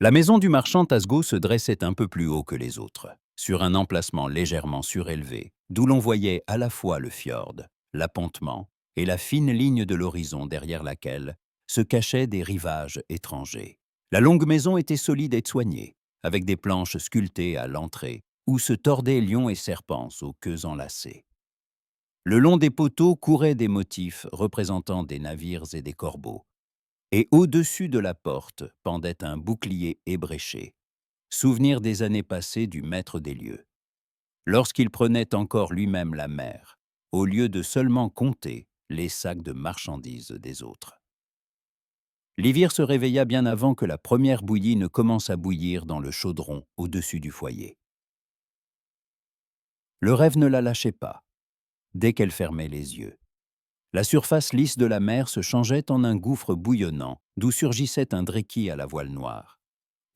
La maison du marchand Tasgo se dressait un peu plus haut que les autres, sur un emplacement légèrement surélevé, d'où l'on voyait à la fois le fjord, l'appontement et la fine ligne de l'horizon derrière laquelle se cachaient des rivages étrangers. La longue maison était solide et soignée, avec des planches sculptées à l'entrée, où se tordaient lions et serpents aux queues enlacées. Le long des poteaux couraient des motifs représentant des navires et des corbeaux, et au-dessus de la porte pendait un bouclier ébréché, souvenir des années passées du maître des lieux, lorsqu'il prenait encore lui-même la mer, au lieu de seulement compter les sacs de marchandises des autres. Livire se réveilla bien avant que la première bouillie ne commence à bouillir dans le chaudron au-dessus du foyer. Le rêve ne la lâchait pas, dès qu'elle fermait les yeux. La surface lisse de la mer se changeait en un gouffre bouillonnant, d'où surgissait un dréqui à la voile noire.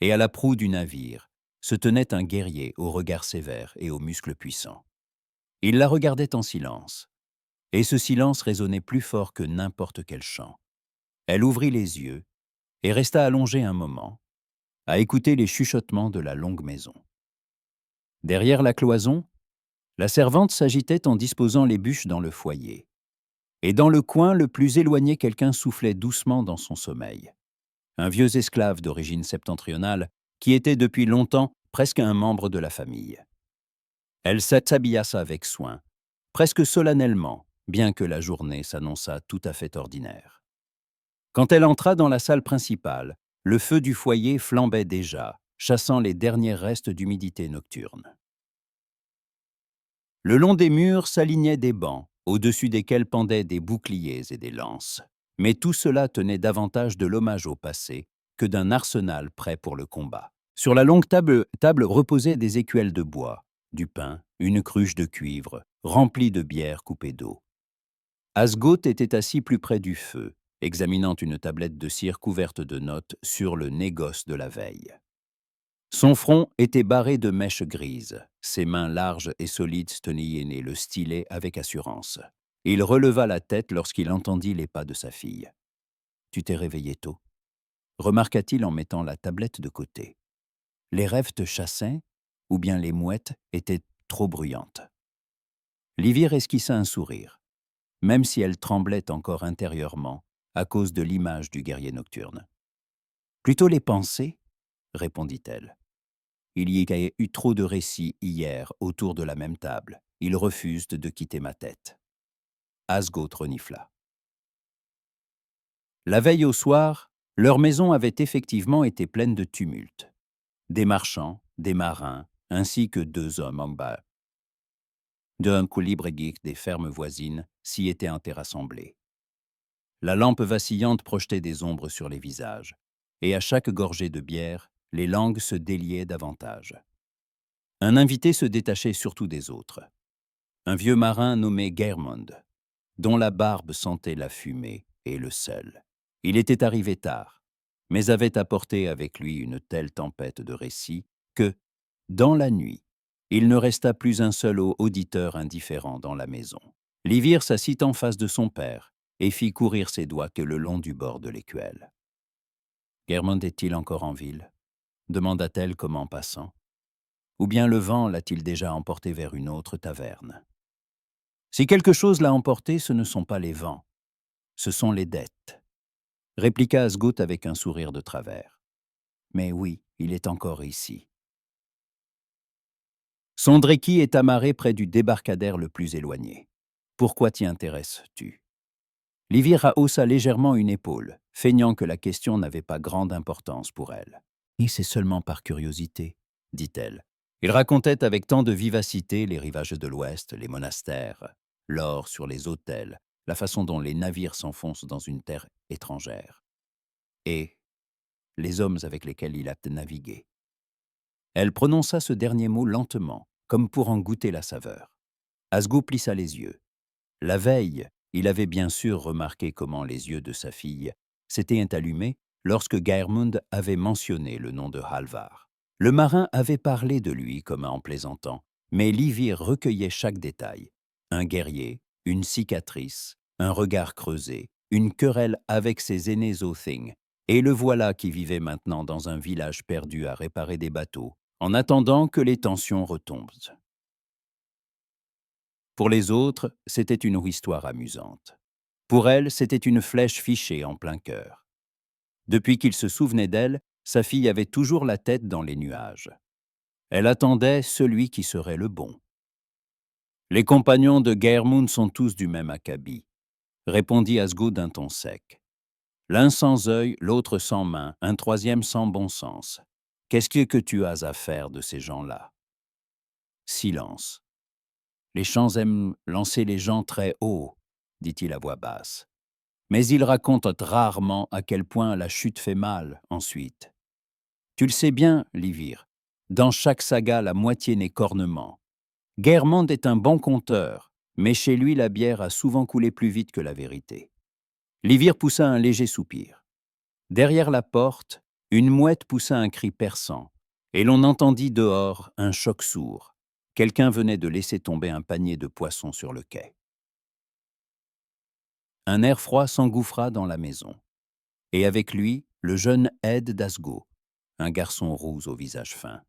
Et à la proue du navire se tenait un guerrier au regard sévère et aux muscles puissants. Il la regardait en silence, et ce silence résonnait plus fort que n'importe quel chant. Elle ouvrit les yeux et resta allongée un moment, à écouter les chuchotements de la longue maison. Derrière la cloison, la servante s'agitait en disposant les bûches dans le foyer. Et dans le coin le plus éloigné, quelqu'un soufflait doucement dans son sommeil. Un vieux esclave d'origine septentrionale qui était depuis longtemps presque un membre de la famille. Elle s'habilla avec soin, presque solennellement, bien que la journée s'annonçât tout à fait ordinaire. Quand elle entra dans la salle principale, le feu du foyer flambait déjà, chassant les derniers restes d'humidité nocturne. Le long des murs s'alignaient des bancs, au-dessus desquels pendaient des boucliers et des lances. Mais tout cela tenait davantage de l'hommage au passé que d'un arsenal prêt pour le combat. Sur la longue table reposaient des écuelles de bois, du pain, une cruche de cuivre, remplie de bière coupée d'eau. Asgoth était assis plus près du feu, examinant une tablette de cire couverte de notes sur le négoce de la veille. Son front était barré de mèches grises, ses mains larges et solides tenaient le stylet avec assurance. Il releva la tête lorsqu'il entendit les pas de sa fille. « Tu t'es réveillé tôt ?» remarqua-t-il en mettant la tablette de côté. Les rêves te chassaient, ou bien les mouettes étaient trop bruyantes. Livire esquissa un sourire, même si elle tremblait encore intérieurement à cause de l'image du guerrier nocturne. « Plutôt les pensées, » répondit-elle. « Il y a eu trop de récits hier autour de la même table. Ils refusent de quitter ma tête. » Asgoth renifla. La veille au soir, leur maison avait effectivement été pleine de tumulte. Des marchands, des marins, ainsi que 2 hommes en bas. D'un colibre geek des fermes voisines s'y étaient interassemblés. La lampe vacillante projetait des ombres sur les visages, et à chaque gorgée de bière, les langues se déliaient davantage. Un invité se détachait surtout des autres. Un vieux marin nommé Geirmund, dont la barbe sentait la fumée et le sel. Il était arrivé tard, mais avait apporté avec lui une telle tempête de récits que, dans la nuit, il ne resta plus un seul auditeur indifférent dans la maison. Livire s'assit en face de son père et fit courir ses doigts que le long du bord de l'écuelle. « Geirmund est-il encore en ville ?» demanda-t-elle comme en passant. « Ou bien le vent l'a-t-il déjà emporté vers une autre taverne ?» Si quelque chose l'a emporté, ce ne sont pas les vents, ce sont les dettes, répliqua Asgoth avec un sourire de travers. Mais oui, il est encore ici. Son dréqui est amarré près du débarcadère le plus éloigné. Pourquoi t'y intéresses-tu? Livire haussa légèrement une épaule, feignant que la question n'avait pas grande importance pour elle. Et c'est seulement par curiosité, dit-elle. Il racontait avec tant de vivacité les rivages de l'Ouest, les monastères, l'or sur les autels, la façon dont les navires s'enfoncent dans une terre étrangère, et les hommes avec lesquels il a navigué. Elle prononça ce dernier mot lentement, comme pour en goûter la saveur. Asgoth plissa les yeux. La veille, il avait bien sûr remarqué comment les yeux de sa fille s'étaient allumés lorsque Geirmund avait mentionné le nom de Halvar. Le marin avait parlé de lui comme en plaisantant, mais Livir recueillait chaque détail. Un guerrier, une cicatrice, un regard creusé, une querelle avec ses aînés Othing, Et le voilà qui vivait maintenant dans un village perdu à réparer des bateaux, en attendant que les tensions retombent. Pour les autres, c'était une histoire amusante. Pour elle, c'était une flèche fichée en plein cœur. Depuis qu'il se souvenait d'elle, sa fille avait toujours la tête dans les nuages. Elle attendait celui qui serait le bon. Les compagnons de Geirmund sont tous du même acabit, répondit Asgoud d'un ton sec. L'un sans œil, l'autre sans main, un troisième sans bon sens. Qu'est-ce que tu as à faire de ces gens-là? Silence. Les chants aiment lancer les gens très haut, dit-il à voix basse. Mais ils racontent rarement à quel point la chute fait mal ensuite. Tu le sais bien, Livir, dans chaque saga, la moitié n'est qu'ornement. Geirmund est un bon conteur, mais chez lui, la bière a souvent coulé plus vite que la vérité. Livir poussa un léger soupir. Derrière la porte, une mouette poussa un cri perçant, et l'on entendit dehors un choc sourd. Quelqu'un venait de laisser tomber un panier de poissons sur le quai. Un air froid s'engouffra dans la maison, et avec lui, le jeune Ed d'Asgo, un garçon rouge au visage fin.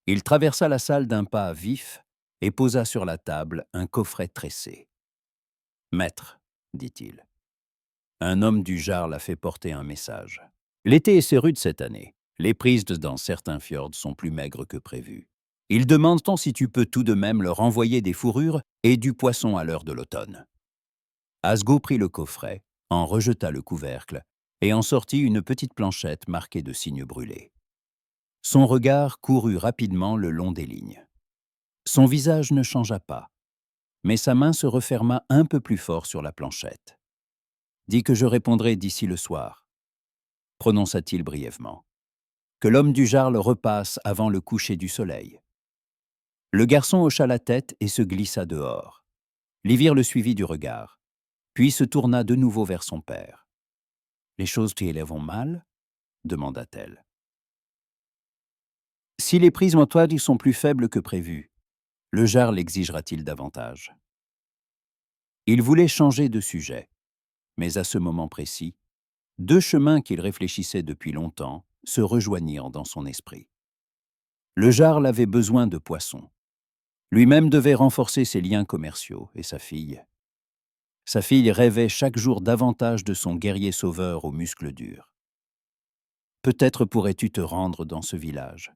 Il traversa la salle d'un pas vif et posa sur la table un coffret tressé. « Maître, dit-il, un homme du Jarl a fait porter un message. L'été est assez rude cette année. Les prises dans certains fjords sont plus maigres que prévu. Ils demandent si tu peux tout de même leur envoyer des fourrures et du poisson à l'heure de l'automne. » Asgo prit le coffret, en rejeta le couvercle et en sortit une petite planchette marquée de signes brûlés. Son regard courut rapidement le long des lignes. Son visage ne changea pas, mais sa main se referma un peu plus fort sur la planchette. « Dis que je répondrai d'ici le soir, » prononça-t-il brièvement. « Que l'homme du Jarl repasse avant le coucher du soleil. » Le garçon hocha la tête et se glissa dehors. Livir le suivit du regard, puis se tourna de nouveau vers son père. « Les choses vont mal ?» demanda-t-elle. « Si les prises motoires sont plus faibles que prévu, le Jarl l'exigera-t-il davantage ?» Il voulait changer de sujet, mais à ce moment précis, deux chemins qu'il réfléchissait depuis longtemps se rejoignirent dans son esprit. Le Jarl avait besoin de poissons. Lui-même devait renforcer ses liens commerciaux et sa fille. Sa fille rêvait chaque jour davantage de son guerrier sauveur aux muscles durs. « Peut-être pourrais-tu te rendre dans ce village. »«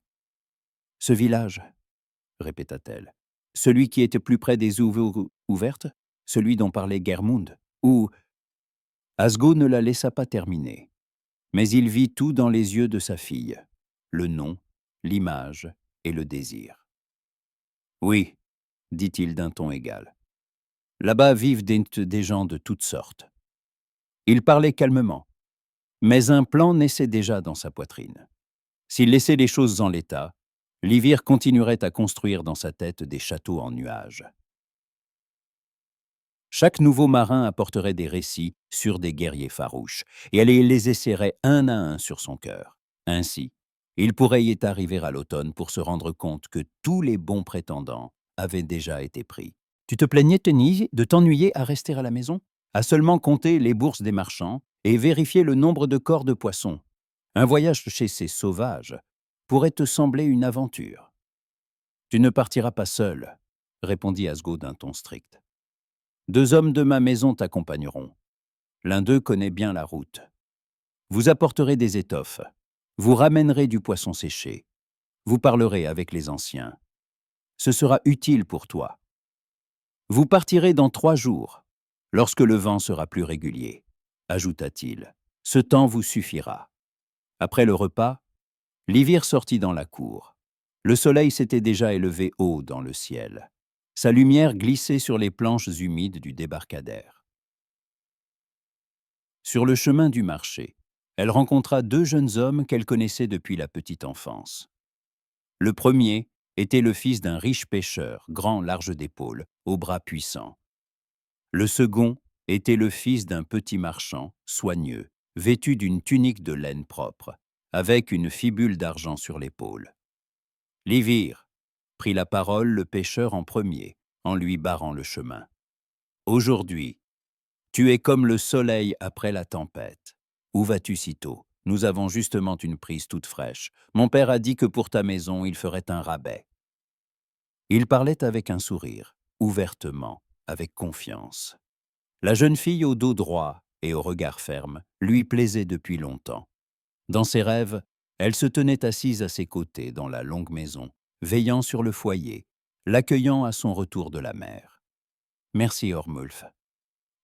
Ce village ?» répéta-t-elle. « Celui qui était plus près des eaux ouvertes, celui dont parlait Geirmund, ou… » Asgo ne la laissa pas terminer, mais il vit tout dans les yeux de sa fille, le nom, l'image et le désir. « Oui, » dit-il d'un ton égal. « Là-bas vivent des gens de toutes sortes. » Il parlait calmement, mais un plan naissait déjà dans sa poitrine. S'il laissait les choses en l'état, Livir continuerait à construire dans sa tête des châteaux en nuages. Chaque nouveau marin apporterait des récits sur des guerriers farouches, et elle les essaierait un à un sur son cœur. Ainsi, il pourrait y arriver à l'automne pour se rendre compte que tous les bons prétendants avaient déjà été pris. Tu te plaignais, Tenise, de t'ennuyer à rester à la maison, à seulement compter les bourses des marchands et vérifier le nombre de corps de poissons. Un voyage chez ces sauvages pourrait te sembler une aventure. Tu ne partiras pas seul, répondit Asgo d'un ton strict. Deux hommes de ma maison t'accompagneront. L'un d'eux connaît bien la route. Vous apporterez des étoffes. Vous ramènerez du poisson séché. Vous parlerez avec les anciens. Ce sera utile pour toi. Vous partirez dans 3 jours, lorsque le vent sera plus régulier, ajouta-t-il. Ce temps vous suffira. Après le repas, Livir sortit dans la cour. Le soleil s'était déjà élevé haut dans le ciel. Sa lumière glissait sur les planches humides du débarcadère. Sur le chemin du marché, elle rencontra 2 jeunes hommes qu'elle connaissait depuis la petite enfance. Le premier était le fils d'un riche pêcheur, grand, large d'épaules, aux bras puissants. Le second était le fils d'un petit marchand, soigneux, vêtu d'une tunique de laine propre, avec une fibule d'argent sur l'épaule. Livir, prit la parole le pêcheur en premier, en lui barrant le chemin. Aujourd'hui, tu es comme le soleil après la tempête. Où vas-tu si tôt? Nous avons justement une prise toute fraîche. Mon père a dit que pour ta maison, il ferait un rabais. » Il parlait avec un sourire, ouvertement, avec confiance. La jeune fille au dos droit et au regard ferme lui plaisait depuis longtemps. Dans ses rêves, elle se tenait assise à ses côtés dans la longue maison, veillant sur le foyer, l'accueillant à son retour de la mer. « Merci, Ormulf, »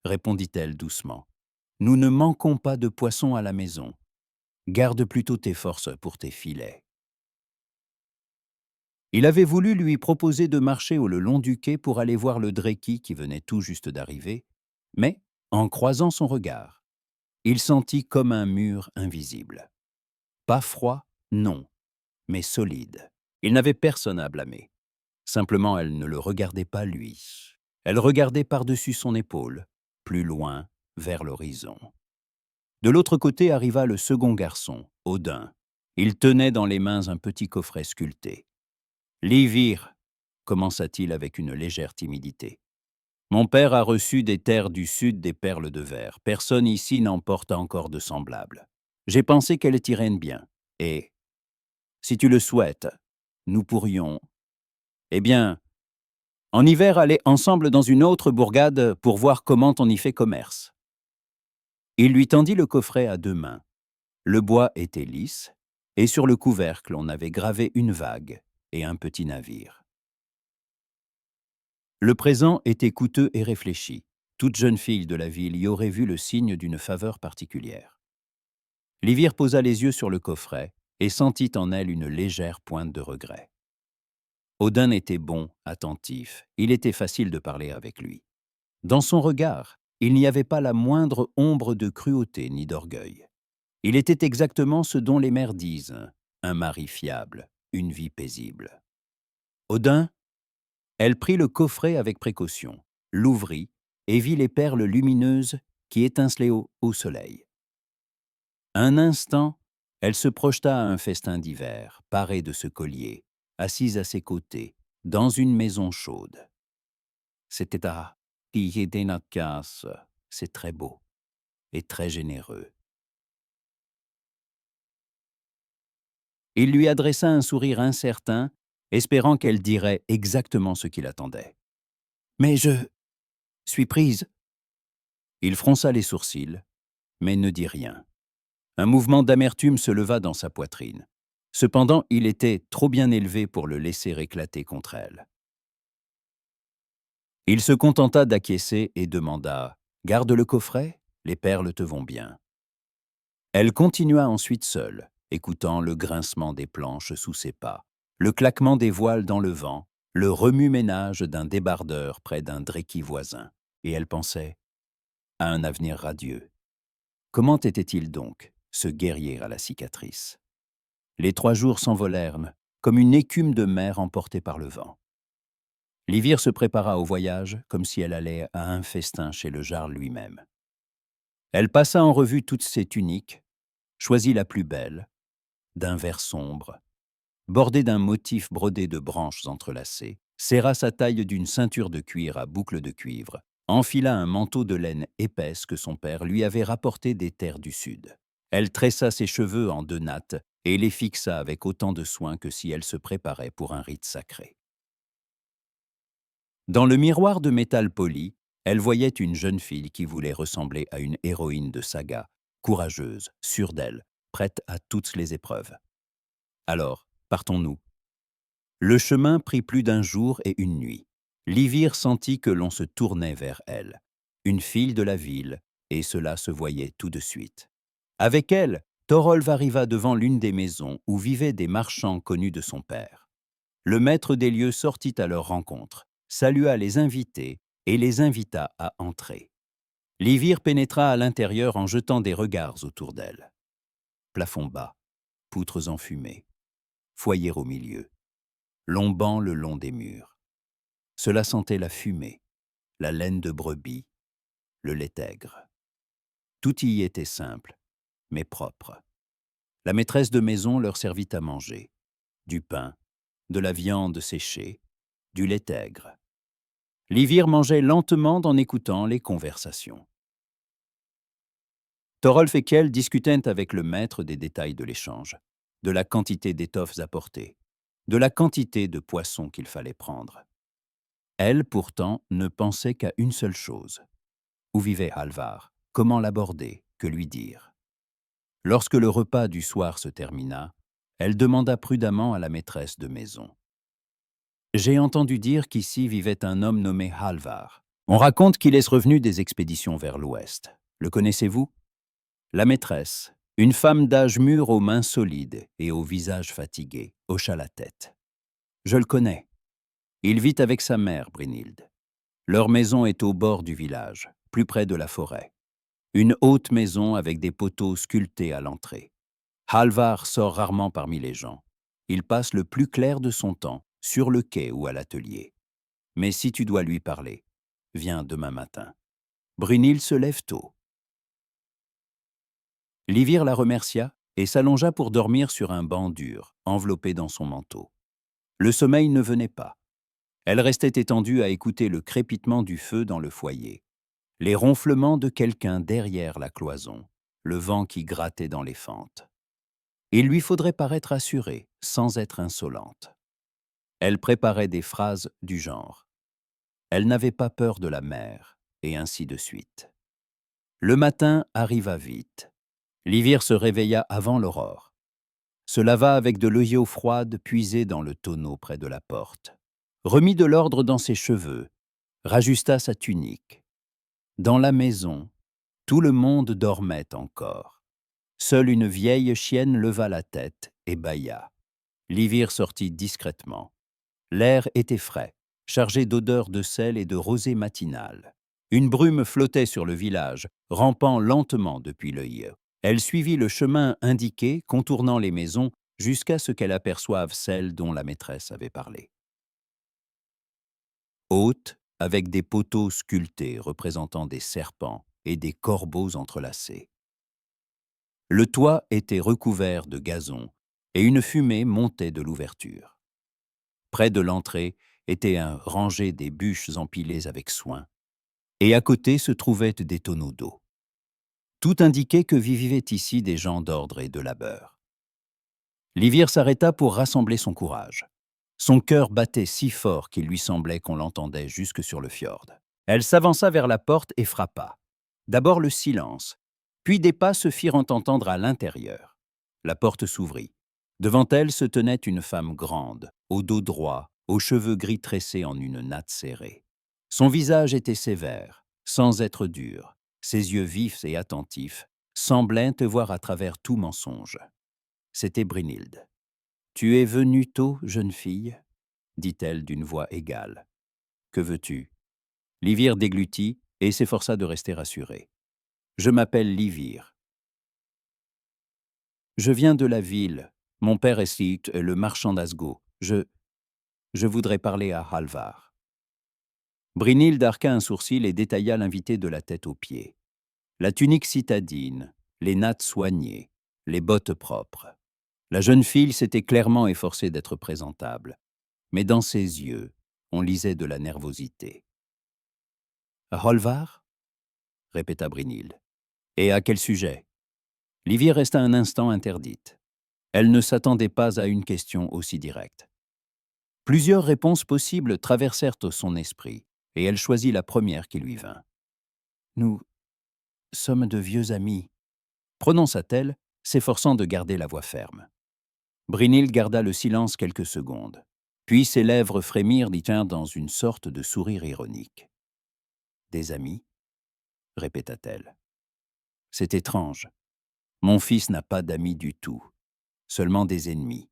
répondit-elle doucement. « Nous ne manquons pas de poissons à la maison. Garde plutôt tes forces pour tes filets. » Il avait voulu lui proposer de marcher le long du quai pour aller voir le Dréqui qui venait tout juste d'arriver, mais, en croisant son regard, il sentit comme un mur invisible. Pas froid, non, mais solide. Il n'avait personne à blâmer. Simplement, elle ne le regardait pas lui. Elle regardait par-dessus son épaule, plus loin, vers l'horizon. De l'autre côté arriva le second garçon, Odin. Il tenait dans les mains un petit coffret sculpté. « Livir, » commença-t-il avec une légère timidité. « Mon père a reçu des terres du sud des perles de verre. Personne ici n'en porte encore de semblables. J'ai pensé qu'elles t'iraient bien. Et, si tu le souhaites, nous pourrions, eh bien, en hiver aller ensemble dans une autre bourgade pour voir comment on y fait commerce. » Il lui tendit le coffret à deux mains. Le bois était lisse, et sur le couvercle on avait gravé une vague et un petit navire. Le présent était coûteux et réfléchi. Toute jeune fille de la ville y aurait vu le signe d'une faveur particulière. Livir posa les yeux sur le coffret et sentit en elle une légère pointe de regret. Odin était bon, attentif, il était facile de parler avec lui. Dans son regard, il n'y avait pas la moindre ombre de cruauté ni d'orgueil. Il était exactement ce dont les mères disent, un mari fiable, une vie paisible. Odin, elle prit le coffret avec précaution, l'ouvrit et vit les perles lumineuses qui étincelaient au soleil. Un instant, elle se projeta à un festin d'hiver, parée de ce collier, assise à ses côtés, dans une maison chaude. C'était à Hiedénakas, c'est très beau et très généreux. Il lui adressa un sourire incertain, espérant qu'elle dirait exactement ce qu'il attendait. « Mais je suis prise. » Il fronça les sourcils, mais ne dit rien. Un mouvement d'amertume se leva dans sa poitrine. Cependant, il était trop bien élevé pour le laisser éclater contre elle. Il se contenta d'acquiescer et demanda « Garde le coffret, les perles te vont bien. » Elle continua ensuite seule, écoutant le grincement des planches sous ses pas, le claquement des voiles dans le vent, le remue-ménage d'un débardeur près d'un Dréqui voisin. Et elle pensait à un avenir radieux. Comment était-il donc, ce guerrier à la cicatrice? Les 3 jours s'envolèrent comme une écume de mer emportée par le vent. Livir se prépara au voyage comme si elle allait à un festin chez le jarl lui-même. Elle passa en revue toutes ses tuniques, choisit la plus belle, d'un vert sombre, bordée d'un motif brodé de branches entrelacées, serra sa taille d'une ceinture de cuir à boucles de cuivre, enfila un manteau de laine épaisse que son père lui avait rapporté des terres du sud. Elle tressa ses cheveux en 2 nattes et les fixa avec autant de soin que si elle se préparait pour un rite sacré. Dans le miroir de métal poli, elle voyait une jeune fille qui voulait ressembler à une héroïne de saga, courageuse, sûre d'elle, prête à toutes les épreuves. Alors, partons-nous. Le chemin prit plus d'1 jour et une nuit. Livir sentit que l'on se tournait vers elle, une fille de la ville, et cela se voyait tout de suite. Avec elle, Thorolf arriva devant l'une des maisons où vivaient des marchands connus de son père. Le maître des lieux sortit à leur rencontre, salua les invités et les invita à entrer. Livir pénétra à l'intérieur en jetant des regards autour d'elle. Plafond bas, poutres enfumées, foyer au milieu, long banc le long des murs. Cela sentait la fumée, la laine de brebis, le lait aigre. Tout y était simple, mais propre. La maîtresse de maison leur servit à manger. Du pain, de la viande séchée, du lait aigre. Livir mangeait lentement en écoutant les conversations. Thorolf et Kjell discutaient avec le maître des détails de l'échange, de la quantité d'étoffes apportées, de la quantité de poissons qu'il fallait prendre. Elle, pourtant, ne pensait qu'à une seule chose. Où vivait Halvar? Comment l'aborder? Que lui dire? Lorsque le repas du soir se termina, elle demanda prudemment à la maîtresse de maison. « J'ai entendu dire qu'ici vivait un homme nommé Halvar. On raconte qu'il est revenu des expéditions vers l'ouest. Le connaissez-vous » La maîtresse, une femme d'âge mûr aux mains solides et au visage fatigué, hocha la tête. « Je le connais. Il vit avec sa mère, Brynhild. Leur maison est au bord du village, plus près de la forêt. Une haute maison avec des poteaux sculptés à l'entrée. Halvar sort rarement parmi les gens. Il passe le plus clair de son temps sur le quai ou à l'atelier. Mais si tu dois lui parler, viens demain matin. » Brynhild se lève tôt. Livir la remercia et s'allongea pour dormir sur un banc dur, enveloppé dans son manteau. Le sommeil ne venait pas. Elle restait étendue à écouter le crépitement du feu dans le foyer, les ronflements de quelqu'un derrière la cloison, le vent qui grattait dans les fentes. Il lui faudrait paraître assurée, sans être insolente. Elle préparait des phrases du genre « Elle n'avait pas peur de la mer » et ainsi de suite. Le matin arriva vite. Livir se réveilla avant l'aurore. Se lava avec de l'eau froide puisée dans le tonneau près de la porte. Remit de l'ordre dans ses cheveux, rajusta sa tunique. Dans la maison, tout le monde dormait encore. Seule une vieille chienne leva la tête et bâilla. Livir sortit discrètement. L'air était frais, chargé d'odeurs de sel et de rosée matinale. Une brume flottait sur le village, rampant lentement depuis l'œil. Elle suivit le chemin indiqué, contournant les maisons, jusqu'à ce qu'elle aperçoive celle dont la maîtresse avait parlé. Haute, avec des poteaux sculptés représentant des serpents et des corbeaux entrelacés. Le toit était recouvert de gazon et une fumée montait de l'ouverture. Près de l'entrée était un rangé des bûches empilées avec soin, et à côté se trouvaient des tonneaux d'eau. Tout indiquait que vivaient ici des gens d'ordre et de labeur. Livir s'arrêta pour rassembler son courage. Son cœur battait si fort qu'il lui semblait qu'on l'entendait jusque sur le fjord. Elle s'avança vers la porte et frappa. D'abord le silence, puis des pas se firent entendre à l'intérieur. La porte s'ouvrit. Devant elle se tenait une femme grande, au dos droit, aux cheveux gris tressés en une natte serrée. Son visage était sévère, sans être dur. Ses yeux vifs et attentifs semblaient te voir à travers tout mensonge. C'était Brynhild. « Tu es venue tôt, jeune fille ?» dit-elle d'une voix égale. « Que veux-tu » Livir déglutit et s'efforça de rester rassuré. « Je m'appelle Livir. Je viens de la ville. Mon père est Sigt, le marchand d'Asgo. Je voudrais parler à Halvar. » Brynhild arqua un sourcil et détailla l'invité de la tête aux pieds. La tunique citadine, les nattes soignées, les bottes propres. La jeune fille s'était clairement efforcée d'être présentable, mais dans ses yeux, on lisait de la nervosité. « Halvar » répéta Brynhild. « Et à quel sujet ?» Livir resta un instant interdite. Elle ne s'attendait pas à une question aussi directe. Plusieurs réponses possibles traversèrent son esprit, et elle choisit la première qui lui vint. « Nous sommes de vieux amis », prononça-t-elle, s'efforçant de garder la voix ferme. Brynhild garda le silence quelques secondes, puis ses lèvres frémirent dans une sorte de sourire ironique. « Des amis ?» répéta-t-elle. « C'est étrange. Mon fils n'a pas d'amis du tout, seulement des ennemis,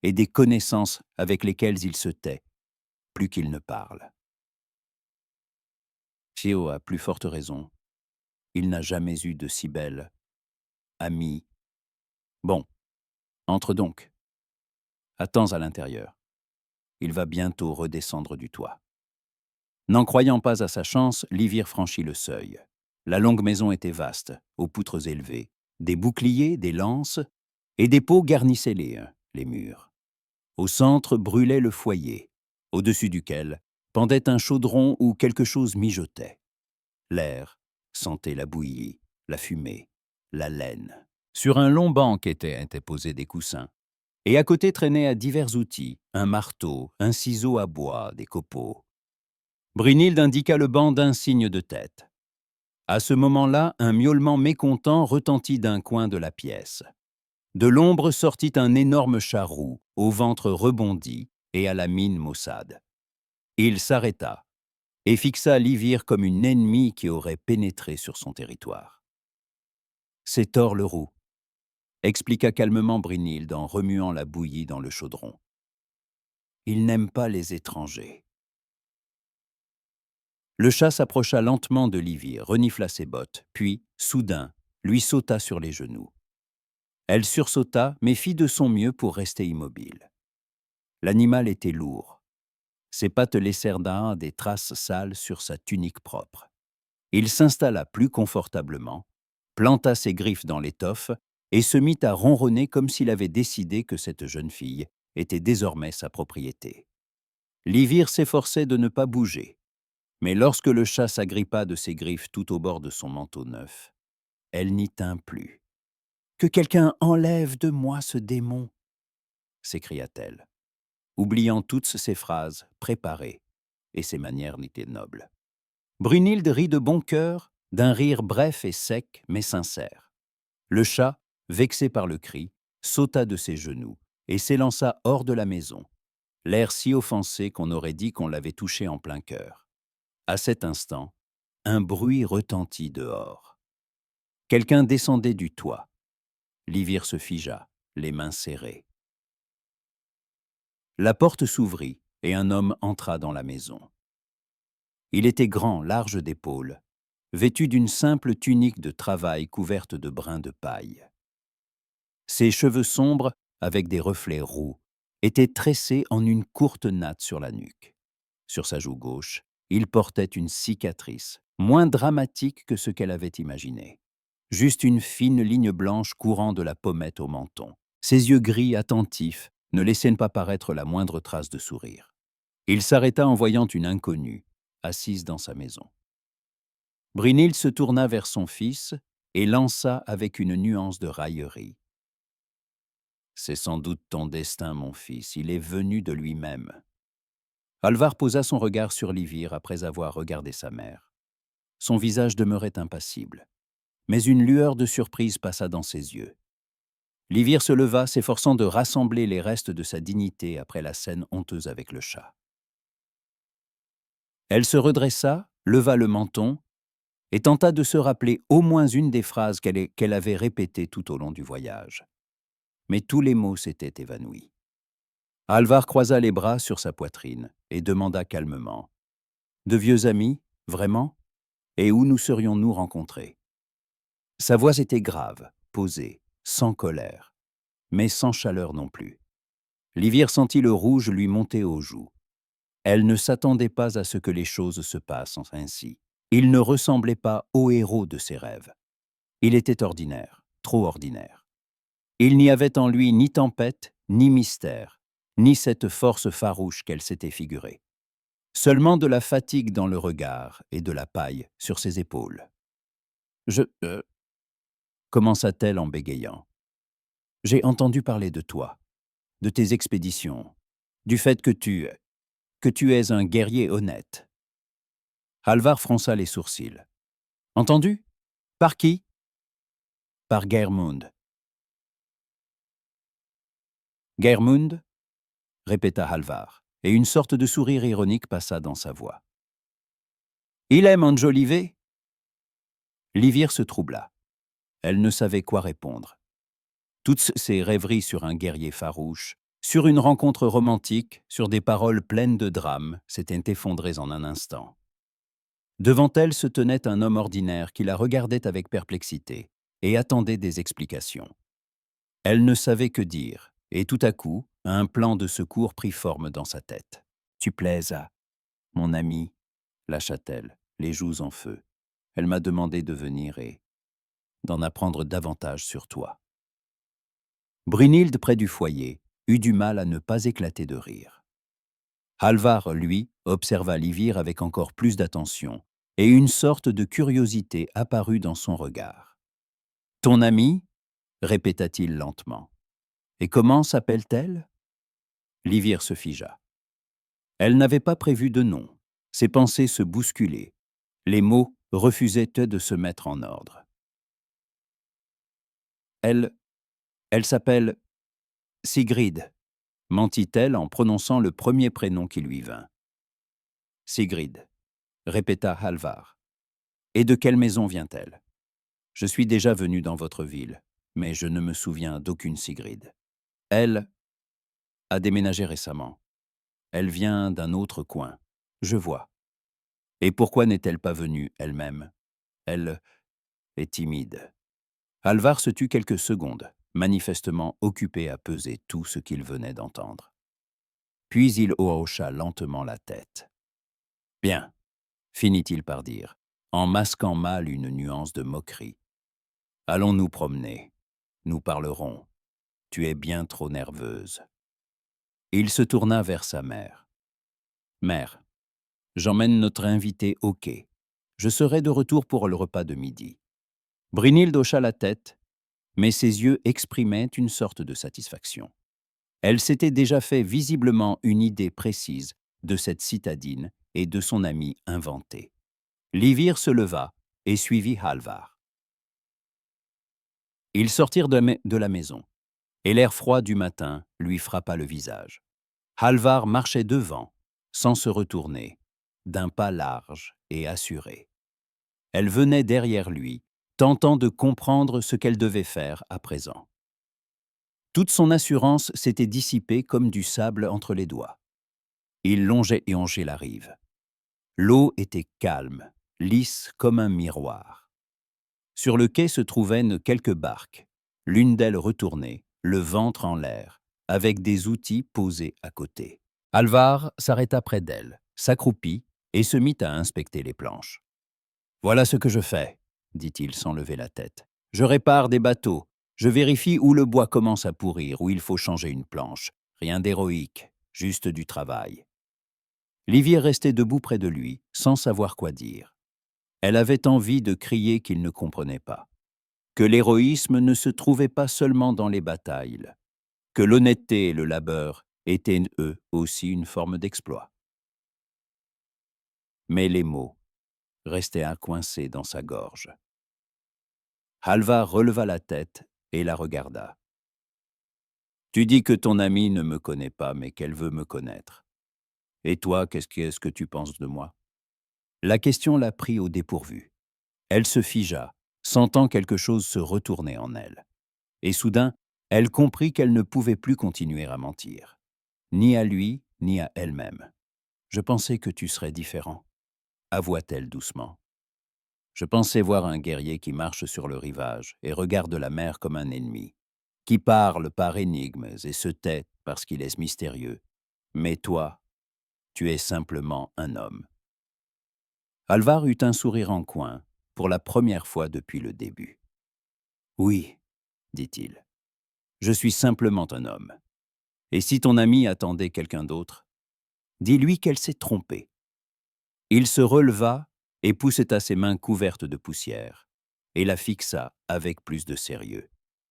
et des connaissances avec lesquelles il se tait, plus qu'il ne parle. » Thio a plus forte raison. Il n'a jamais eu de si belle amie. Bon, entre donc. Attends à l'intérieur. Il va bientôt redescendre du toit. N'en croyant pas à sa chance, Livir franchit le seuil. La longue maison était vaste, aux poutres élevées. Des boucliers, des lances et des pots garnissaient les murs. Au centre brûlait le foyer, au-dessus duquel pendait un chaudron où quelque chose mijotait. L'air sentait la bouillie, la fumée, la laine. Sur un long banc étaient posés des coussins. Et à côté traînaient divers outils, un marteau, un ciseau à bois, des copeaux. Brynhilde indiqua le banc d'un signe de tête. À ce moment-là, un miaulement mécontent retentit d'un coin de la pièce. De l'ombre sortit un énorme chat roux, au ventre rebondi et à la mine maussade. Il s'arrêta et fixa Livir comme une ennemie qui aurait pénétré sur son territoire. « C'est Thor le roux », expliqua calmement Brynhilde en remuant la bouillie dans le chaudron. « Il n'aime pas les étrangers. » Le chat s'approcha lentement de Livir, renifla ses bottes, puis, soudain, lui sauta sur les genoux. Elle sursauta, mais fit de son mieux pour rester immobile. L'animal était lourd. Ses pattes laissèrent des traces sales sur sa tunique propre. Il s'installa plus confortablement, planta ses griffes dans l'étoffe et se mit à ronronner comme s'il avait décidé que cette jeune fille était désormais sa propriété. Livir s'efforçait de ne pas bouger, mais lorsque le chat s'agrippa de ses griffes tout au bord de son manteau neuf, elle n'y tint plus. « Que quelqu'un enlève de moi ce démon !» s'écria-t-elle, oubliant toutes ses phrases préparées et ses manières n'étaient nobles. Brynhilde rit de bon cœur, d'un rire bref et sec, mais sincère. Le chat, vexé par le cri, sauta de ses genoux et s'élança hors de la maison, l'air si offensé qu'on aurait dit qu'on l'avait touché en plein cœur. À cet instant, un bruit retentit dehors. Quelqu'un descendait du toit. Livir se figea, les mains serrées. La porte s'ouvrit et un homme entra dans la maison. Il était grand, large d'épaules, vêtu d'une simple tunique de travail couverte de brins de paille. Ses cheveux sombres, avec des reflets roux, étaient tressés en une courte natte sur la nuque. Sur sa joue gauche, il portait une cicatrice, moins dramatique que ce qu'elle avait imaginé. Juste une fine ligne blanche courant de la pommette au menton. Ses yeux gris attentifs ne laissaient pas paraître la moindre trace de sourire. Il s'arrêta en voyant une inconnue, assise dans sa maison. Brynhilde se tourna vers son fils et lança avec une nuance de raillerie. « C'est sans doute ton destin, mon fils, il est venu de lui-même. » Halvar posa son regard sur Livir après avoir regardé sa mère. Son visage demeurait impassible, mais une lueur de surprise passa dans ses yeux. Livir se leva, s'efforçant de rassembler les restes de sa dignité après la scène honteuse avec le chat. Elle se redressa, leva le menton et tenta de se rappeler au moins une des phrases qu'elle avait répétées tout au long du voyage. Mais tous les mots s'étaient évanouis. Halvar croisa les bras sur sa poitrine et demanda calmement : « De vieux amis, vraiment ? Et où nous serions-nous rencontrés ?» Sa voix était grave, posée, sans colère, mais sans chaleur non plus. Livir sentit le rouge lui monter aux joues. Elle ne s'attendait pas à ce que les choses se passent ainsi. Il ne ressemblait pas au héros de ses rêves. Il était ordinaire, trop ordinaire. Il n'y avait en lui ni tempête, ni mystère, ni cette force farouche qu'elle s'était figurée. Seulement de la fatigue dans le regard et de la paille sur ses épaules. « commença-t-elle en bégayant. « J'ai entendu parler de toi, de tes expéditions, du fait que tu es un guerrier honnête. » Halvar fronça les sourcils. « Entendu ? Par qui ? » ?»« Par Geirmund. »« Geirmund ?» répéta Halvar, et une sorte de sourire ironique passa dans sa voix. « Il aime enjoliver ?» Livir se troubla. Elle ne savait quoi répondre. Toutes ces rêveries sur un guerrier farouche, sur une rencontre romantique, sur des paroles pleines de drame, s'étaient effondrées en un instant. Devant elle se tenait un homme ordinaire qui la regardait avec perplexité et attendait des explications. Elle ne savait que dire, et tout à coup, un plan de secours prit forme dans sa tête. « Tu plais à mon ami » lâcha-t-elle, les joues en feu. « Elle m'a demandé de venir et d'en apprendre davantage sur toi. » Brynhilde, près du foyer, eut du mal à ne pas éclater de rire. Halvar, lui, observa Livir avec encore plus d'attention, et une sorte de curiosité apparut dans son regard. Ton amie répéta-t-il lentement. Et comment s'appelle-t-elle? Livir se figea. Elle n'avait pas prévu de nom. Ses pensées se bousculaient. Les mots refusaient de se mettre en ordre. Elle s'appelle Sigrid, mentit-elle en prononçant le premier prénom qui lui vint. Sigrid, répéta Halvar. Et de quelle maison vient-elle? Je suis déjà venu dans votre ville, mais je ne me souviens d'aucune Sigrid. Elle a déménagé récemment. Elle vient d'un autre coin. Je vois. Et pourquoi n'est-elle pas venue elle-même? Elle est timide. Halvar se tut quelques secondes, manifestement occupé à peser tout ce qu'il venait d'entendre. Puis il hocha lentement la tête. « Bien, finit-il par dire, en masquant mal une nuance de moquerie. Allons nous promener. Nous parlerons. Tu es bien trop nerveuse. » Il se tourna vers sa mère. « Mère, j'emmène notre invité au quai. Je serai de retour pour le repas de midi. » Brynhild hocha la tête, mais ses yeux exprimaient une sorte de satisfaction. Elle s'était déjà fait visiblement une idée précise de cette citadine et de son ami inventé. Livir se leva et suivit Halvar. Ils sortirent de la maison, et l'air froid du matin lui frappa le visage. Halvar marchait devant, sans se retourner, d'un pas large et assuré. Elle venait derrière lui, tentant de comprendre ce qu'elle devait faire à présent. Toute son assurance s'était dissipée comme du sable entre les doigts. Il longeait et longeait la rive. L'eau était calme, lisse comme un miroir. Sur le quai se trouvaient quelques barques, l'une d'elles retournée, le ventre en l'air, avec des outils posés à côté. Halvar s'arrêta près d'elle, s'accroupit et se mit à inspecter les planches. « Voilà ce que je fais, » dit-il sans lever la tête. « Je répare des bateaux. Je vérifie où le bois commence à pourrir, où il faut changer une planche. Rien d'héroïque, juste du travail. » Livir restait debout près de lui, sans savoir quoi dire. Elle avait envie de crier qu'il ne comprenait pas. Que l'héroïsme ne se trouvait pas seulement dans les batailles. Que l'honnêteté et le labeur étaient, eux aussi, une forme d'exploit. Mais les mots restaient coincés dans sa gorge. Halvar releva la tête et la regarda. « Tu dis que ton amie ne me connaît pas, mais qu'elle veut me connaître. Et toi, qu'est-ce que tu penses de moi ?» La question la prit au dépourvu. Elle se figea, sentant quelque chose se retourner en elle. Et soudain, elle comprit qu'elle ne pouvait plus continuer à mentir. Ni à lui, ni à elle-même. « Je pensais que tu serais différent, » avoua-t-elle doucement. « Je pensais voir un guerrier qui marche sur le rivage et regarde la mer comme un ennemi, qui parle par énigmes et se tait parce qu'il est mystérieux. Mais toi, tu es simplement un homme. » Halvar eut un sourire en coin, pour la première fois depuis le début. « Oui, » dit-il, « je suis simplement un homme. Et si ton amie attendait quelqu'un d'autre, dis-lui qu'elle s'est trompée. » Il se releva et poussa ses mains couvertes de poussière, et la fixa avec plus de sérieux.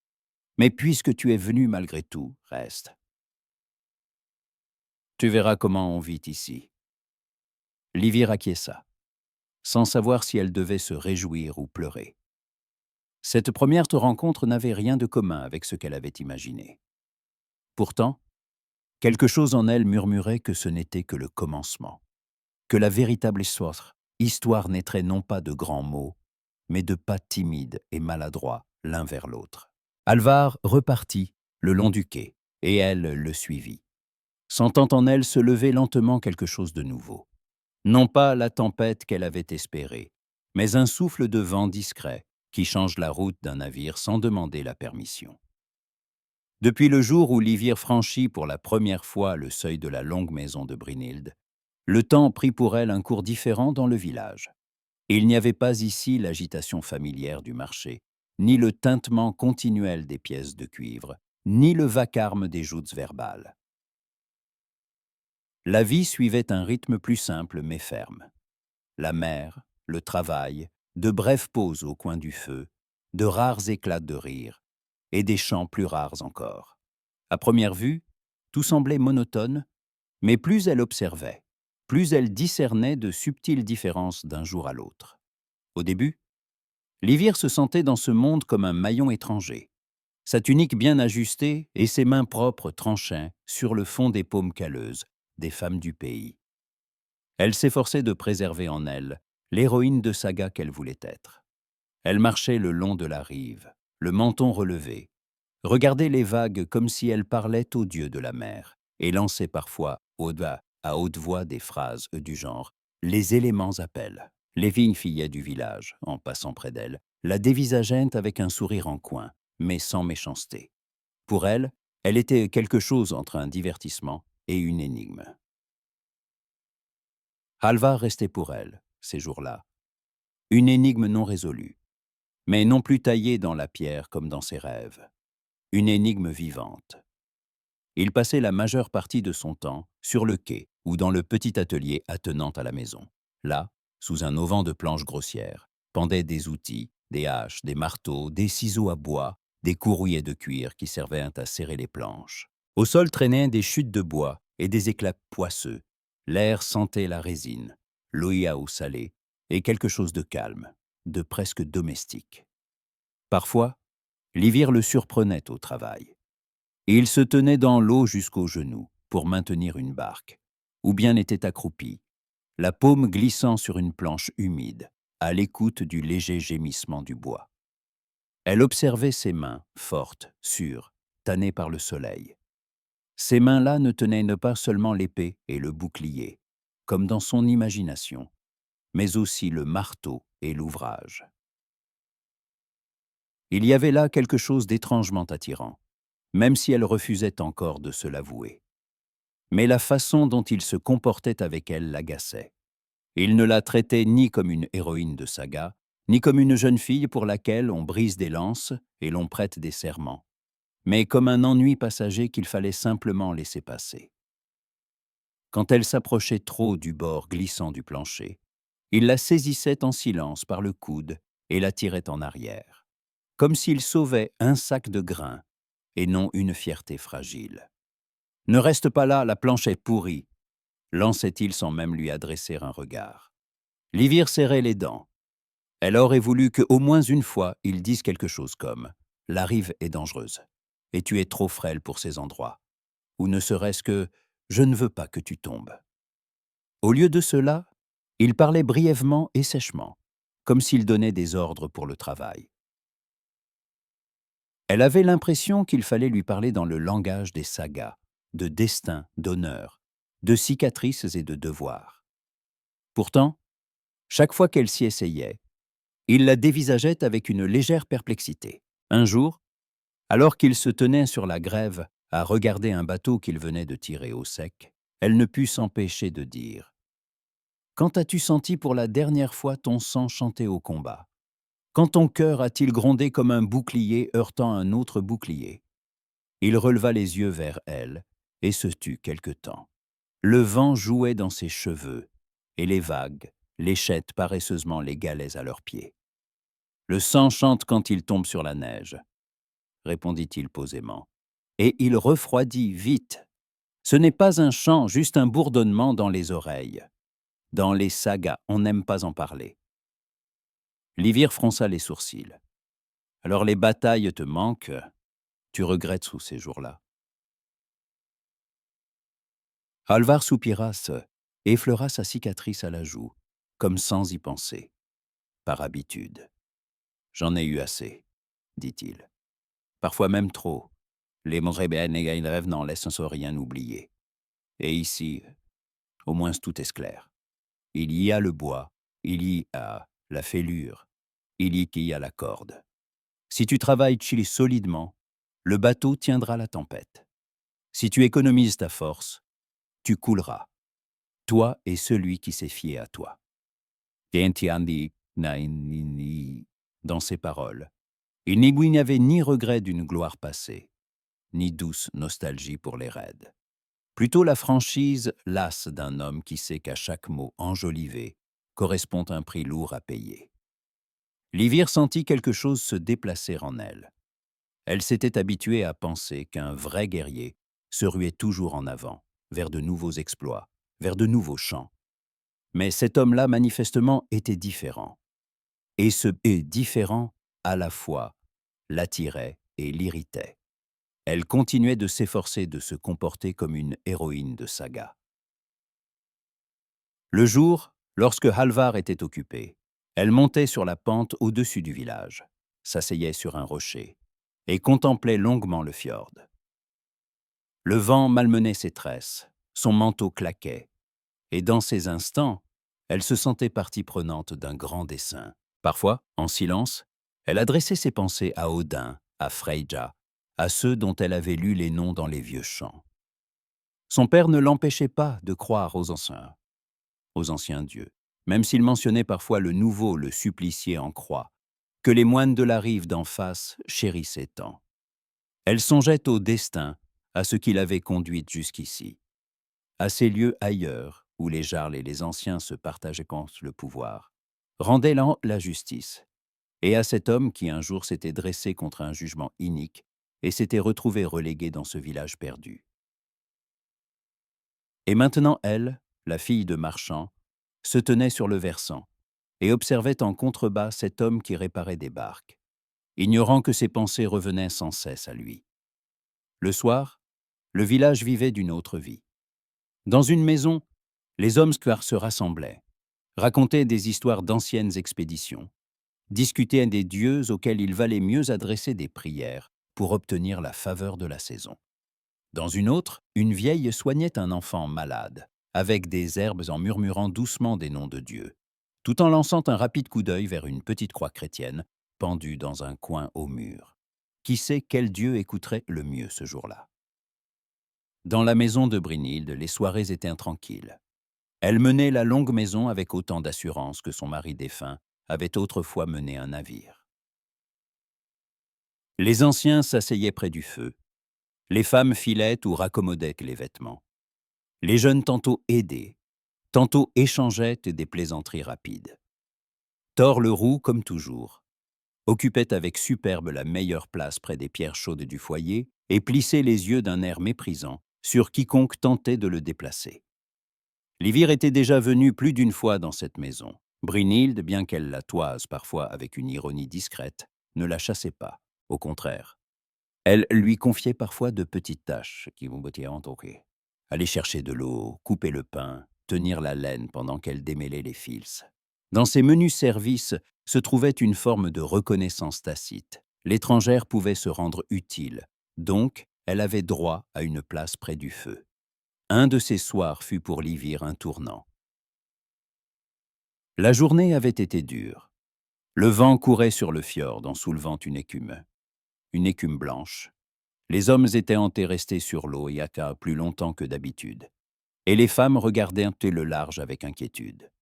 « Mais puisque tu es venu malgré tout, reste. Tu verras comment on vit ici. » Livir acquiesça, sans savoir si elle devait se réjouir ou pleurer. Cette première rencontre n'avait rien de commun avec ce qu'elle avait imaginé. Pourtant, quelque chose en elle murmurait que ce n'était que le commencement, que la véritable histoire naîtrait non pas de grands mots, mais de pas timides et maladroits l'un vers l'autre. Halvar repartit le long du quai, et elle le suivit, sentant en elle se lever lentement quelque chose de nouveau. Non pas la tempête qu'elle avait espérée, mais un souffle de vent discret qui change la route d'un navire sans demander la permission. Depuis le jour où Livir franchit pour la première fois le seuil de la longue maison de Brynhild, le temps prit pour elle un cours différent dans le village. Il n'y avait pas ici l'agitation familière du marché, ni le tintement continuel des pièces de cuivre, ni le vacarme des joutes verbales. La vie suivait un rythme plus simple mais ferme. La mer, le travail, de brèves pauses au coin du feu, de rares éclats de rire, et des chants plus rares encore. À première vue, tout semblait monotone, mais plus elle observait, plus elle discernait de subtiles différences d'un jour à l'autre. Au début, Livière se sentait dans ce monde comme un maillon étranger. Sa tunique bien ajustée et ses mains propres tranchaient sur le fond des paumes calleuses des femmes du pays. Elle s'efforçait de préserver en elle l'héroïne de saga qu'elle voulait être. Elle marchait le long de la rive, le menton relevé, regardait les vagues comme si elle parlait aux dieux de la mer, et lançait parfois au-bas, à haute voix, des phrases du genre « Les éléments appellent ». Les vignes fillets du village, en passant près d'elle, la dévisageaient avec un sourire en coin, mais sans méchanceté. Pour elle, elle était quelque chose entre un divertissement et une énigme. Halvar restait pour elle, ces jours-là, une énigme non résolue, mais non plus taillée dans la pierre comme dans ses rêves, une énigme vivante. Il passait la majeure partie de son temps sur le quai ou dans le petit atelier attenant à la maison. Là, sous un auvent de planches grossières, pendaient des outils, des haches, des marteaux, des ciseaux à bois, des courrouillets de cuir qui servaient à serrer les planches. Au sol traînaient des chutes de bois et des éclats poisseux. L'air sentait la résine, l'oïaou salé et quelque chose de calme, de presque domestique. Parfois, Livière le surprenait au travail. Il se tenait dans l'eau jusqu'aux genoux pour maintenir une barque, ou bien était accroupi, la paume glissant sur une planche humide, à l'écoute du léger gémissement du bois. Elle observait ses mains, fortes, sûres, tannées par le soleil. Ces mains-là ne tenaient pas seulement l'épée et le bouclier, comme dans son imagination, mais aussi le marteau et l'ouvrage. Il y avait là quelque chose d'étrangement attirant, même si elle refusait encore de se l'avouer. Mais la façon dont il se comportait avec elle l'agaçait. Il ne la traitait ni comme une héroïne de saga, ni comme une jeune fille pour laquelle on brise des lances et l'on prête des serments, mais comme un ennui passager qu'il fallait simplement laisser passer. Quand elle s'approchait trop du bord glissant du plancher, il la saisissait en silence par le coude et la tirait en arrière, comme s'il sauvait un sac de grains et non une fierté fragile. « Ne reste pas là, la planche est pourrie », lançait-il sans même lui adresser un regard. Livière serrait les dents. Elle aurait voulu qu'au moins une fois il dise quelque chose comme « La rive est dangereuse, et tu es trop frêle pour ces endroits », ou ne serait-ce que « Je ne veux pas que tu tombes ». Au lieu de cela, il parlait brièvement et sèchement, comme s'il donnait des ordres pour le travail. Elle avait l'impression qu'il fallait lui parler dans le langage des sagas, de destin, d'honneur, de cicatrices et de devoirs. Pourtant, chaque fois qu'elle s'y essayait, il la dévisageait avec une légère perplexité. Un jour, alors qu'il se tenait sur la grève à regarder un bateau qu'il venait de tirer au sec, elle ne put s'empêcher de dire « Quand as-tu senti pour la dernière fois ton sang chanter au combat? Quand ton cœur a-t-il grondé comme un bouclier heurtant un autre bouclier ?» Il releva les yeux vers elle et se tut quelque temps. Le vent jouait dans ses cheveux et les vagues léchaient paresseusement les galets à leurs pieds. « Le sang chante quand il tombe sur la neige, » répondit-il posément. Et il refroidit vite. Ce n'est pas un chant, juste un bourdonnement dans les oreilles. Dans les sagas, on n'aime pas en parler. Livière fronça les sourcils. Alors les batailles te manquent, tu regrettes sous ces jours-là. Halvar soupira, effleura sa cicatrice à la joue, comme sans y penser, par habitude. J'en ai eu assez, dit-il. Parfois même trop. Les rêves n'en laissent rien oublier. Et ici, au moins tout est clair. Il y a le bois, il y a la fêlure, il y a la corde. Si tu travailles solidement, le bateau tiendra la tempête. Si tu économises ta force, tu couleras, toi et celui qui s'est fié à toi. Dans ces paroles, il n'y avait ni regret d'une gloire passée, ni douce nostalgie pour les raids. Plutôt la franchise lasse d'un homme qui sait qu'à chaque mot enjolivé correspond un prix lourd à payer. Livir sentit quelque chose se déplacer en elle. Elle s'était habituée à penser qu'un vrai guerrier se ruait toujours en avant, vers de nouveaux exploits, vers de nouveaux champs. Mais cet homme-là, manifestement, était différent. Et ce et différent, à la fois, l'attirait et l'irritait. Elle continuait de s'efforcer de se comporter comme une héroïne de saga. Le jour, lorsque Halvar était occupé, elle montait sur la pente au-dessus du village, s'asseyait sur un rocher et contemplait longuement le fjord. Le vent malmenait ses tresses, son manteau claquait, et dans ces instants, elle se sentait partie prenante d'un grand dessein. Parfois, en silence, elle adressait ses pensées à Odin, à Freyja, à ceux dont elle avait lu les noms dans les vieux chants. Son père ne l'empêchait pas de croire aux anciens dieux, même s'il mentionnait parfois le nouveau, le supplicié en croix, que les moines de la rive d'en face chérissaient tant. Elle songeait au destin, à ce qui l'avait conduite jusqu'ici, à ces lieux ailleurs où les jarls et les anciens se partageaient le pouvoir, rendaient la justice, et à cet homme qui un jour s'était dressé contre un jugement inique et s'était retrouvé relégué dans ce village perdu. Et maintenant elle, la fille de marchand, se tenait sur le versant et observait en contrebas cet homme qui réparait des barques, ignorant que ses pensées revenaient sans cesse à lui. Le soir, le village vivait d'une autre vie. Dans une maison, les hommes se rassemblaient, racontaient des histoires d'anciennes expéditions, discutaient des dieux auxquels il valait mieux adresser des prières pour obtenir la faveur de la saison. Dans une autre, une vieille soignait un enfant malade, avec des herbes en murmurant doucement des noms de Dieu, tout en lançant un rapide coup d'œil vers une petite croix chrétienne pendue dans un coin au mur. Qui sait quel Dieu écouterait le mieux ce jour-là? Dans la maison de Brynhilde, les soirées étaient tranquilles. Elle menait la longue maison avec autant d'assurance que son mari défunt avait autrefois mené un navire. Les anciens s'asseyaient près du feu. Les femmes filaient ou raccommodaient les vêtements. Les jeunes tantôt aidaient, tantôt échangeaient des plaisanteries rapides. Thor le roux, comme toujours, occupait avec superbe la meilleure place près des pierres chaudes du foyer et plissait les yeux d'un air méprisant sur quiconque tentait de le déplacer. Livir était déjà venue plus d'une fois dans cette maison. Brynhilde, bien qu'elle la toise parfois avec une ironie discrète, ne la chassait pas. Au contraire, elle lui confiait parfois de petites tâches qui vous bottaient en toquer. Aller chercher de l'eau, couper le pain, tenir la laine pendant qu'elle démêlait les fils. Dans ces menus services se trouvait une forme de reconnaissance tacite. L'étrangère pouvait se rendre utile, donc elle avait droit à une place près du feu. Un de ces soirs fut pour Livir un tournant. La journée avait été dure. Le vent courait sur le fjord en soulevant une écume blanche. Les hommes étaient restés sur l'eau et à terre plus longtemps que d'habitude, et les femmes regardaient le large avec inquiétude.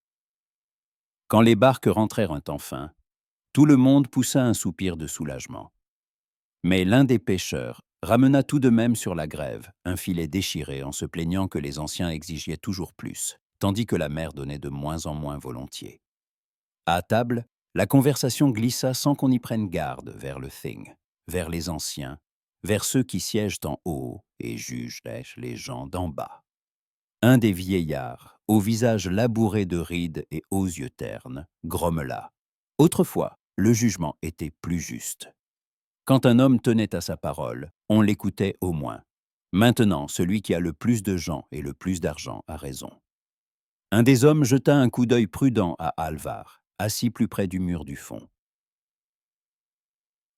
Quand les barques rentrèrent enfin, tout le monde poussa un soupir de soulagement. Mais l'un des pêcheurs ramena tout de même sur la grève un filet déchiré en se plaignant que les anciens exigeaient toujours plus, tandis que la mer donnait de moins en moins volontiers. À table, la conversation glissa sans qu'on y prenne garde vers le Thing, vers les anciens, vers ceux qui siègent en haut et jugent les gens d'en bas. Un des vieillards, au visage labouré de rides et aux yeux ternes, grommela. Autrefois, le jugement était plus juste. Quand un homme tenait à sa parole, on l'écoutait au moins. Maintenant, celui qui a le plus de gens et le plus d'argent a raison. Un des hommes jeta un coup d'œil prudent à Halvar, assis plus près du mur du fond.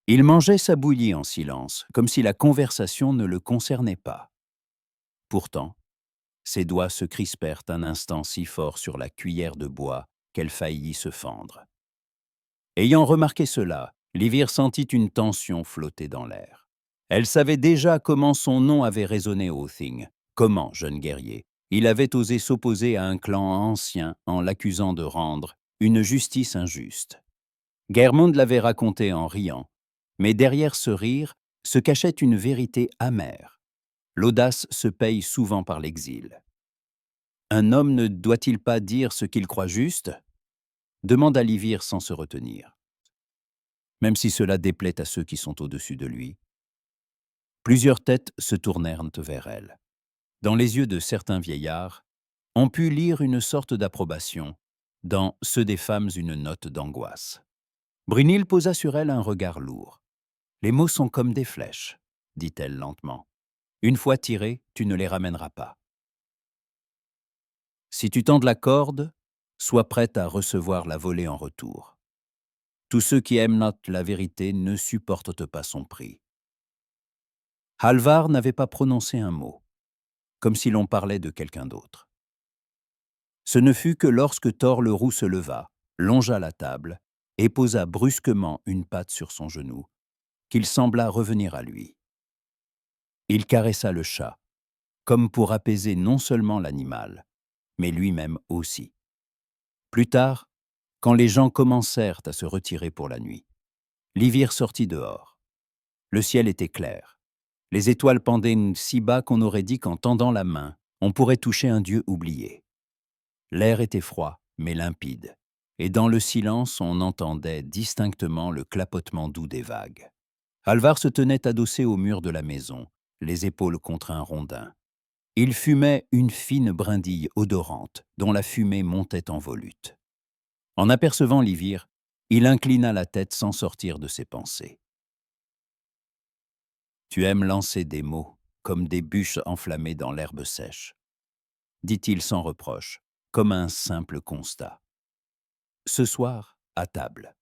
Il mangeait sa bouillie en silence, comme si la conversation ne le concernait pas. Pourtant, ses doigts se crispèrent un instant si fort sur la cuillère de bois qu'elle faillit se fendre. Ayant remarqué cela, Livir sentit une tension flotter dans l'air. Elle savait déjà comment son nom avait résonné au Thing, comment, jeune guerrier, il avait osé s'opposer à un clan ancien en l'accusant de rendre une justice injuste. Geirmund l'avait raconté en riant, mais derrière ce rire se cachait une vérité amère. L'audace se paye souvent par l'exil. Un homme ne doit-il pas dire ce qu'il croit juste? Demanda Livir sans se retenir. même si cela déplaît à ceux qui sont au-dessus de lui. Plusieurs têtes se tournèrent vers elle. Dans les yeux de certains vieillards, on put lire une sorte d'approbation, dans ceux des femmes une note d'angoisse. Brynhilde posa sur elle un regard lourd. « Les mots sont comme des flèches, dit-elle lentement. Une fois tirés, tu ne les ramèneras pas. Si tu tends de la corde, sois prête à recevoir la volée en retour. Tous ceux qui aiment not la vérité ne supportent pas son prix. » Halvar n'avait pas prononcé un mot, comme si l'on parlait de quelqu'un d'autre. Ce ne fut que lorsque Thor le roux se leva, longea la table et posa brusquement une patte sur son genou, qu'il sembla revenir à lui. Il caressa le chat, comme pour apaiser non seulement l'animal, mais lui-même aussi. Plus tard, quand les gens commencèrent à se retirer pour la nuit, Livir sortit dehors. Le ciel était clair. Les étoiles pendaient si bas qu'on aurait dit qu'en tendant la main, on pourrait toucher un dieu oublié. L'air était froid, mais limpide, et dans le silence on entendait distinctement le clapotement doux des vagues. Halvar se tenait adossé au mur de la maison, les épaules contre un rondin. Il fumait une fine brindille odorante, dont la fumée montait en volute. En apercevant Livir, il inclina la tête sans sortir de ses pensées. « Tu aimes lancer des mots, comme des bûches enflammées dans l'herbe sèche, » dit-il sans reproche, comme un simple constat. « Ce soir, à table.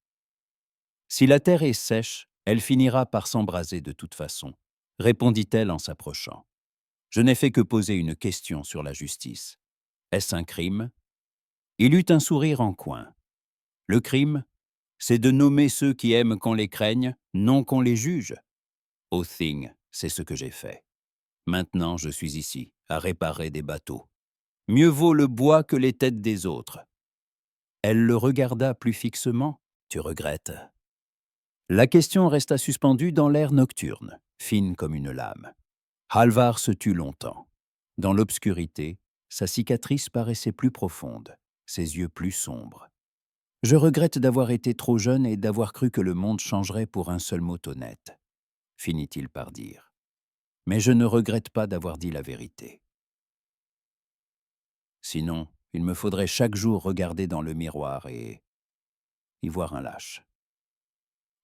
Si la terre est sèche, elle finira par s'embraser de toute façon, répondit-elle en s'approchant. Je n'ai fait que poser une question sur la justice. Est-ce un crime ? Il eut un sourire en coin. Le crime, c'est de nommer ceux qui aiment qu'on les craigne, non qu'on les juge. Au Thing, c'est ce que j'ai fait. Maintenant, je suis ici, à réparer des bateaux. Mieux vaut le bois que les têtes des autres. Elle le regarda plus fixement. Tu regrettes ? La question resta suspendue dans l'air nocturne, fine comme une lame. Halvar se tut longtemps. Dans l'obscurité, sa cicatrice paraissait plus profonde, ses yeux plus sombres. « Je regrette d'avoir été trop jeune et d'avoir cru que le monde changerait pour un seul mot honnête, » finit-il par dire. « Mais je ne regrette pas d'avoir dit la vérité. Sinon, il me faudrait chaque jour regarder dans le miroir et y voir un lâche. »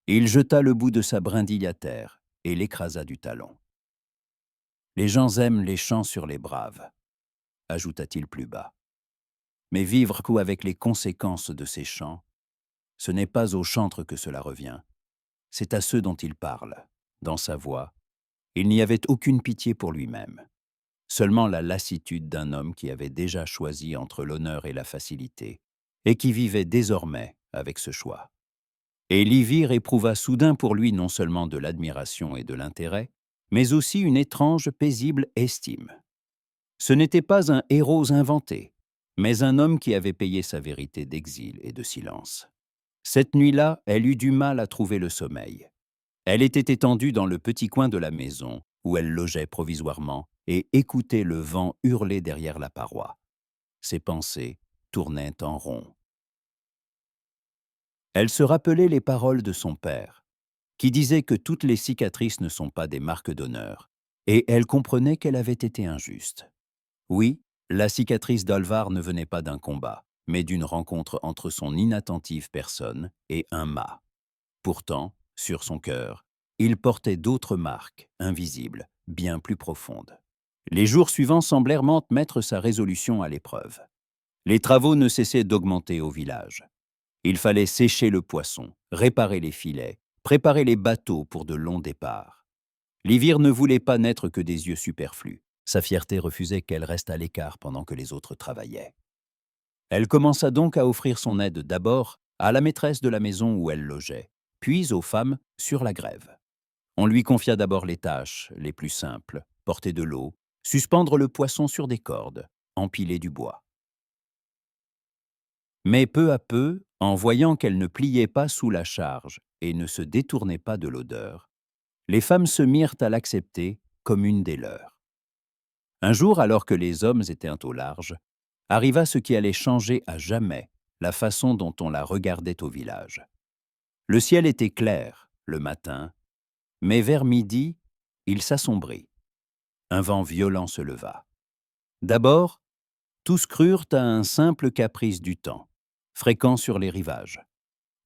Il jeta le bout de sa brindille à terre et l'écrasa du talon. « Les gens aiment les chants sur les braves, » ajouta-t-il plus bas. « Mais vivre avec les conséquences de ces chants, ce n'est pas aux chantres que cela revient, c'est à ceux dont il parle. » Dans sa voix, il n'y avait aucune pitié pour lui-même, seulement la lassitude d'un homme qui avait déjà choisi entre l'honneur et la facilité, et qui vivait désormais avec ce choix. Et Livir éprouva soudain pour lui non seulement de l'admiration et de l'intérêt, mais aussi une étrange, paisible estime. Ce n'était pas un héros inventé, mais un homme qui avait payé sa vérité d'exil et de silence. Cette nuit-là, elle eut du mal à trouver le sommeil. Elle était étendue dans le petit coin de la maison, où elle logeait provisoirement, et écoutait le vent hurler derrière la paroi. Ses pensées tournaient en rond. Elle se rappelait les paroles de son père, qui disait que toutes les cicatrices ne sont pas des marques d'honneur, et elle comprenait qu'elle avait été injuste. Oui, la cicatrice d'Halvar ne venait pas d'un combat, mais d'une rencontre entre son inattentive personne et un mât. Pourtant, sur son cœur, il portait d'autres marques, invisibles, bien plus profondes. Les jours suivants semblèrent mettre sa résolution à l'épreuve. Les travaux ne cessaient d'augmenter au village. Il fallait sécher le poisson, réparer les filets, préparer les bateaux pour de longs départs. Livir ne voulait pas n'être que des yeux superflus. Sa fierté refusait qu'elle reste à l'écart pendant que les autres travaillaient. Elle commença donc à offrir son aide d'abord à la maîtresse de la maison où elle logeait, puis aux femmes sur la grève. On lui confia d'abord les tâches les plus simples, porter de l'eau, suspendre le poisson sur des cordes, empiler du bois. Mais peu à peu, en voyant qu'elle ne pliait pas sous la charge et ne se détournait pas de l'odeur, les femmes se mirent à l'accepter comme une des leurs. Un jour, alors que les hommes étaient au large, arriva ce qui allait changer à jamais la façon dont on la regardait au village. Le ciel était clair, le matin, mais vers midi, il s'assombrit. Un vent violent se leva. D'abord, tous crurent à un simple caprice du temps, fréquent sur les rivages.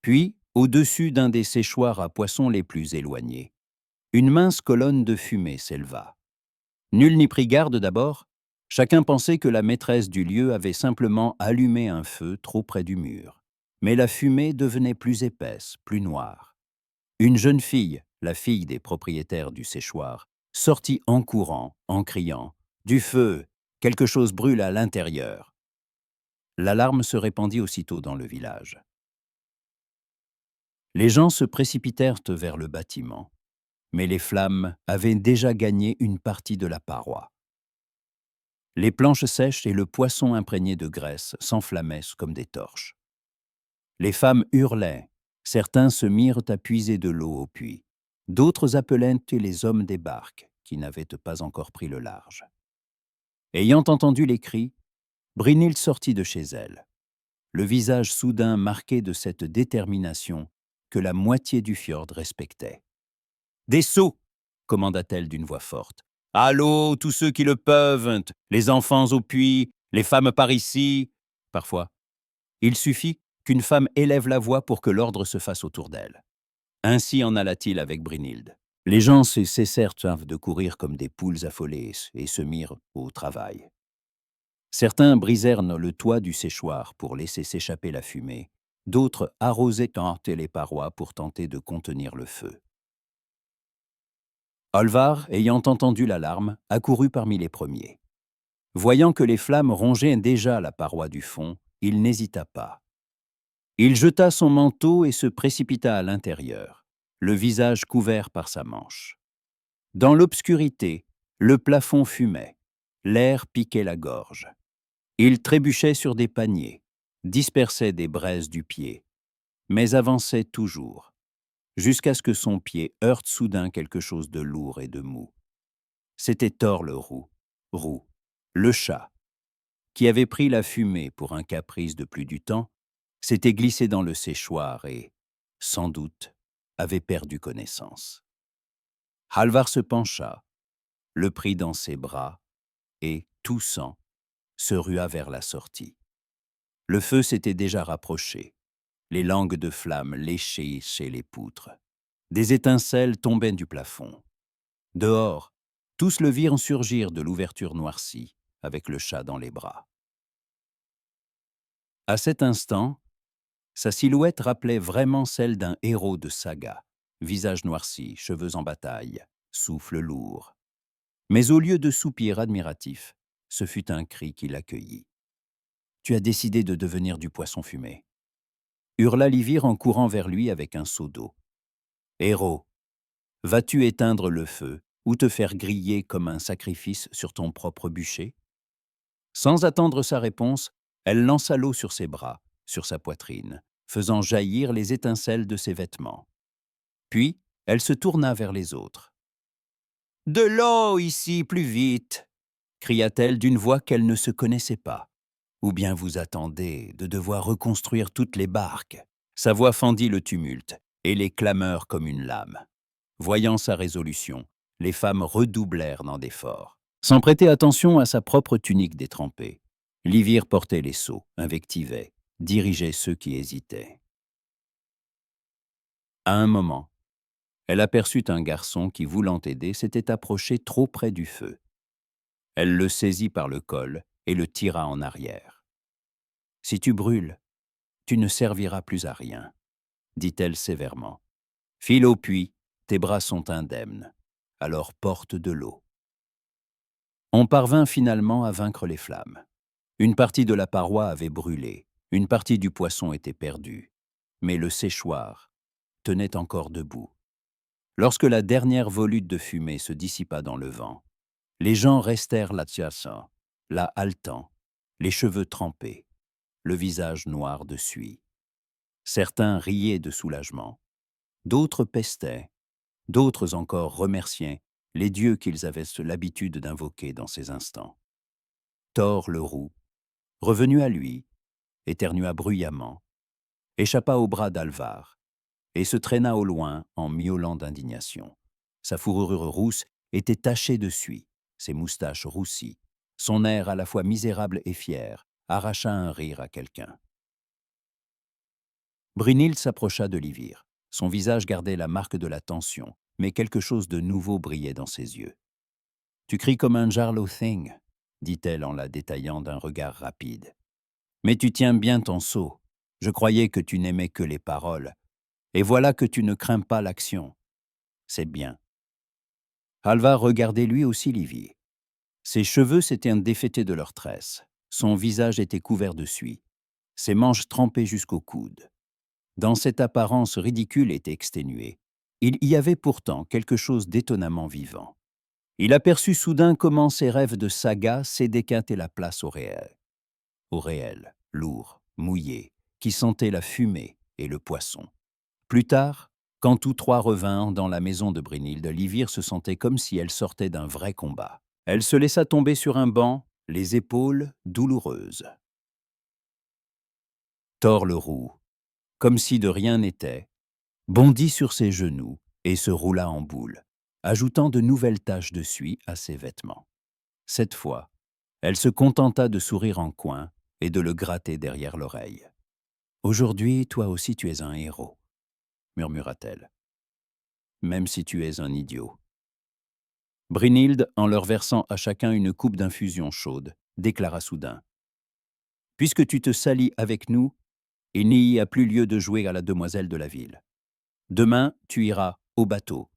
Puis, au-dessus d'un des séchoirs à poissons les plus éloignés, une mince colonne de fumée s'éleva. Nul n'y prit garde d'abord. Chacun pensait que la maîtresse du lieu avait simplement allumé un feu trop près du mur. Mais la fumée devenait plus épaisse, plus noire. Une jeune fille, la fille des propriétaires du séchoir, sortit en courant, en criant « Du feu! Quelque chose brûle à l'intérieur !» L'alarme se répandit aussitôt dans le village. Les gens se précipitèrent vers le bâtiment, mais les flammes avaient déjà gagné une partie de la paroi. Les planches sèches et le poisson imprégné de graisse s'enflammaient comme des torches. Les femmes hurlaient, certains se mirent à puiser de l'eau au puits, d'autres appelaient les hommes des barques qui n'avaient pas encore pris le large. Ayant entendu les cris, Brynhild sortit de chez elle, le visage soudain marqué de cette détermination que la moitié du fjord respectait. « Des seaux !» commanda-t-elle d'une voix forte. « À l'eau, tous ceux qui le peuvent, les enfants au puits, les femmes par ici. » Parfois, il suffit qu'une femme élève la voix pour que l'ordre se fasse autour d'elle. Ainsi en alla-t-il avec Brynhild. Les gens cessèrent de courir comme des poules affolées et se mirent au travail. Certains brisèrent le toit du séchoir pour laisser s'échapper la fumée, d'autres arrosaient les parois pour tenter de contenir le feu. Hallvar, ayant entendu l'alarme, accourut parmi les premiers. Voyant que les flammes rongeaient déjà la paroi du fond, il n'hésita pas. Il jeta son manteau et se précipita à l'intérieur, le visage couvert par sa manche. Dans l'obscurité, le plafond fumait, l'air piquait la gorge. Il trébuchait sur des paniers, dispersait des braises du pied, mais avançait toujours, jusqu'à ce que son pied heurte soudain quelque chose de lourd et de mou. C'était Thor le roux, le chat, qui avait pris la fumée pour un caprice de plus du temps, s'était glissé dans le séchoir et, sans doute, avait perdu connaissance. Hallvar se pencha, le prit dans ses bras et, toussant, se rua vers la sortie. Le feu s'était déjà rapproché, les langues de flammes léchaient chez les poutres. Des étincelles tombaient du plafond. Dehors, tous le virent surgir de l'ouverture noircie, avec le chat dans les bras. À cet instant, sa silhouette rappelait vraiment celle d'un héros de saga, visage noirci, cheveux en bataille, souffle lourd. Mais au lieu de soupir admiratif, ce fut un cri qui l'accueillit. « Tu as décidé de devenir du poisson fumé » hurla Livir en courant vers lui avec un seau d'eau. « Héros, vas-tu éteindre le feu ou te faire griller comme un sacrifice sur ton propre bûcher ?» Sans attendre sa réponse, elle lança l'eau sur ses bras, sur sa poitrine, faisant jaillir les étincelles de ses vêtements. Puis, elle se tourna vers les autres. « De l'eau ici, plus vite !» cria-t-elle d'une voix qu'elle ne se connaissait pas. « Ou bien vous attendez de devoir reconstruire toutes les barques ?» Sa voix fendit le tumulte, et les clameurs comme une lame. Voyant sa résolution, les femmes redoublèrent d'efforts. Sans prêter attention à sa propre tunique détrempée, Livir portait les seaux, invectivait, dirigeait ceux qui hésitaient. À un moment, elle aperçut un garçon qui, voulant aider, s'était approché trop près du feu. Elle le saisit par le col et le tira en arrière. « Si tu brûles, tu ne serviras plus à rien, » dit-elle sévèrement. « File au puits, tes bras sont indemnes, alors porte de l'eau. » On parvint finalement à vaincre les flammes. Une partie de la paroi avait brûlé, une partie du poisson était perdue, mais le séchoir tenait encore debout. Lorsque la dernière volute de fumée se dissipa dans le vent, les gens restèrent là haletant, les cheveux trempés, le visage noir de suie. Certains riaient de soulagement, d'autres pestaient, d'autres encore remerciaient les dieux qu'ils avaient l'habitude d'invoquer dans ces instants. Thor le roux, revenu à lui, éternua bruyamment, échappa au bras d'Hallvar et se traîna au loin en miaulant d'indignation. Sa fourrure rousse était tachée de suie, ses moustaches roussies. Son air à la fois misérable et fier arracha un rire à quelqu'un. Brynhild s'approcha de Livir. Son visage gardait la marque de la tension, mais quelque chose de nouveau brillait dans ses yeux. « Tu cries comme un Jarl Thing, dit-elle en la détaillant d'un regard rapide. Mais tu tiens bien ton sceau. Je croyais que tu n'aimais que les paroles. Et voilà que tu ne crains pas l'action. C'est bien. » Halvar regardait lui aussi Livir. Ses cheveux s'étaient défaités de leurs tresses. Son visage était couvert de suie. Ses manches trempaient jusqu'au coude. Dans cette apparence ridicule et exténuée, il y avait pourtant quelque chose d'étonnamment vivant. Il aperçut soudain comment ses rêves de saga s'édéquintaient la place au réel. Au réel, lourd, mouillé, qui sentait la fumée et le poisson. Plus tard, quand tous trois revinrent dans la maison de Brynhild, Livir se sentait comme si elle sortait d'un vrai combat. Elle se laissa tomber sur un banc, les épaules douloureuses. Thor le roux, comme si de rien n'était, bondit sur ses genoux et se roula en boule, ajoutant de nouvelles taches de suie à ses vêtements. Cette fois, elle se contenta de sourire en coin et de le gratter derrière l'oreille. « Aujourd'hui, toi aussi tu es un héros, » murmura-t-elle, « même si tu es un idiot. » Brynhild, en leur versant à chacun une coupe d'infusion chaude, déclara soudain : « Puisque tu te salis avec nous, il n'y a plus lieu de jouer à la demoiselle de la ville. Demain, tu iras au bateau.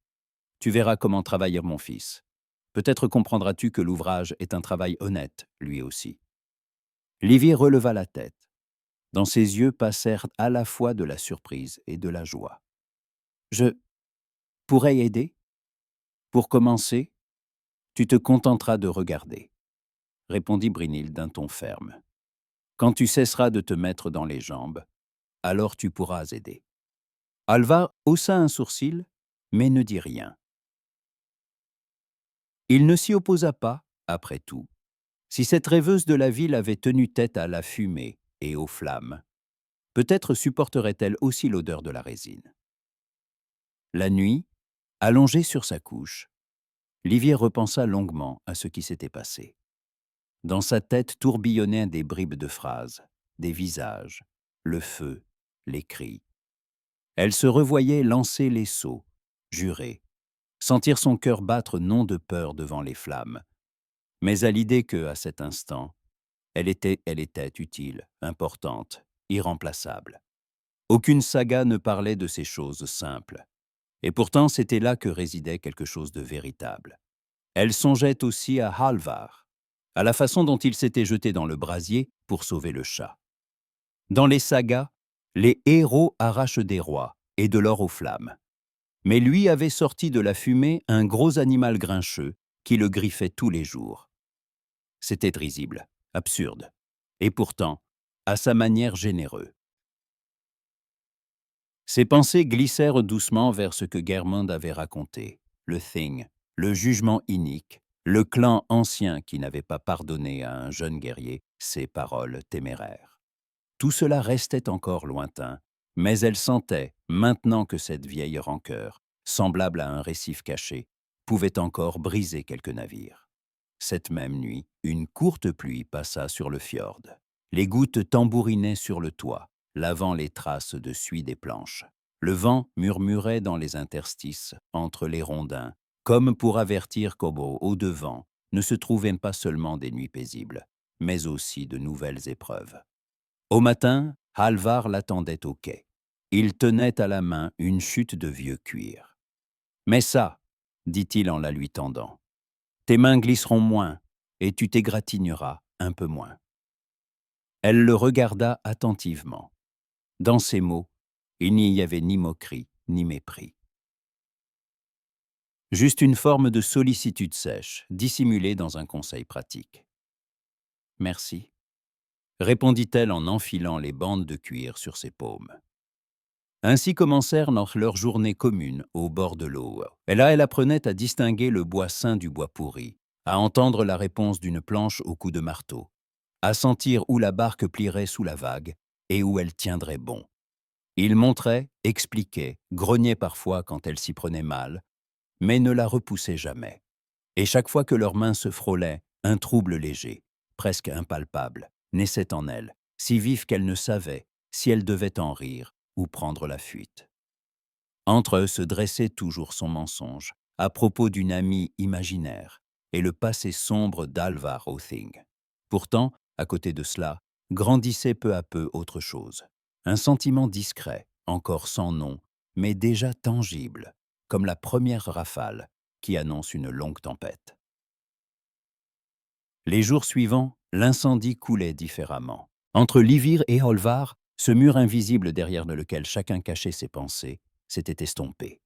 Tu verras comment travaille mon fils. Peut-être comprendras-tu que l'ouvrage est un travail honnête, lui aussi. » Livir releva la tête. Dans ses yeux passèrent à la fois de la surprise et de la joie. « Je pourrais aider ? Pour commencer, tu te contenteras de regarder, » répondit Brynhild d'un ton ferme. « Quand tu cesseras de te mettre dans les jambes, alors tu pourras aider. » Halvar haussa un sourcil, mais ne dit rien. Il ne s'y opposa pas, après tout. Si cette rêveuse de la ville avait tenu tête à la fumée et aux flammes, peut-être supporterait-elle aussi l'odeur de la résine. La nuit, allongée sur sa couche, Livir repensa longuement à ce qui s'était passé. Dans sa tête tourbillonnaient des bribes de phrases, des visages, le feu, les cris. Elle se revoyait lancer les seaux, jurer, sentir son cœur battre non de peur devant les flammes, mais à l'idée que, à cet instant, elle était utile, importante, irremplaçable. Aucune saga ne parlait de ces choses simples. Et pourtant, c'était là que résidait quelque chose de véritable. Elle songeait aussi à Halvar, à la façon dont il s'était jeté dans le brasier pour sauver le chat. Dans les sagas, les héros arrachent des rois et de l'or aux flammes. Mais lui avait sorti de la fumée un gros animal grincheux qui le griffait tous les jours. C'était risible, absurde, et pourtant, à sa manière généreux. Ses pensées glissèrent doucement vers ce que Geirmund avait raconté, le Thing, le jugement inique, le clan ancien qui n'avait pas pardonné à un jeune guerrier ses paroles téméraires. Tout cela restait encore lointain, mais elle sentait, maintenant que cette vieille rancœur, semblable à un récif caché, pouvait encore briser quelques navires. Cette même nuit, une courte pluie passa sur le fjord. Les gouttes tambourinaient sur le toit, lavant les traces de suie des planches. Le vent murmurait dans les interstices, entre les rondins, comme pour avertir qu'au-devant ne se trouvaient pas seulement des nuits paisibles, mais aussi de nouvelles épreuves. Au matin, Halvar l'attendait au quai. Il tenait à la main une chute de vieux cuir. « Mais ça, » dit-il en la lui tendant, « tes mains glisseront moins et tu t'égratigneras un peu moins. » Elle le regarda attentivement. Dans ces mots, il n'y avait ni moquerie ni mépris. Juste une forme de sollicitude sèche, dissimulée dans un conseil pratique. « Merci, » répondit-elle en enfilant les bandes de cuir sur ses paumes. Ainsi commencèrent leurs journées communes au bord de l'eau. Et là, elle apprenait à distinguer le bois sain du bois pourri, à entendre la réponse d'une planche au coup de marteau, à sentir où la barque plierait sous la vague et où elle tiendrait bon. Il montrait, expliquait, grognait parfois quand elle s'y prenait mal, mais ne la repoussait jamais. Et chaque fois que leurs mains se frôlaient, un trouble léger, presque impalpable, naissait en elle, si vif qu'elle ne savait si elle devait en rire ou prendre la fuite. Entre eux se dressait toujours son mensonge, à propos d'une amie imaginaire, et le passé sombre d'Alvar Othing. Pourtant, à côté de cela, grandissait peu à peu autre chose. Un sentiment discret, encore sans nom, mais déjà tangible, comme la première rafale qui annonce une longue tempête. Les jours suivants, l'incendie coulait différemment. Entre Livir et Holvar, ce mur invisible derrière lequel chacun cachait ses pensées s'était estompé.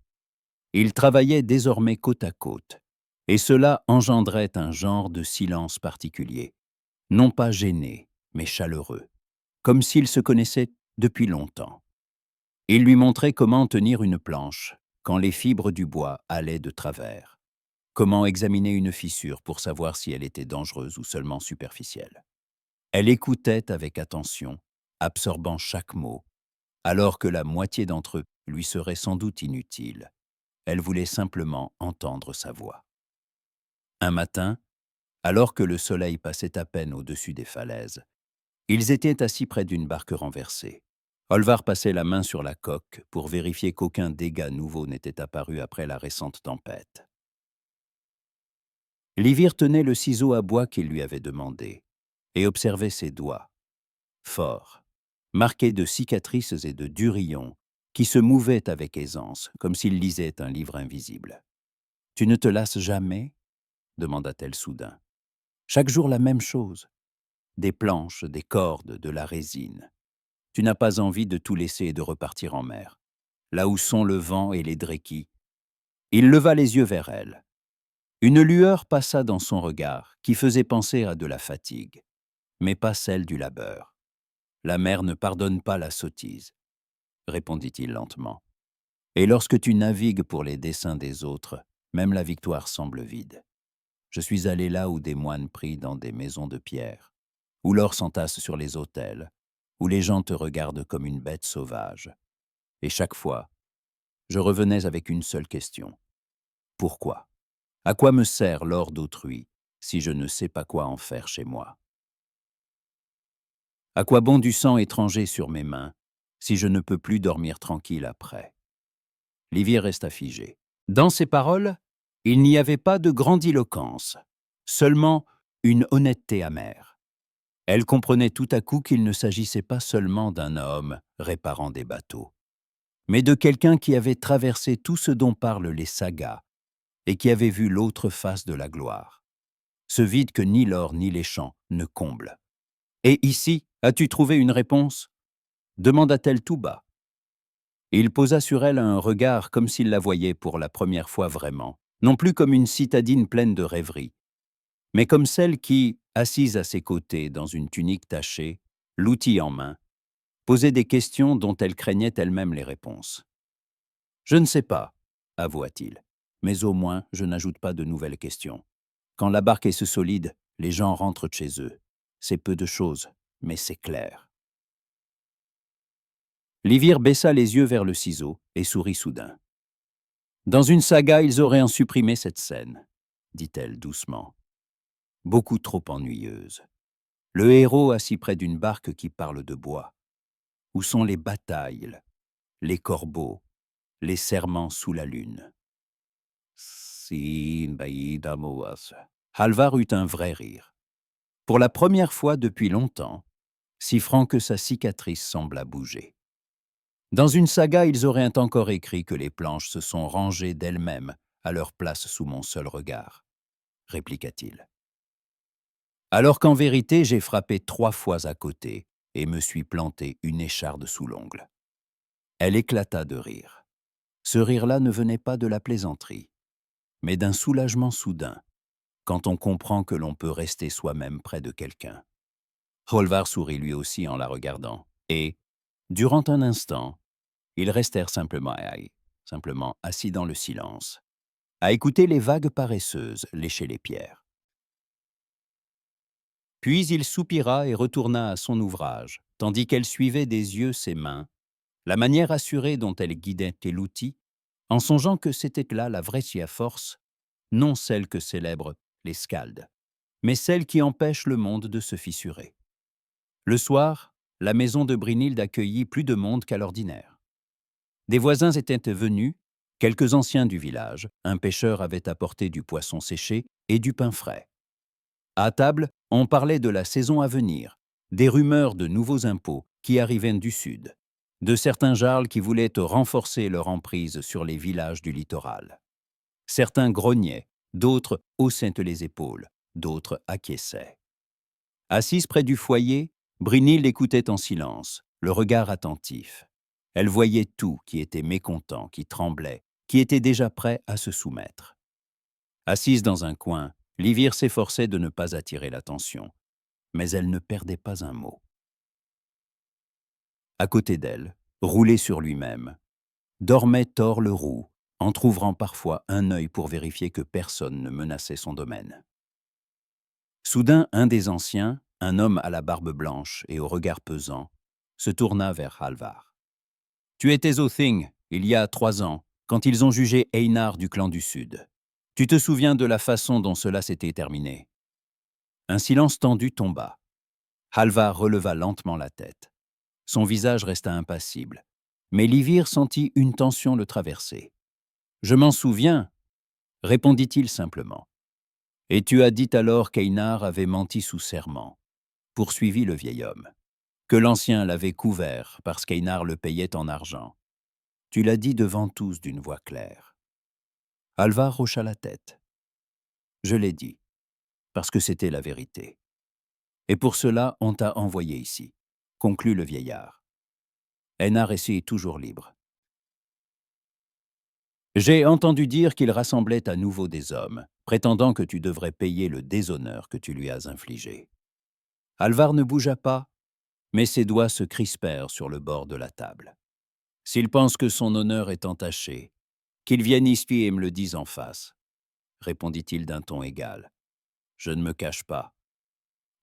Ils travaillaient désormais côte à côte, et cela engendrait un genre de silence particulier, non pas gêné, mais chaleureux, comme s'ils se connaissaient depuis longtemps. Il lui montrait comment tenir une planche quand les fibres du bois allaient de travers, comment examiner une fissure pour savoir si elle était dangereuse ou seulement superficielle. Elle écoutait avec attention, absorbant chaque mot, alors que la moitié d'entre eux lui serait sans doute inutile. Elle voulait simplement entendre sa voix. Un matin, alors que le soleil passait à peine au-dessus des falaises, ils étaient assis près d'une barque renversée. Olvar passait la main sur la coque pour vérifier qu'aucun dégât nouveau n'était apparu après la récente tempête. Livir tenait le ciseau à bois qu'il lui avait demandé et observait ses doigts, forts, marqués de cicatrices et de durillons, qui se mouvaient avec aisance, comme s'il lisait un livre invisible. « Tu ne te lasses jamais ?» demanda-t-elle soudain. « Chaque jour la même chose. Des planches, des cordes, de la résine. Tu n'as pas envie de tout laisser et de repartir en mer, là où sont le vent et les dréquis. » Il leva les yeux vers elle. Une lueur passa dans son regard qui faisait penser à de la fatigue, mais pas celle du labeur. « La mer ne pardonne pas la sottise, » répondit-il lentement. « Et lorsque tu navigues pour les desseins des autres, même la victoire semble vide. Je suis allé là où des moines prient dans des maisons de pierre, où l'or s'entasse sur les autels, où les gens te regardent comme une bête sauvage. Et chaque fois, je revenais avec une seule question. Pourquoi ? À quoi me sert l'or d'autrui si je ne sais pas quoi en faire chez moi ? À quoi bon du sang étranger sur mes mains si je ne peux plus dormir tranquille après ? Livir resta figé. Dans ses paroles, il n'y avait pas de grandiloquence, seulement une honnêteté amère. Elle comprenait tout à coup qu'il ne s'agissait pas seulement d'un homme réparant des bateaux, mais de quelqu'un qui avait traversé tout ce dont parlent les sagas et qui avait vu l'autre face de la gloire, ce vide que ni l'or ni les champs ne comblent. « Et ici, as-tu trouvé une réponse ?» demanda-t-elle tout bas. Il posa sur elle un regard comme s'il la voyait pour la première fois vraiment, non plus comme une citadine pleine de rêveries, mais comme celle qui, assise à ses côtés dans une tunique tachée, l'outil en main, posait des questions dont elle craignait elle-même les réponses. « Je ne sais pas, » avoua-t-il, « mais au moins je n'ajoute pas de nouvelles questions. Quand la barque est solide, les gens rentrent chez eux. C'est peu de choses, mais c'est clair. » Livir baissa les yeux vers le ciseau et sourit soudain. « Dans une saga, ils auraient en supprimé cette scène, » dit-elle doucement. « Beaucoup trop ennuyeuse. Le héros assis près d'une barque qui parle de bois. Où sont les batailles, les corbeaux, les serments sous la lune ?» Halvar eut un vrai rire. Pour la première fois depuis longtemps, si franc que sa cicatrice sembla bouger. Dans une saga, ils auraient encore écrit que les planches se sont rangées d'elles-mêmes à leur place sous mon seul regard, répliqua-t-il. Alors qu'en vérité, j'ai frappé 3 fois à côté et me suis planté une écharde sous l'ongle. Elle éclata de rire. Ce rire-là ne venait pas de la plaisanterie, mais d'un soulagement soudain, quand on comprend que l'on peut rester soi-même près de quelqu'un. Holvar sourit lui aussi en la regardant, et, durant un instant, ils restèrent simplement assis dans le silence, à écouter les vagues paresseuses lécher les pierres. Puis il soupira et retourna à son ouvrage, tandis qu'elle suivait des yeux ses mains, la manière assurée dont elle guidait Teluti, en songeant que c'était là la vraie force, non celle que célèbrent les Skaldes, mais celle qui empêche le monde de se fissurer. Le soir, la maison de Brynhild accueillit plus de monde qu'à l'ordinaire. Des voisins étaient venus, quelques anciens du village, un pêcheur avait apporté du poisson séché et du pain frais. À table, on parlait de la saison à venir, des rumeurs de nouveaux impôts qui arrivaient du sud, de certains jarls qui voulaient renforcer leur emprise sur les villages du littoral. Certains grognaient, d'autres haussaient les épaules, d'autres acquiesçaient. Assise près du foyer, Brynhild écoutait en silence, le regard attentif. Elle voyait tout qui était mécontent, qui tremblait, qui était déjà prêt à se soumettre. Assise dans un coin, Livir s'efforçait de ne pas attirer l'attention, mais elle ne perdait pas un mot. À côté d'elle, roulé sur lui-même, dormait Thor le roux, entr'ouvrant parfois un œil pour vérifier que personne ne menaçait son domaine. Soudain, un des anciens, un homme à la barbe blanche et au regard pesant, se tourna vers Halvar. « Tu étais au Thing, il y a 3 ans, quand ils ont jugé Einar du clan du Sud. Tu te souviens de la façon dont cela s'était terminé ?» Un silence tendu tomba. Halvar releva lentement la tête. Son visage resta impassible, mais Livir sentit une tension le traverser. « Je m'en souviens, » répondit-il simplement. « Et tu as dit alors qu'Einar avait menti sous serment, » poursuivit le vieil homme, « que l'ancien l'avait couvert parce qu'Einar le payait en argent. Tu l'as dit devant tous d'une voix claire. » Halvar hocha la tête. « Je l'ai dit, parce que c'était la vérité. Et pour cela, on t'a envoyé ici, » conclut le vieillard. Einar est toujours libre. J'ai entendu dire qu'il rassemblait à nouveau des hommes, prétendant que tu devrais payer le déshonneur que tu lui as infligé. Halvar ne bougea pas, mais ses doigts se crispèrent sur le bord de la table. S'il pense que son honneur est entaché, qu'il vienne ici et me le dise en face, répondit-il d'un ton égal. Je ne me cache pas.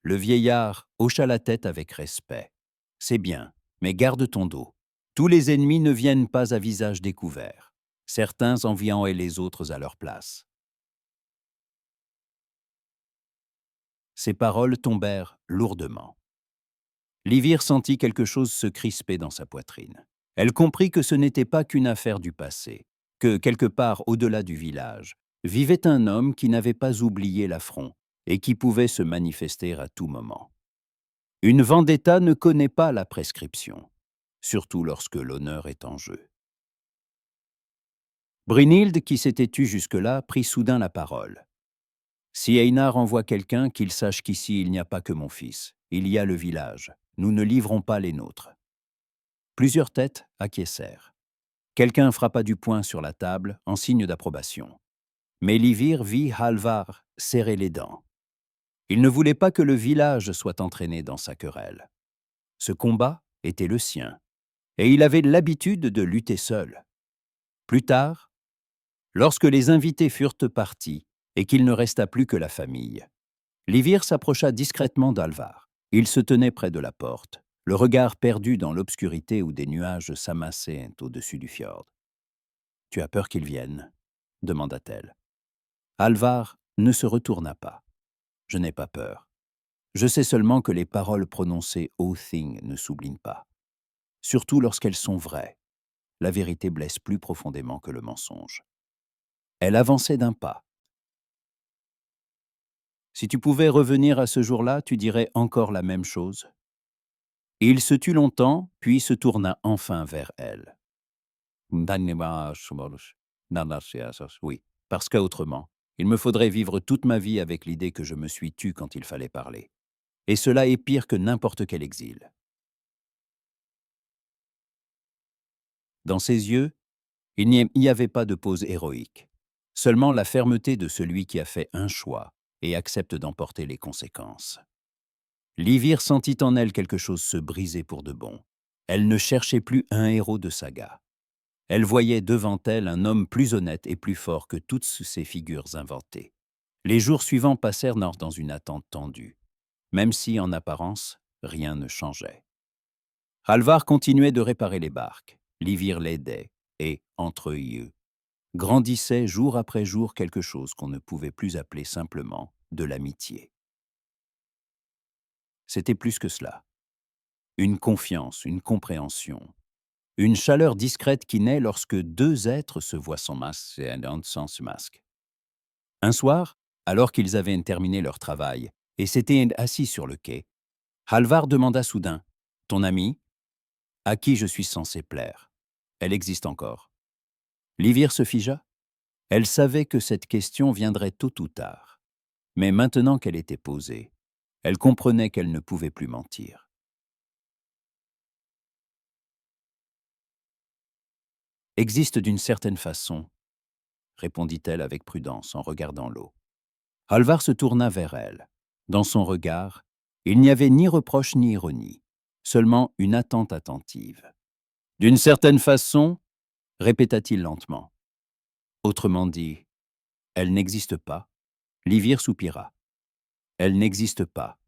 Le vieillard hocha la tête avec respect. C'est bien, mais garde ton dos. Tous les ennemis ne viennent pas à visage découvert. Certains enviant et les autres à leur place. Ces paroles tombèrent lourdement. Livir sentit quelque chose se crisper dans sa poitrine. Elle comprit que ce n'était pas qu'une affaire du passé, que quelque part au-delà du village, vivait un homme qui n'avait pas oublié l'affront et qui pouvait se manifester à tout moment. Une vendetta ne connaît pas la prescription, surtout lorsque l'honneur est en jeu. Brynhild, qui s'était tue jusque-là, prit soudain la parole. « Si Einar envoie quelqu'un, qu'il sache qu'ici il n'y a pas que mon fils. Il y a le village. Nous ne livrons pas les nôtres. » Plusieurs têtes acquiescèrent. Quelqu'un frappa du poing sur la table en signe d'approbation. Mais Livir vit Halvar serrer les dents. Il ne voulait pas que le village soit entraîné dans sa querelle. Ce combat était le sien, et il avait l'habitude de lutter seul. Plus tard, lorsque les invités furent partis et qu'il ne resta plus que la famille, Livir s'approcha discrètement d'Halvar. Il se tenait près de la porte, le regard perdu dans l'obscurité où des nuages s'amassaient au-dessus du fjord. « Tu as peur qu'il vienne ?» demanda-t-elle. Halvar ne se retourna pas. « Je n'ai pas peur. Je sais seulement que les paroles prononcées au Thing ne s'oublient pas. Surtout lorsqu'elles sont vraies. La vérité blesse plus profondément que le mensonge. » Elle avançait d'un pas. « Si tu pouvais revenir à ce jour-là, tu dirais encore la même chose ?» Il se tut longtemps, puis se tourna enfin vers elle. « Oui, parce qu'autrement, il me faudrait vivre toute ma vie avec l'idée que je me suis tue quand il fallait parler. Et cela est pire que n'importe quel exil. » Dans ses yeux, il n'y avait pas de pose héroïque, seulement la fermeté de celui qui a fait un choix et accepte d'en porter les conséquences. Livir sentit en elle quelque chose se briser pour de bon. Elle ne cherchait plus un héros de saga. Elle voyait devant elle un homme plus honnête et plus fort que toutes ces figures inventées. Les jours suivants passèrent dans une attente tendue, même si, en apparence, rien ne changeait. Halvar continuait de réparer les barques. Livir l'aidait et, entre eux, grandissait jour après jour quelque chose qu'on ne pouvait plus appeler simplement de l'amitié. C'était plus que cela. Une confiance, une compréhension, une chaleur discrète qui naît lorsque deux êtres se voient sans masque et sans ce masque. Un soir, alors qu'ils avaient terminé leur travail et s'étaient assis sur le quai, Halvar demanda soudain « Ton amie, à qui je suis censé plaire, elle existe encore ?» Livir se figea. Elle savait que cette question viendrait tôt ou tard. Mais maintenant qu'elle était posée, elle comprenait qu'elle ne pouvait plus mentir. « Existe d'une certaine façon, » répondit-elle avec prudence en regardant l'eau. Halvar se tourna vers elle. Dans son regard, il n'y avait ni reproche ni ironie, seulement une attente attentive. « D'une certaine façon, » répéta-t-il lentement. « Autrement dit, elle n'existe pas. » Livir soupira. « Elle n'existe pas, »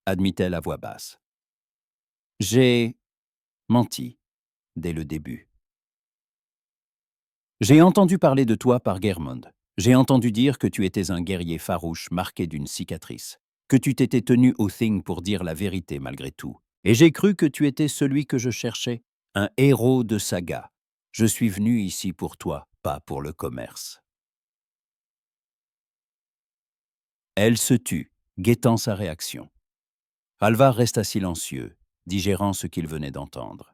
admit-elle à voix basse. « J'ai menti dès le début. J'ai entendu parler de toi par Geirmund. J'ai entendu dire que tu étais un guerrier farouche marqué d'une cicatrice, que tu t'étais tenu au Thing pour dire la vérité malgré tout. Et j'ai cru que tu étais celui que je cherchais, un héros de saga. Je suis venu ici pour toi, pas pour le commerce. » Elle se tut, guettant sa réaction. Halvar resta silencieux, digérant ce qu'il venait d'entendre.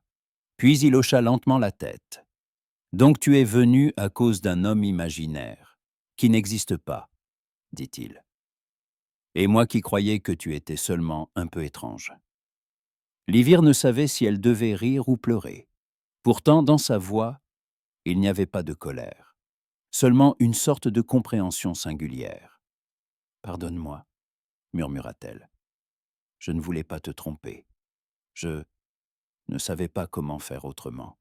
Puis il hocha lentement la tête. « Donc tu es venu à cause d'un homme imaginaire, qui n'existe pas, » dit-il. « Et moi qui croyais que tu étais seulement un peu étrange. » Livir ne savait si elle devait rire ou pleurer. Pourtant, dans sa voix, il n'y avait pas de colère, seulement une sorte de compréhension singulière. « Pardonne-moi, » murmura-t-elle. « Je ne voulais pas te tromper. Je ne savais pas comment faire autrement. »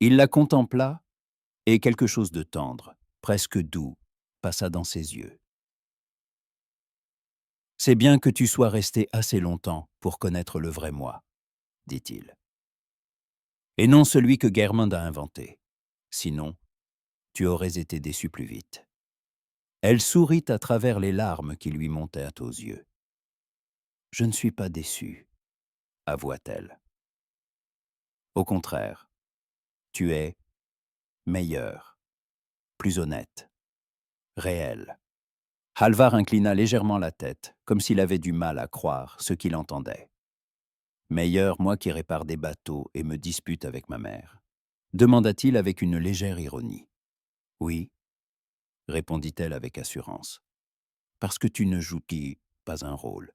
Il la contempla, et quelque chose de tendre, presque doux, passa dans ses yeux. « C'est bien que tu sois resté assez longtemps pour connaître le vrai moi, » dit-il. « Et non celui que Geirmund a inventé. Sinon, tu aurais été déçu plus vite. » Elle sourit à travers les larmes qui lui montaient aux yeux. « Je ne suis pas déçue, » avoua-t-elle. « Au contraire, tu es meilleur, plus honnête, réel. » Halvar inclina légèrement la tête, comme s'il avait du mal à croire ce qu'il entendait. « Meilleur, moi qui répare des bateaux et me dispute avec ma mère ?» demanda-t-il avec une légère ironie. « Oui, » répondit-elle avec assurance. « Parce que tu ne joues pas un rôle.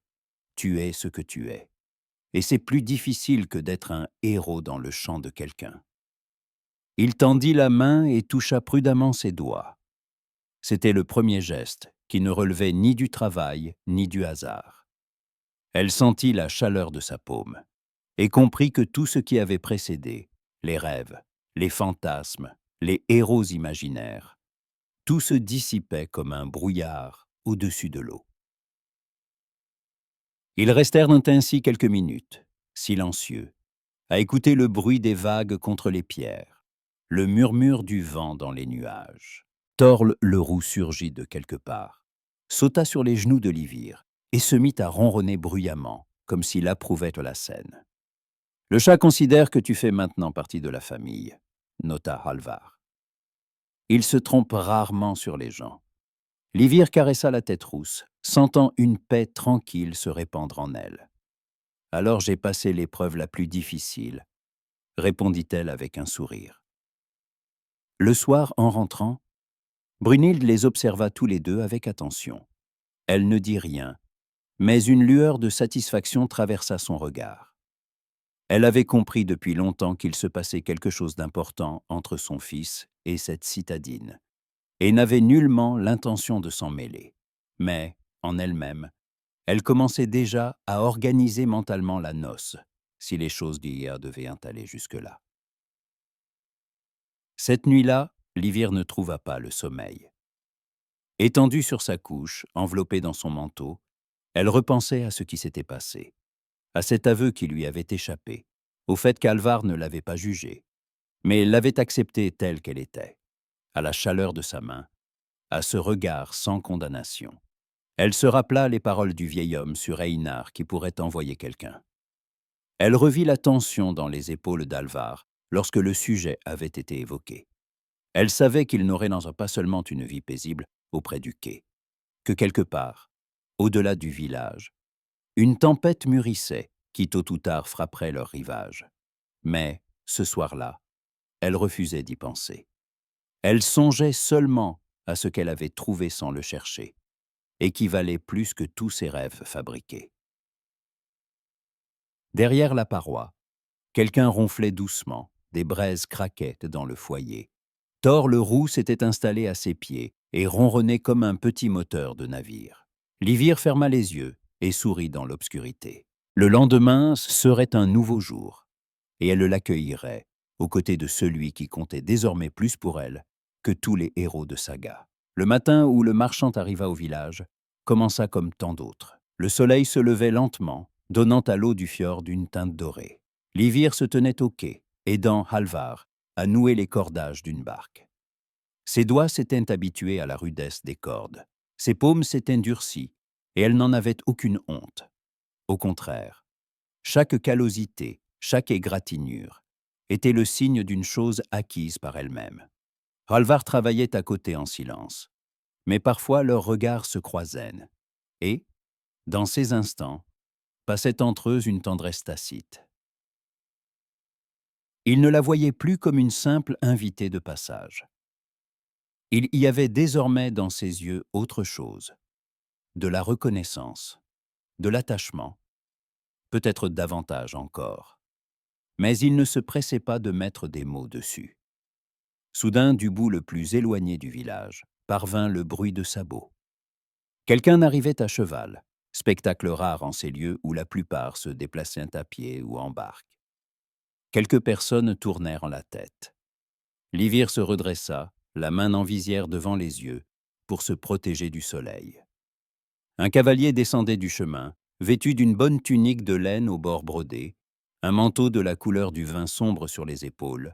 Tu es ce que tu es. Et c'est plus difficile que d'être un héros dans le champ de quelqu'un. » Il tendit la main et toucha prudemment ses doigts. C'était le premier geste qui ne relevait ni du travail ni du hasard. Elle sentit la chaleur de sa paume et comprit que tout ce qui avait précédé, les rêves, les fantasmes, les héros imaginaires, tout se dissipait comme un brouillard au-dessus de l'eau. Ils restèrent ainsi quelques minutes, silencieux, à écouter le bruit des vagues contre les pierres, le murmure du vent dans les nuages. Thorl le roux surgit de quelque part, sauta sur les genoux de Livir et se mit à ronronner bruyamment, comme s'il approuvait la scène. « Le chat considère que tu fais maintenant partie de la famille, » nota Halvar. « Il se trompe rarement sur les gens. » Livir caressa la tête rousse, sentant une paix tranquille se répandre en elle. « Alors j'ai passé l'épreuve la plus difficile, » répondit-elle avec un sourire. Le soir, en rentrant, Brunhild les observa tous les deux avec attention. Elle ne dit rien, mais une lueur de satisfaction traversa son regard. Elle avait compris depuis longtemps qu'il se passait quelque chose d'important entre son fils et cette citadine, et n'avait nullement l'intention de s'en mêler. Mais, en elle-même, elle commençait déjà à organiser mentalement la noce, si les choses d'hier devaient aller jusque-là. Cette nuit-là, Livir ne trouva pas le sommeil. Étendue sur sa couche, enveloppée dans son manteau, elle repensait à ce qui s'était passé, à cet aveu qui lui avait échappé, au fait qu'Alvar ne l'avait pas jugée, mais l'avait acceptée telle qu'elle était, à la chaleur de sa main, à ce regard sans condamnation. Elle se rappela les paroles du vieil homme sur Einar qui pourrait envoyer quelqu'un. Elle revit la tension dans les épaules d'Alvar lorsque le sujet avait été évoqué. Elle savait qu'il n'aurait pas seulement une vie paisible auprès du quai, que quelque part, au-delà du village, une tempête mûrissait qui tôt ou tard frapperait leur rivage. Mais, ce soir-là, elle refusait d'y penser. Elle songeait seulement à ce qu'elle avait trouvé sans le chercher, et qui valait plus que tous ses rêves fabriqués. Derrière la paroi, quelqu'un ronflait doucement, des braises craquaient dans le foyer. Thor le roux s'était installé à ses pieds et ronronnait comme un petit moteur de navire. Livir ferma les yeux et sourit dans l'obscurité. Le lendemain serait un nouveau jour, et elle l'accueillerait aux côtés de celui qui comptait désormais plus pour elle que tous les héros de saga. Le matin où le marchand arriva au village commença comme tant d'autres. Le soleil se levait lentement, donnant à l'eau du fjord une teinte dorée. Livir se tenait au quai, aidant Halvar à nouer les cordages d'une barque. Ses doigts s'étaient habitués à la rudesse des cordes. Ses paumes s'étaient durcies, et elle n'en avait aucune honte. Au contraire, chaque callosité, chaque égratignure était le signe d'une chose acquise par elle-même. Halvar travaillait à côté en silence, mais parfois leurs regards se croisaient, et, dans ces instants, passait entre eux une tendresse tacite. Il ne la voyait plus comme une simple invitée de passage. Il y avait désormais dans ses yeux autre chose, de la reconnaissance, de l'attachement, peut-être davantage encore. Mais il ne se pressait pas de mettre des mots dessus. Soudain, du bout le plus éloigné du village, parvint le bruit de sabots. Quelqu'un arrivait à cheval, spectacle rare en ces lieux où la plupart se déplaçaient à pied ou en barque. Quelques personnes tournèrent la tête. Livir se redressa, la main en visière devant les yeux, pour se protéger du soleil. Un cavalier descendait du chemin, vêtu d'une bonne tunique de laine aux bords brodés, un manteau de la couleur du vin sombre sur les épaules,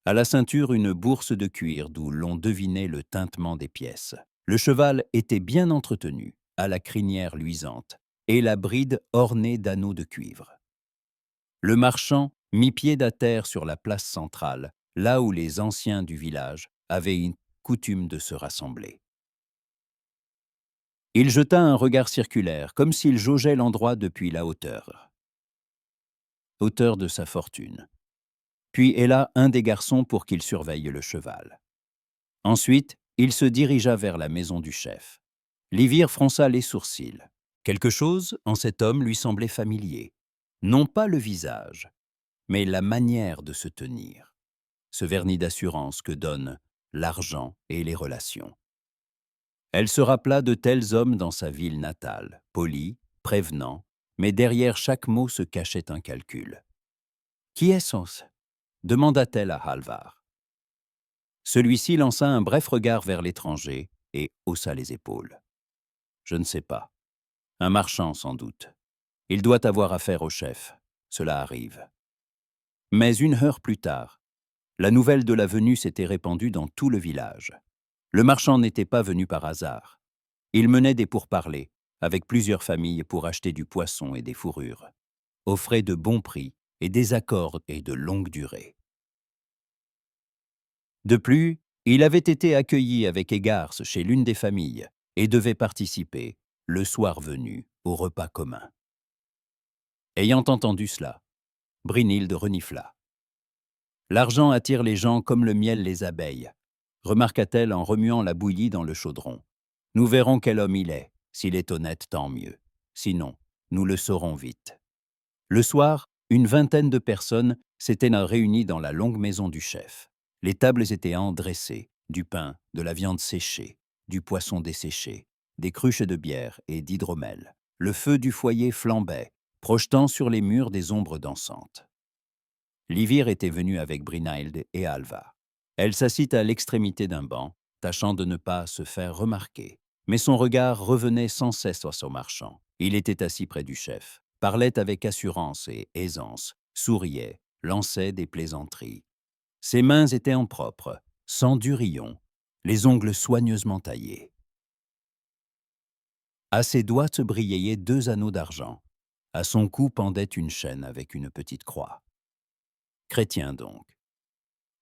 à la ceinture une bourse de cuir d'où l'on devinait le tintement des pièces. Le cheval était bien entretenu, à la crinière luisante, et la bride ornée d'anneaux de cuivre. Le marchand mit pied à terre sur la place centrale, là où les anciens du village avaient une coutume de se rassembler. Il jeta un regard circulaire, comme s'il jaugeait l'endroit depuis la hauteur de sa fortune. Puis héla un des garçons pour qu'il surveille le cheval. Ensuite, il se dirigea vers la maison du chef. Livir fronça les sourcils. Quelque chose en cet homme lui semblait familier. Non pas le visage, mais la manière de se tenir. Ce vernis d'assurance que donnent l'argent et les relations. Elle se rappela de tels hommes dans sa ville natale, polis, prévenants, mais derrière chaque mot se cachait un calcul. « Qui est-ce » demanda-t-elle à Halvar. Celui-ci lança un bref regard vers l'étranger et haussa les épaules. « Je ne sais pas. Un marchand, sans doute. Il doit avoir affaire au chef. Cela arrive. » Mais une heure plus tard, la nouvelle de la venue s'était répandue dans tout le village. Le marchand n'était pas venu par hasard. Il menait des pourparlers avec plusieurs familles pour acheter du poisson et des fourrures, offrait de bons prix et des accords et de longue durée. De plus, il avait été accueilli avec égarce chez l'une des familles et devait participer, le soir venu, au repas commun. Ayant entendu cela, Brynhilde renifla. « L'argent attire les gens comme le miel les abeilles », remarqua-t-elle en remuant la bouillie dans le chaudron. « Nous verrons quel homme il est. S'il est honnête, tant mieux. Sinon, nous le saurons vite. » Le soir, une vingtaine de personnes s'étaient réunies dans la longue maison du chef. Les tables étaient dressées, du pain, de la viande séchée, du poisson desséché, des cruches de bière et d'hydromel. Le feu du foyer flambait, projetant sur les murs des ombres dansantes. Livir était venu avec Brynhilde et Alva. Elle s'assit à l'extrémité d'un banc, tâchant de ne pas se faire remarquer. Mais son regard revenait sans cesse à son marchand. Il était assis près du chef, parlait avec assurance et aisance, souriait, lançait des plaisanteries. Ses mains étaient en propre, sans durillon, les ongles soigneusement taillés. À ses doigts se brillaient 2 anneaux d'argent. À son cou pendait une chaîne avec une petite croix. Chrétien donc.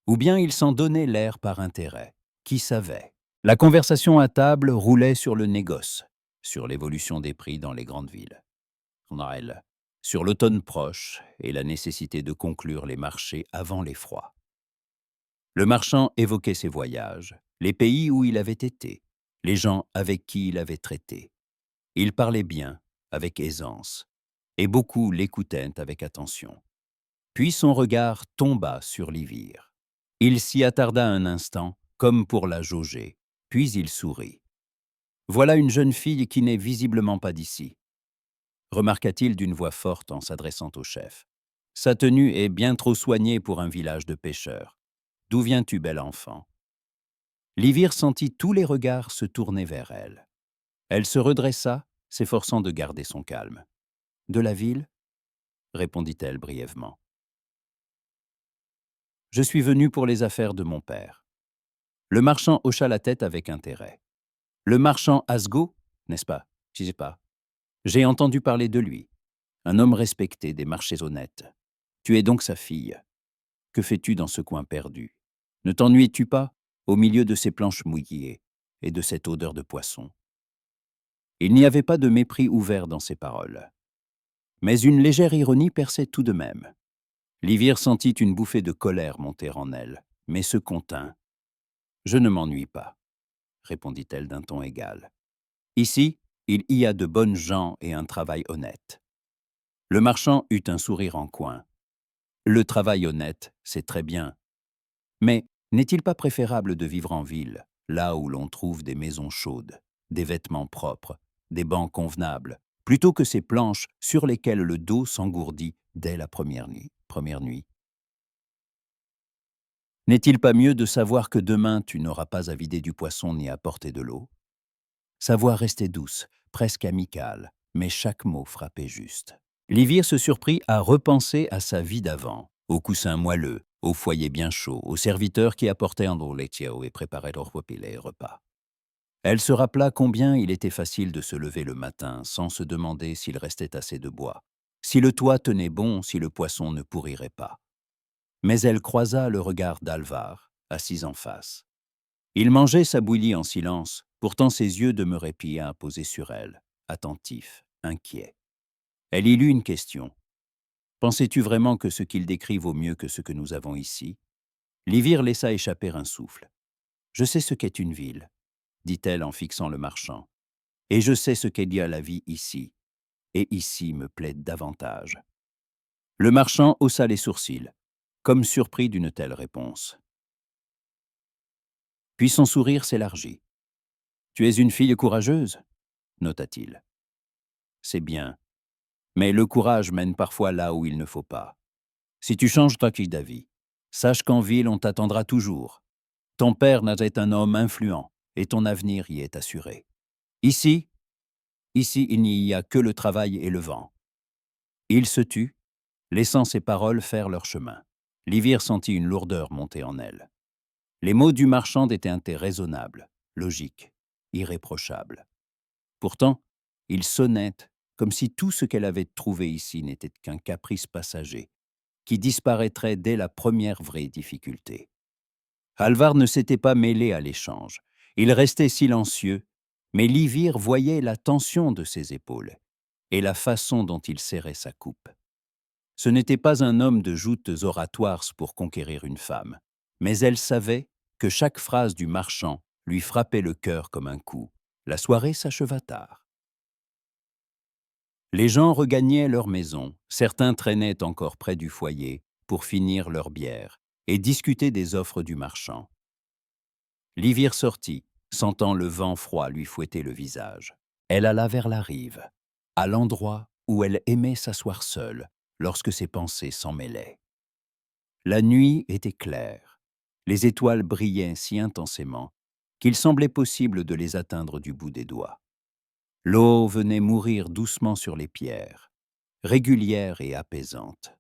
Ou bien il s'en donnait l'air par intérêt. Qui savait? La conversation à table roulait sur le négoce, sur l'évolution des prix dans les grandes villes. Noël, sur l'automne proche et la nécessité de conclure les marchés avant les froids. Le marchand évoquait ses voyages, les pays où il avait été, les gens avec qui il avait traité. Il parlait bien, avec aisance, et beaucoup l'écoutaient avec attention. Puis son regard tomba sur Livire. Il s'y attarda un instant, comme pour la jauger, puis il sourit. Voilà une jeune fille qui n'est visiblement pas d'ici, remarqua-t-il d'une voix forte en s'adressant au chef. Sa tenue est bien trop soignée pour un village de pêcheurs. D'où viens-tu, bel enfant? Livire sentit tous les regards se tourner vers elle. Elle se redressa, s'efforçant de garder son calme. De la ville? Répondit-elle brièvement. Je suis venu pour les affaires de mon père. Le marchand hocha la tête avec intérêt. Le marchand Asgo, n'est-ce pas? Je sais pas. J'ai entendu parler de lui. Un homme respecté des marchés honnêtes. Tu es donc sa fille. Que fais-tu dans ce coin perdu? Ne t'ennuies-tu pas au milieu de ces planches mouillées et de cette odeur de poisson? Il n'y avait pas de mépris ouvert dans ses paroles. Mais une légère ironie perçait tout de même. Livire sentit une bouffée de colère monter en elle, mais se contint. « Je ne m'ennuie pas », répondit-elle d'un ton égal. « Ici, il y a de bonnes gens et un travail honnête. » Le marchand eut un sourire en coin. « Le travail honnête, c'est très bien. Mais n'est-il pas préférable de vivre en ville, là où l'on trouve des maisons chaudes, des vêtements propres, des bancs convenables, plutôt que ces planches sur lesquelles le dos s'engourdit dès la première nuit? N'est-il pas mieux de savoir que demain tu n'auras pas à vider du poisson ni à porter de l'eau? » Sa voix restait douce, presque amicale, mais chaque mot frappait juste. Livire se surprit à repenser à sa vie d'avant, aux coussins moelleux, au foyer bien chaud, aux serviteurs qui apportaient un lecchio et préparaient les repas. Elle se rappela combien il était facile de se lever le matin sans se demander s'il restait assez de bois, si le toit tenait bon, si le poisson ne pourrirait pas. Mais elle croisa le regard d'Alvar, assis en face. Il mangeait sa bouillie en silence, pourtant ses yeux demeuraient pliés posés sur elle, attentifs, inquiets. Elle y lut une question. « Pensais-tu vraiment que ce qu'il décrit vaut mieux que ce que nous avons ici ?» Livire laissa échapper un souffle. « Je sais ce qu'est une ville, » dit-elle en fixant le marchand. « Et je sais ce qu'est dire la vie ici. Et ici me plaît davantage. » Le marchand haussa les sourcils, comme surpris d'une telle réponse. Puis son sourire s'élargit. « Tu es une fille courageuse ?» nota-t-il. « C'est bien. Mais le courage mène parfois là où il ne faut pas. Si tu changes d'avis, sache qu'en ville on t'attendra toujours. Ton père est un homme influent et ton avenir y est assuré. Ici, il n'y a que le travail et le vent. » Il se tut, laissant ses paroles faire leur chemin. Livire sentit une lourdeur monter en elle. Les mots du marchand étaient raisonnables, logiques, irréprochables. Pourtant, ils sonnaient comme si tout ce qu'elle avait trouvé ici n'était qu'un caprice passager, qui disparaîtrait dès la première vraie difficulté. Alvar ne s'était pas mêlé à l'échange. Il restait silencieux, mais Livire voyait la tension de ses épaules et la façon dont il serrait sa coupe. Ce n'était pas un homme de joutes oratoires pour conquérir une femme, mais elle savait que chaque phrase du marchand lui frappait le cœur comme un coup. La soirée s'acheva tard. Les gens regagnaient leur maison, certains traînaient encore près du foyer pour finir leur bière et discuter des offres du marchand. Livire sortit, sentant le vent froid lui fouetter le visage. Elle alla vers la rive, à l'endroit où elle aimait s'asseoir seule lorsque ses pensées s'en mêlaient. La nuit était claire, les étoiles brillaient si intensément qu'il semblait possible de les atteindre du bout des doigts. L'eau venait mourir doucement sur les pierres, régulière et apaisante.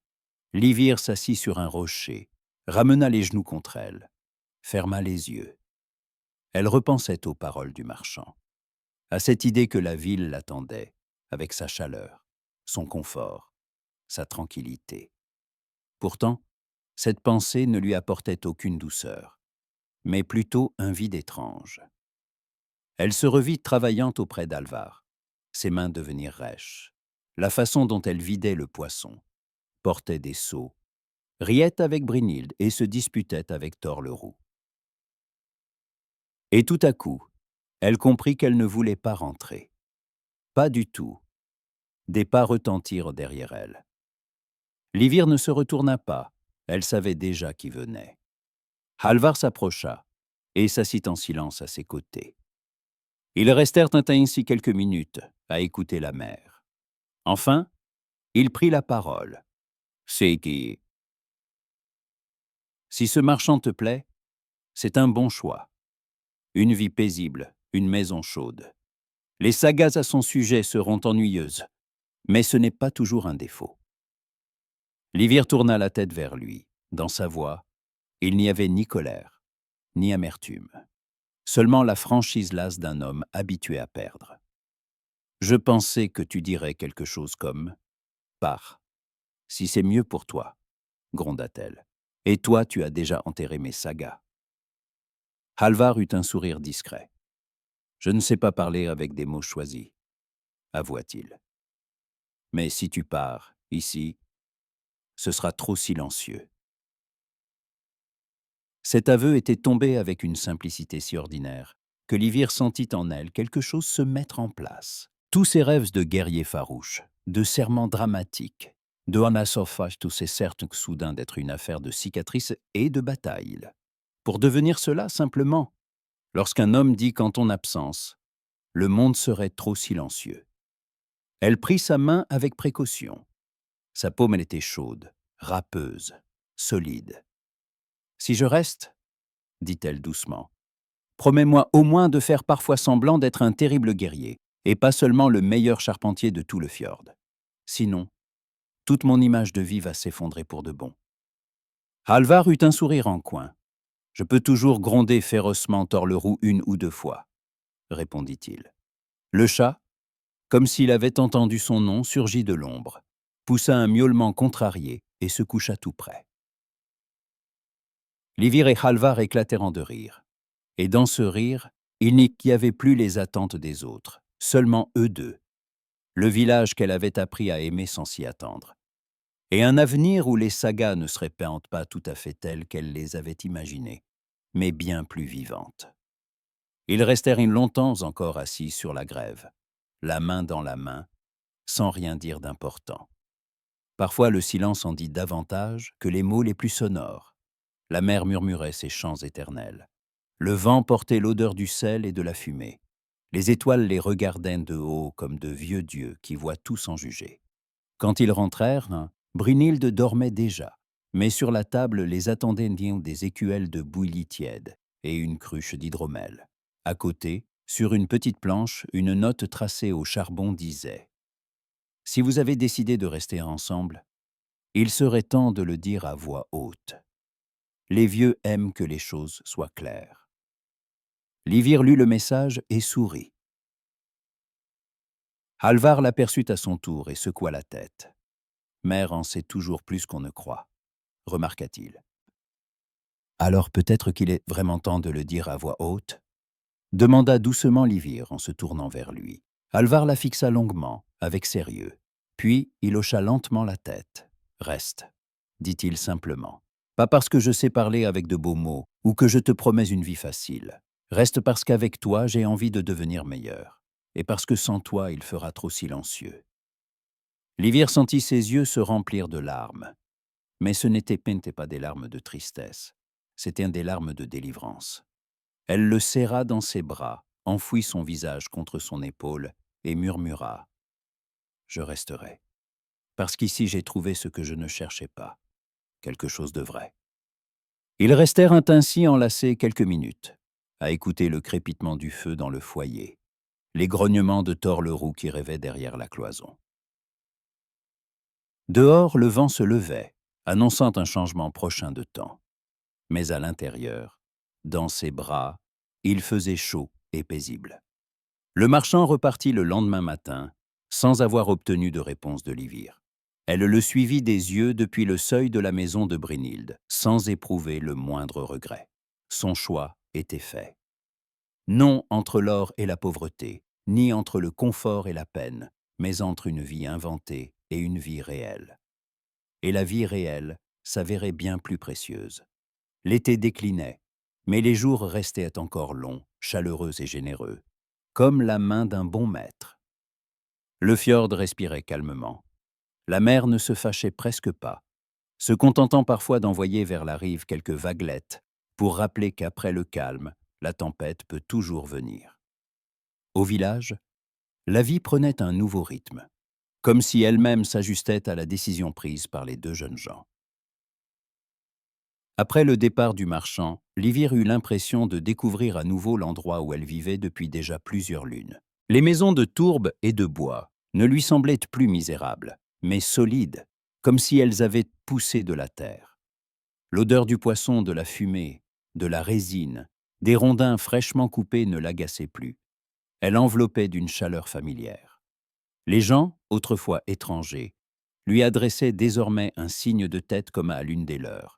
Livir s'assit sur un rocher, ramena les genoux contre elle, ferma les yeux. Elle repensait aux paroles du marchand, à cette idée que la ville l'attendait, avec sa chaleur, son confort, sa tranquillité. Pourtant, cette pensée ne lui apportait aucune douceur, mais plutôt un vide étrange. Elle se revit travaillant auprès d'Alvar, ses mains devenir rêches, la façon dont elle vidait le poisson, portait des seaux, riait avec Brynhilde et se disputait avec Thor le roux. Et tout à coup, elle comprit qu'elle ne voulait pas rentrer. Pas du tout. Des pas retentirent derrière elle. Livir ne se retourna pas, elle savait déjà qui venait. Halvar s'approcha et s'assit en silence à ses côtés. Ils restèrent ainsi quelques minutes à écouter la mer. Enfin, il prit la parole. « C'est qui ? Si ce marchand te plaît, c'est un bon choix. Une vie paisible, une maison chaude. Les sagas à son sujet seront ennuyeuses, mais ce n'est pas toujours un défaut. » Livir tourna la tête vers lui. Dans sa voix, il n'y avait ni colère, ni amertume. Seulement la franchise lasse d'un homme habitué à perdre. « Je pensais que tu dirais quelque chose comme « Pars, si c'est mieux pour toi », gronda-t-elle. « Et toi, tu as déjà enterré mes sagas. » Halvar eut un sourire discret. « Je ne sais pas parler avec des mots choisis, » avoua-t-il. « Mais si tu pars, ici, ce sera trop silencieux. » Cet aveu était tombé avec une simplicité si ordinaire que Livir sentit en elle quelque chose se mettre en place. Tous ses rêves de guerrier farouche, de serments dramatiques, de Hanasofage, tous ces certes soudain d'être une affaire de cicatrices et de bataille. Pour devenir cela simplement, lorsqu'un homme dit qu'en ton absence, le monde serait trop silencieux. Elle prit sa main avec précaution. Sa paume, elle était chaude, râpeuse, solide. « Si je reste, dit-elle doucement, promets-moi au moins de faire parfois semblant d'être un terrible guerrier, et pas seulement le meilleur charpentier de tout le fjord. Sinon, toute mon image de vie va s'effondrer pour de bon. » Halvar eut un sourire en coin. « Je peux toujours gronder férocement Thor le roux une ou deux fois, » répondit-il. Le chat, comme s'il avait entendu son nom, surgit de l'ombre, poussa un miaulement contrarié et se coucha tout près. Livir et Halvar éclatèrent de rire. Et dans ce rire, il n'y avait plus les attentes des autres, seulement eux deux. Le village qu'elle avait appris à aimer sans s'y attendre. Et un avenir où les sagas ne seraient pas tout à fait telles qu'elle les avait imaginées, mais bien plus vivantes. Ils restèrent longtemps encore assis sur la grève, la main dans la main, sans rien dire d'important. Parfois le silence en dit davantage que les mots les plus sonores. La mer murmurait ses chants éternels. Le vent portait l'odeur du sel et de la fumée. Les étoiles les regardaient de haut comme de vieux dieux qui voient tout sans juger. Quand ils rentrèrent, Brynhilde dormait déjà, mais sur la table les attendaient des écuelles de bouillie tiède et une cruche d'hydromel. À côté, sur une petite planche, une note tracée au charbon disait « Si vous avez décidé de rester ensemble, il serait temps de le dire à voix haute. Les vieux aiment que les choses soient claires. » Livir lut le message et sourit. Halvar l'aperçut à son tour et secoua la tête. « Mère en sait toujours plus qu'on ne croit, » remarqua-t-il. « Alors peut-être qu'il est vraiment temps de le dire à voix haute ?» demanda doucement Livir en se tournant vers lui. Halvar la fixa longuement, avec sérieux. Puis il hocha lentement la tête. « Reste, » dit-il simplement. « Pas parce que je sais parler avec de beaux mots ou que je te promets une vie facile. Reste parce qu'avec toi, j'ai envie de devenir meilleur. Et parce que sans toi, il fera trop silencieux. » Livir sentit ses yeux se remplir de larmes. Mais ce n'étaient pas des larmes de tristesse. C'étaient des larmes de délivrance. Elle le serra dans ses bras, enfouit son visage contre son épaule et murmura « Je resterai. Parce qu'ici j'ai trouvé ce que je ne cherchais pas. Quelque chose de vrai. » Ils restèrent ainsi enlacés quelques minutes, à écouter le crépitement du feu dans le foyer, les grognements de Thor le roux qui rêvait derrière la cloison. Dehors, le vent se levait, annonçant un changement prochain de temps. Mais à l'intérieur, dans ses bras, il faisait chaud et paisible. Le marchand repartit le lendemain matin, sans avoir obtenu de réponse de Livir. Elle le suivit des yeux depuis le seuil de la maison de Brynhilde, sans éprouver le moindre regret. Son choix était fait. Non entre l'or et la pauvreté, ni entre le confort et la peine, mais entre une vie inventée et une vie réelle. Et la vie réelle s'avérait bien plus précieuse. L'été déclinait, mais les jours restaient encore longs, chaleureux et généreux, comme la main d'un bon maître. Le fjord respirait calmement. La mer ne se fâchait presque pas, se contentant parfois d'envoyer vers la rive quelques vaguelettes pour rappeler qu'après le calme, la tempête peut toujours venir. Au village, la vie prenait un nouveau rythme, comme si elle-même s'ajustait à la décision prise par les deux jeunes gens. Après le départ du marchand, Livir eut l'impression de découvrir à nouveau l'endroit où elle vivait depuis déjà plusieurs lunes. Les maisons de tourbe et de bois ne lui semblaient plus misérables, mais solides, comme si elles avaient poussé de la terre. L'odeur du poisson, de la fumée, de la résine, des rondins fraîchement coupés ne l'agaçait plus. Elle enveloppait d'une chaleur familière. Les gens, autrefois étrangers, lui adressaient désormais un signe de tête comme à l'une des leurs.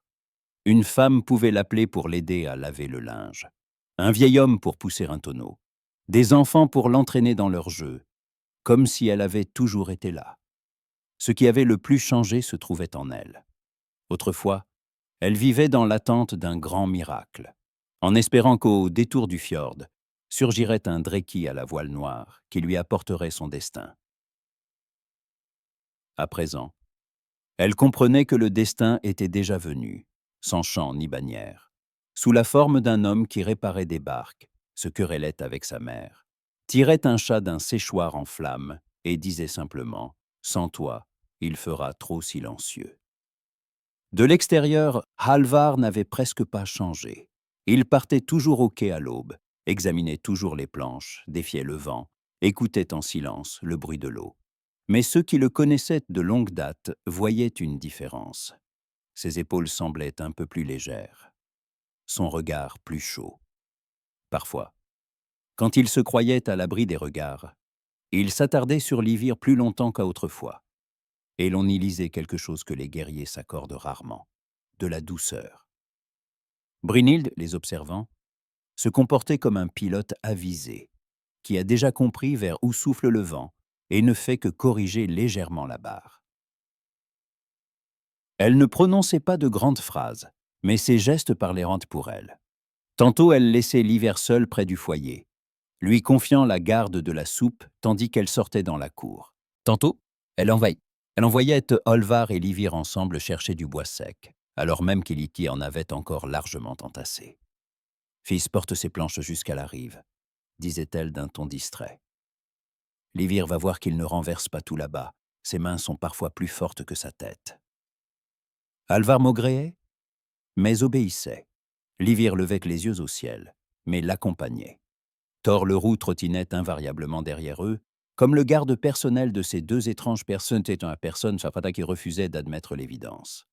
Une femme pouvait l'appeler pour l'aider à laver le linge, un vieil homme pour pousser un tonneau, des enfants pour l'entraîner dans leur jeu, comme si elle avait toujours été là. Ce qui avait le plus changé se trouvait en elle. Autrefois, elle vivait dans l'attente d'un grand miracle, en espérant qu'au détour du fjord surgirait un Dreki à la voile noire qui lui apporterait son destin. À présent, elle comprenait que le destin était déjà venu, sans chant ni bannière, sous la forme d'un homme qui réparait des barques, se querellait avec sa mère, tirait un chat d'un séchoir en flammes et disait simplement « Sans toi, il fera trop silencieux ». De l'extérieur, Halvar n'avait presque pas changé. Il partait toujours au quai à l'aube, examinait toujours les planches, défiait le vent, écoutait en silence le bruit de l'eau. Mais ceux qui le connaissaient de longue date voyaient une différence. Ses épaules semblaient un peu plus légères, son regard plus chaud. Parfois, quand il se croyait à l'abri des regards, il s'attardait sur Livir plus longtemps qu'autrefois, et l'on y lisait quelque chose que les guerriers s'accordent rarement, de la douceur. Brynhilde, les observant, se comportait comme un pilote avisé, qui a déjà compris vers où souffle le vent et ne fait que corriger légèrement la barre. Elle ne prononçait pas de grandes phrases, mais ses gestes parlaient rente pour elle. Tantôt elle laissait Livir seul près du foyer, lui confiant la garde de la soupe tandis qu'elle sortait dans la cour. Tantôt, elle envoyait Olvar et Livir ensemble chercher du bois sec, alors même qu'Eliki en avait encore largement entassé. « Fils, porte ses planches jusqu'à la rive », disait-elle d'un ton distrait. « Livir va voir qu'il ne renverse pas tout là-bas. Ses mains sont parfois plus fortes que sa tête. » Alvar maugréait, mais obéissait. Livir levait les yeux au ciel, mais l'accompagnait. Thor le roux trottinait invariablement derrière eux, comme le garde personnel de ces deux étranges personnes étant la personne qui refusait d'admettre l'évidence.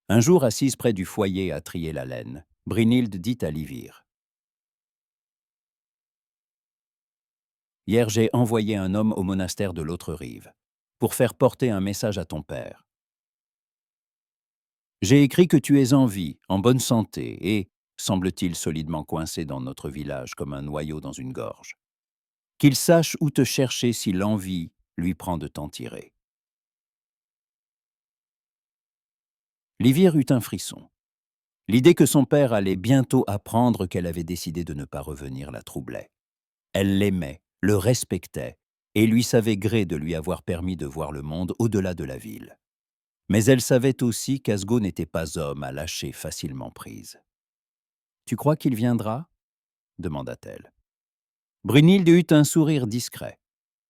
Un jour, assise près du foyer à trier la laine, Brynhilde dit à Livir : « Hier, j'ai envoyé un homme au monastère de l'autre rive, pour faire porter un message à ton père. J'ai écrit que tu es en vie, en bonne santé et, semble-t-il solidement coincé dans notre village comme un noyau dans une gorge. Qu'il sache où te chercher si l'envie lui prend de t'en tirer. » Livir eut un frisson. L'idée que son père allait bientôt apprendre qu'elle avait décidé de ne pas revenir la troublait. Elle l'aimait, le respectait, et lui savait gré de lui avoir permis de voir le monde au-delà de la ville. Mais elle savait aussi qu'Asgo n'était pas homme à lâcher facilement prise. « Tu crois qu'il viendra ?» demanda-t-elle. Brynhilde eut un sourire discret.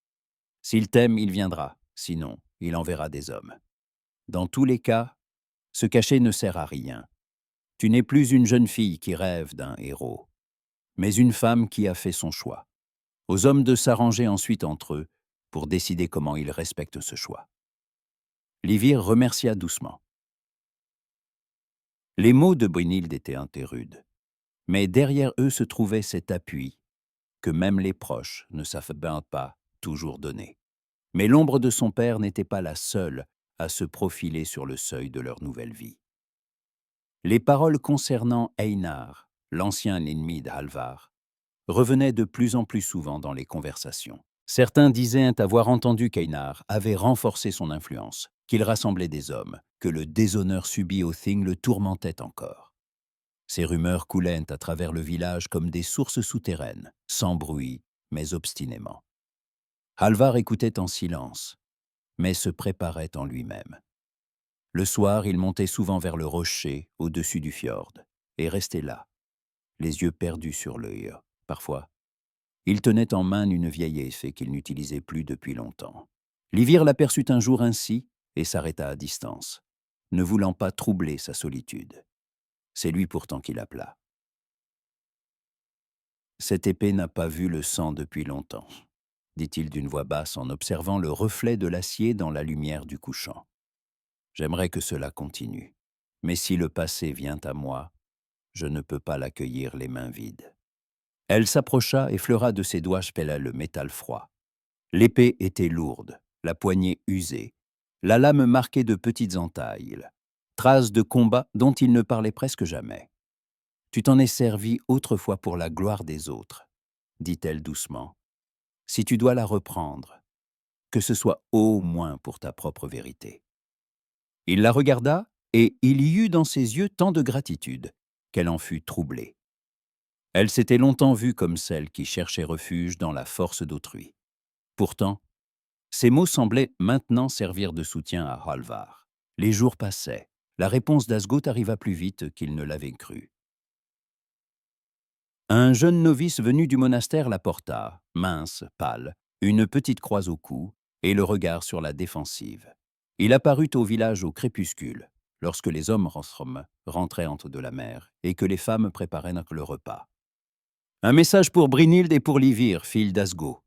« S'il t'aime, il viendra, sinon, il enverra des hommes. Dans tous les cas, se cacher ne sert à rien. Tu n'es plus une jeune fille qui rêve d'un héros, mais une femme qui a fait son choix. Aux hommes de s'arranger ensuite entre eux pour décider comment ils respectent ce choix. » Livir remercia doucement. Les mots de Brynhild étaient un peu rudes, mais derrière eux se trouvait cet appui que même les proches ne savent pas toujours donner. Mais l'ombre de son père n'était pas la seule à se profiler sur le seuil de leur nouvelle vie. Les paroles concernant Einar, l'ancien ennemi d'Halvar, revenaient de plus en plus souvent dans les conversations. Certains disaient avoir entendu qu'Einar avait renforcé son influence, qu'il rassemblait des hommes, que le déshonneur subi au Thing le tourmentait encore. Ces rumeurs coulaient à travers le village comme des sources souterraines, sans bruit, mais obstinément. Halvar écoutait en silence, mais se préparait en lui-même. Le soir, il montait souvent vers le rocher, au-dessus du fjord, et restait là, les yeux perdus sur l'œil. Parfois, il tenait en main une vieille épée qu'il n'utilisait plus depuis longtemps. Livir l'aperçut un jour ainsi et s'arrêta à distance, ne voulant pas troubler sa solitude. C'est lui pourtant qui l'appela. « Cette épée n'a pas vu le sang depuis longtemps, » dit-il d'une voix basse en observant le reflet de l'acier dans la lumière du couchant. « J'aimerais que cela continue, mais si le passé vient à moi, je ne peux pas l'accueillir les mains vides. » Elle s'approcha, effleura de ses doigts le métal froid. L'épée était lourde, la poignée usée, la lame marquée de petites entailles, traces de combat dont il ne parlait presque jamais. « Tu t'en es servi autrefois pour la gloire des autres, » dit-elle doucement. « Si tu dois la reprendre, que ce soit au moins pour ta propre vérité. » Il la regarda, et il y eut dans ses yeux tant de gratitude qu'elle en fut troublée. Elle s'était longtemps vue comme celle qui cherchait refuge dans la force d'autrui. Pourtant, ces mots semblaient maintenant servir de soutien à Halvar. Les jours passaient. La réponse d'Asgoth arriva plus vite qu'il ne l'avait cru. Un jeune novice venu du monastère la porta, mince, pâle, une petite croix au cou et le regard sur la défensive. Il apparut au village au crépuscule, lorsque les hommes rentraient de la mer et que les femmes préparaient le repas. « Un message pour Brynhild et pour Livir, fille d'Asgoth, »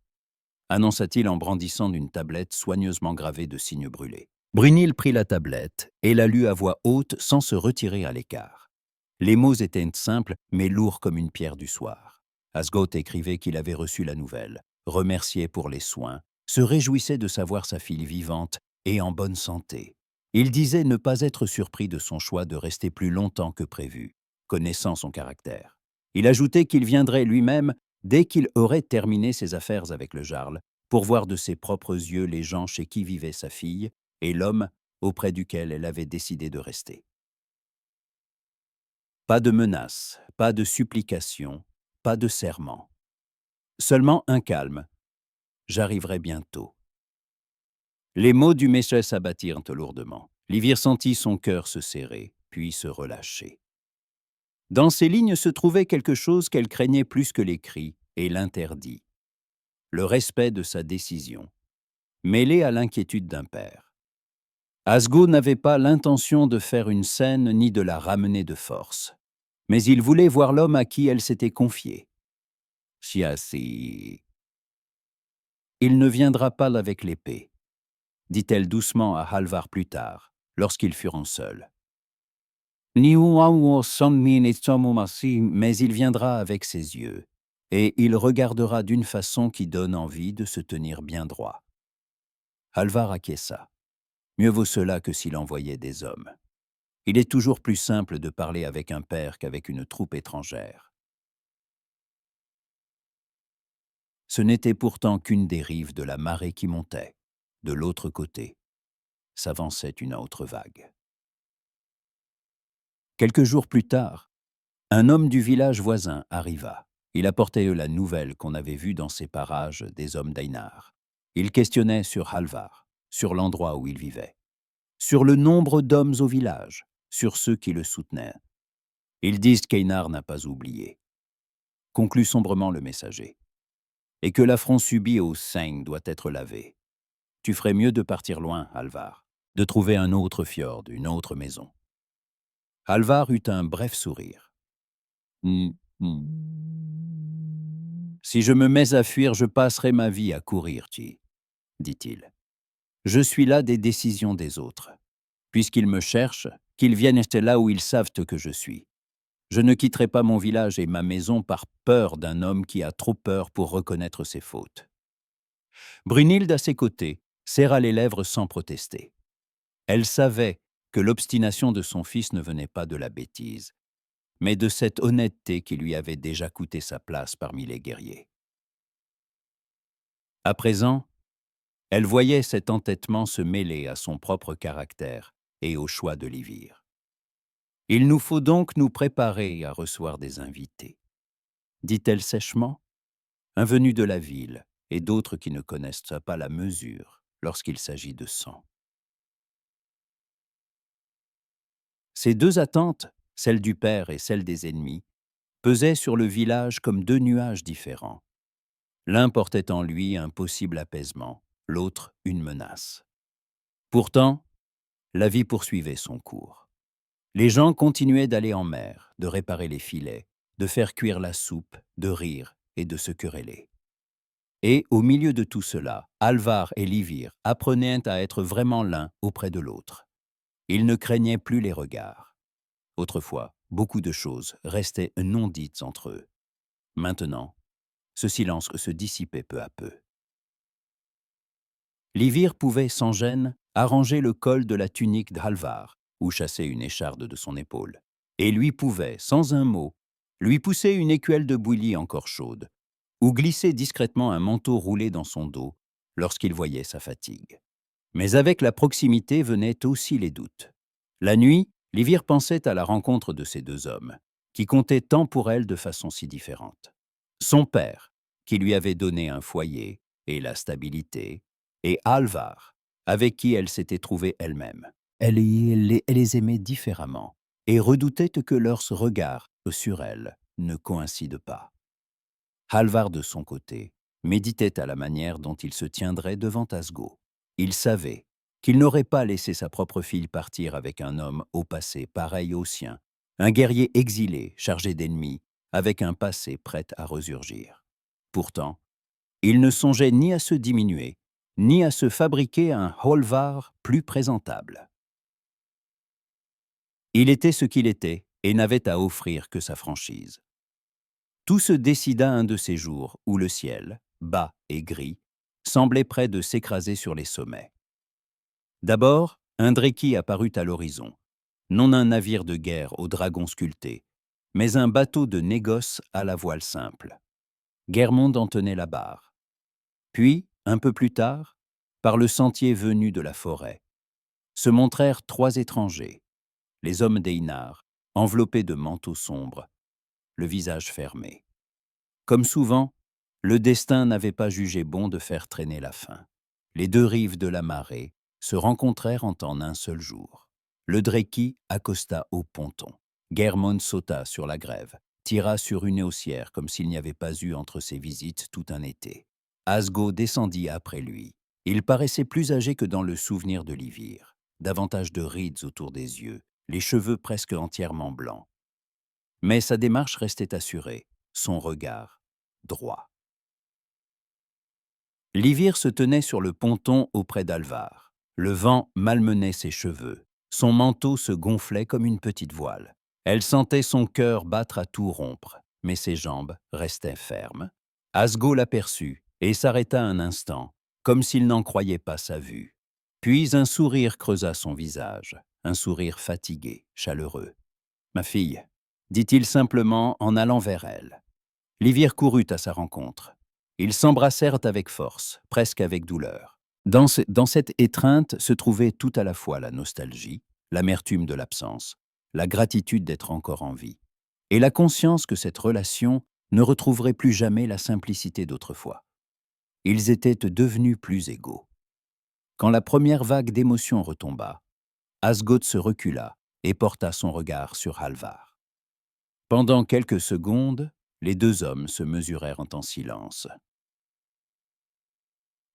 annonça-t-il en brandissant une tablette soigneusement gravée de signes brûlés. Brynhild prit la tablette et la lut à voix haute sans se retirer à l'écart. Les mots étaient simples, mais lourds comme une pierre du soir. Asgoth écrivait qu'il avait reçu la nouvelle, remerciait pour les soins, se réjouissait de savoir sa fille vivante et en bonne santé. Il disait ne pas être surpris de son choix de rester plus longtemps que prévu, connaissant son caractère. Il ajoutait qu'il viendrait lui-même dès qu'il aurait terminé ses affaires avec le Jarl, pour voir de ses propres yeux les gens chez qui vivait sa fille et l'homme auprès duquel elle avait décidé de rester. Pas de menaces, pas de supplications, pas de serment. Seulement un calme. J'arriverai bientôt. Les mots du message s'abattirent lourdement. Livir sentit son cœur se serrer, puis se relâcher. Dans ces lignes se trouvait quelque chose qu'elle craignait plus que les cris et l'interdit. Le respect de sa décision, mêlé à l'inquiétude d'un père. Asgoth n'avait pas l'intention de faire une scène ni de la ramener de force, mais il voulait voir l'homme à qui elle s'était confiée. Siasi. Il ne viendra pas avec l'épée, dit-elle doucement à Halvar plus tard, lorsqu'ils furent seuls. Mais il viendra avec ses yeux, et il regardera d'une façon qui donne envie de se tenir bien droit. Halvar acquiesça. Mieux vaut cela que s'il envoyait des hommes. Il est toujours plus simple de parler avec un père qu'avec une troupe étrangère. Ce n'était pourtant qu'une dérive de la marée qui montait. De l'autre côté, s'avançait une autre vague. Quelques jours plus tard, un homme du village voisin arriva. Il apportait la nouvelle qu'on avait vue dans ces parages des hommes d'Einar. Il questionnait sur Halvar, sur l'endroit où il vivait, sur le nombre d'hommes au village, sur ceux qui le soutenaient. Ils disent qu'Einar n'a pas oublié, conclut sombrement le messager, et que l'affront subi au Seng doit être lavé. Tu ferais mieux de partir loin, Halvar, de trouver un autre fjord, une autre maison. Halvar eut un bref sourire. Si je me mets à fuir, je passerai ma vie à courir, dit-il. Je suis là des décisions des autres. Puisqu'ils me cherchent, qu'ils viennent rester là où ils savent que je suis. Je ne quitterai pas mon village et ma maison par peur d'un homme qui a trop peur pour reconnaître ses fautes. Brunhilde, à ses côtés, serra les lèvres sans protester. Elle savait que l'obstination de son fils ne venait pas de la bêtise, mais de cette honnêteté qui lui avait déjà coûté sa place parmi les guerriers. À présent, elle voyait cet entêtement se mêler à son propre caractère et au choix de Livir. Il nous faut donc nous préparer à recevoir des invités, dit-elle sèchement, un venu de la ville et d'autres qui ne connaissent pas la mesure lorsqu'il s'agit de sang. Ces deux attentes, celle du père et celle des ennemis, pesaient sur le village comme deux nuages différents. L'un portait en lui un possible apaisement, l'autre une menace. Pourtant, la vie poursuivait son cours. Les gens continuaient d'aller en mer, de réparer les filets, de faire cuire la soupe, de rire et de se quereller. Et, au milieu de tout cela, Alvar et Livir apprenaient à être vraiment l'un auprès de l'autre. Ils ne craignaient plus les regards. Autrefois, beaucoup de choses restaient non dites entre eux. Maintenant, ce silence se dissipait peu à peu. Livir pouvait, sans gêne, arranger le col de la tunique d'Alvar, ou chasser une écharde de son épaule, et lui pouvait, sans un mot, lui pousser une écuelle de bouillie encore chaude, ou glisser discrètement un manteau roulé dans son dos lorsqu'il voyait sa fatigue. Mais avec la proximité venaient aussi les doutes. La nuit, Livir pensait à la rencontre de ces deux hommes, qui comptaient tant pour elle de façon si différente. Son père, qui lui avait donné un foyer et la stabilité, et Alvar, avec qui elle s'était trouvée elle-même. Elle les aimait différemment et redoutait que leurs regards sur elle ne coïncident pas. Halvar, de son côté, méditait à la manière dont il se tiendrait devant Asgo. Il savait qu'il n'aurait pas laissé sa propre fille partir avec un homme au passé pareil au sien, un guerrier exilé, chargé d'ennemis, avec un passé prêt à resurgir. Pourtant, il ne songeait ni à se diminuer, ni à se fabriquer un Holvar plus présentable. Il était ce qu'il était et n'avait à offrir que sa franchise. Tout se décida un de ces jours où le ciel, bas et gris, semblait près de s'écraser sur les sommets. D'abord, un Dreki apparut à l'horizon, non un navire de guerre au dragon sculpté, mais un bateau de négoce à la voile simple. Guermond en tenait la barre. Puis, un peu plus tard, par le sentier venu de la forêt, se montrèrent trois étrangers, les hommes d'Einar, enveloppés de manteaux sombres, le visage fermé. Comme souvent, le destin n'avait pas jugé bon de faire traîner la fin. Les deux rives de la marée se rencontrèrent en un seul jour. Le Dreki accosta au ponton. Guermond sauta sur la grève, tira sur une haussière comme s'il n'y avait pas eu entre ses visites tout un été. Asgo descendit après lui. Il paraissait plus âgé que dans le souvenir de Livir, davantage de rides autour des yeux, les cheveux presque entièrement blancs. Mais sa démarche restait assurée, son regard droit. Livir se tenait sur le ponton auprès d'Alvar. Le vent malmenait ses cheveux. Son manteau se gonflait comme une petite voile. Elle sentait son cœur battre à tout rompre, mais ses jambes restaient fermes. Asgo l'aperçut et s'arrêta un instant, comme s'il n'en croyait pas sa vue. Puis un sourire creusa son visage, un sourire fatigué, chaleureux. « Ma fille », dit-il simplement en allant vers elle. Livir courut à sa rencontre. Ils s'embrassèrent avec force, presque avec douleur. Dans cette étreinte se trouvait tout à la fois la nostalgie, l'amertume de l'absence, la gratitude d'être encore en vie, et la conscience que cette relation ne retrouverait plus jamais la simplicité d'autrefois. Ils étaient devenus plus égaux. Quand la première vague d'émotion retomba, Asgoth se recula et porta son regard sur Halvar. Pendant quelques secondes, les deux hommes se mesurèrent en silence.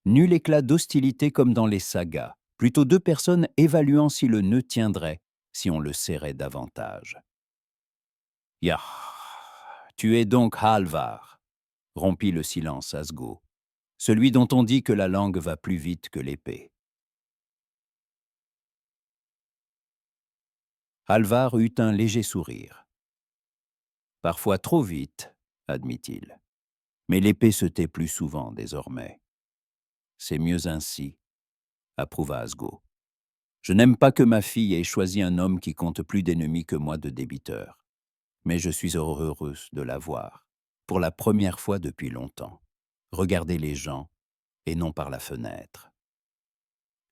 Nul éclat d'hostilité comme dans les sagas, plutôt deux personnes évaluant si le nœud tiendrait, si on le serrait davantage. « Yah, tu es donc Halvar », rompit le silence Asgo, celui dont on dit que la langue va plus vite que l'épée. Halvar eut un léger sourire. Parfois trop vite, admit-il. Mais l'épée se tait plus souvent désormais. C'est mieux ainsi, approuva Asgo. Je n'aime pas que ma fille ait choisi un homme qui compte plus d'ennemis que moi de débiteurs. Mais je suis heureuse de la voir, pour la première fois depuis longtemps. Regarder les gens, et non par la fenêtre.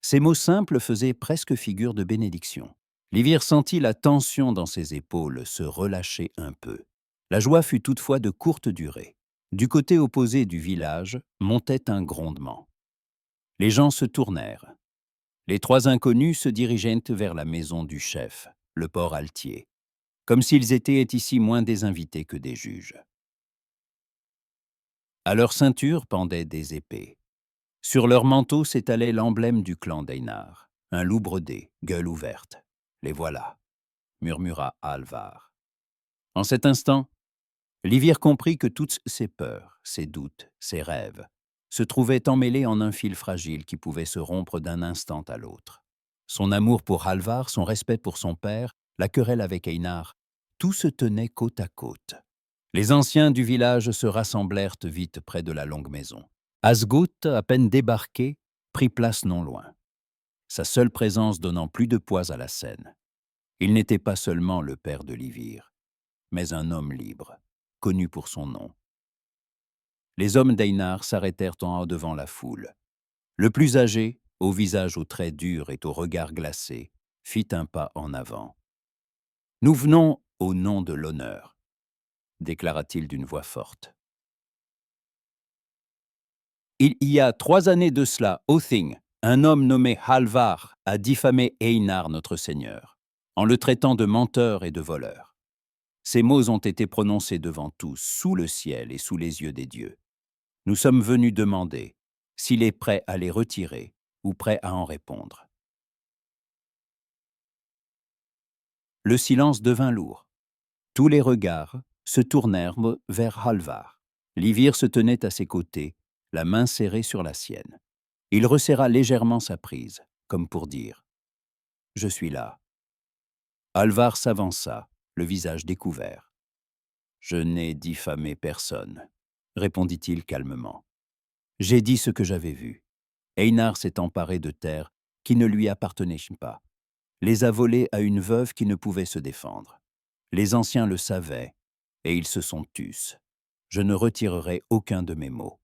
Ces mots simples faisaient presque figure de bénédiction. Livir sentit la tension dans ses épaules se relâcher un peu. La joie fut toutefois de courte durée. Du côté opposé du village montait un grondement. Les gens se tournèrent. Les trois inconnus se dirigeaient vers la maison du chef, le port altier, comme s'ils étaient ici moins des invités que des juges. À leur ceinture pendaient des épées. Sur leur manteau s'étalait l'emblème du clan d'Einar, un loup brodé, gueule ouverte. Les voilà, murmura Halvar. En cet instant, Livir comprit que toutes ses peurs, ses doutes, ses rêves, se trouvaient emmêlés en un fil fragile qui pouvait se rompre d'un instant à l'autre. Son amour pour Halvar, son respect pour son père, la querelle avec Einar, tout se tenait côte à côte. Les anciens du village se rassemblèrent vite près de la longue maison. Asgoth, à peine débarqué, prit place non loin, sa seule présence donnant plus de poids à la scène. Il n'était pas seulement le père de Livir, mais un homme libre, connu pour son nom. Les hommes d'Einar s'arrêtèrent en haut devant la foule. Le plus âgé, au visage aux traits durs et au regard glacé, fit un pas en avant. « Nous venons au nom de l'honneur », déclara-t-il d'une voix forte. Il y a 3 années de cela, au Thing, un homme nommé Halvar a diffamé Einar notre Seigneur, en le traitant de menteur et de voleur. Ces mots ont été prononcés devant tous, sous le ciel et sous les yeux des dieux. Nous sommes venus demander s'il est prêt à les retirer ou prêt à en répondre. Le silence devint lourd. Tous les regards se tournèrent vers Halvar. Livir se tenait à ses côtés, la main serrée sur la sienne. Il resserra légèrement sa prise, comme pour dire « Je suis là ». Halvar s'avança, le visage découvert. « Je n'ai diffamé personne », répondit-il calmement. « J'ai dit ce que j'avais vu. Einar s'est emparé de terres qui ne lui appartenaient pas, les a volées à une veuve qui ne pouvait se défendre. Les anciens le savaient, et ils se sont tus. Je ne retirerai aucun de mes mots. »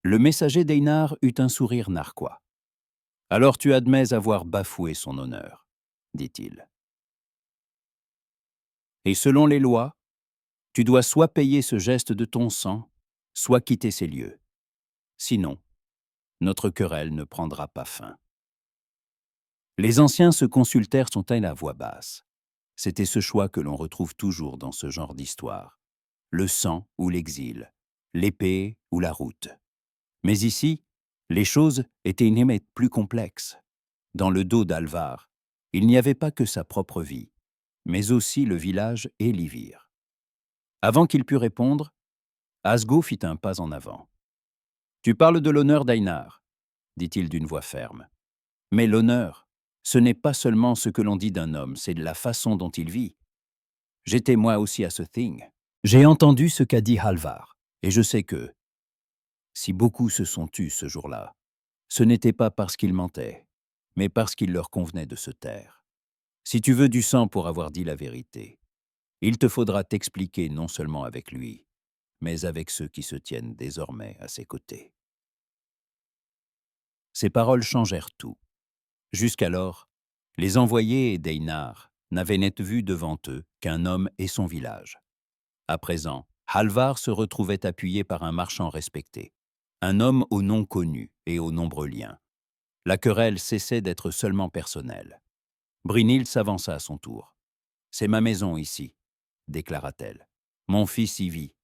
Le messager d'Einar eut un sourire narquois. « Alors tu admets avoir bafoué son honneur, » dit-il. « Et selon les lois, tu dois soit payer ce geste de ton sang, soit quitter ces lieux. Sinon, notre querelle ne prendra pas fin. » Les anciens se consultèrent à la voix basse. C'était ce choix que l'on retrouve toujours dans ce genre d'histoire. Le sang ou l'exil, l'épée ou la route. Mais ici, les choses étaient limite plus complexes. Dans le dos d'Halvar, il n'y avait pas que sa propre vie, mais aussi le village et Livir. Avant qu'il pût répondre, Asgo fit un pas en avant. « Tu parles de l'honneur d'Einar, » dit-il d'une voix ferme. « Mais l'honneur, ce n'est pas seulement ce que l'on dit d'un homme, c'est la façon dont il vit. J'étais moi aussi à ce Thing. J'ai entendu ce qu'a dit Halvar, et je sais que, si beaucoup se sont tus ce jour-là, ce n'était pas parce qu'ils mentaient, mais parce qu'il leur convenait de se taire. Si tu veux du sang pour avoir dit la vérité, il te faudra t'expliquer non seulement avec lui, mais avec ceux qui se tiennent désormais à ses côtés. » Ces paroles changèrent tout. Jusqu'alors, les envoyés d'Einar n'avaient net vu devant eux qu'un homme et son village. À présent, Halvar se retrouvait appuyé par un marchand respecté, un homme au nom connu et aux nombreux liens. La querelle cessait d'être seulement personnelle. Brynhild s'avança à son tour. « C'est ma maison ici, » déclara-t-elle. « Mon fils y vit.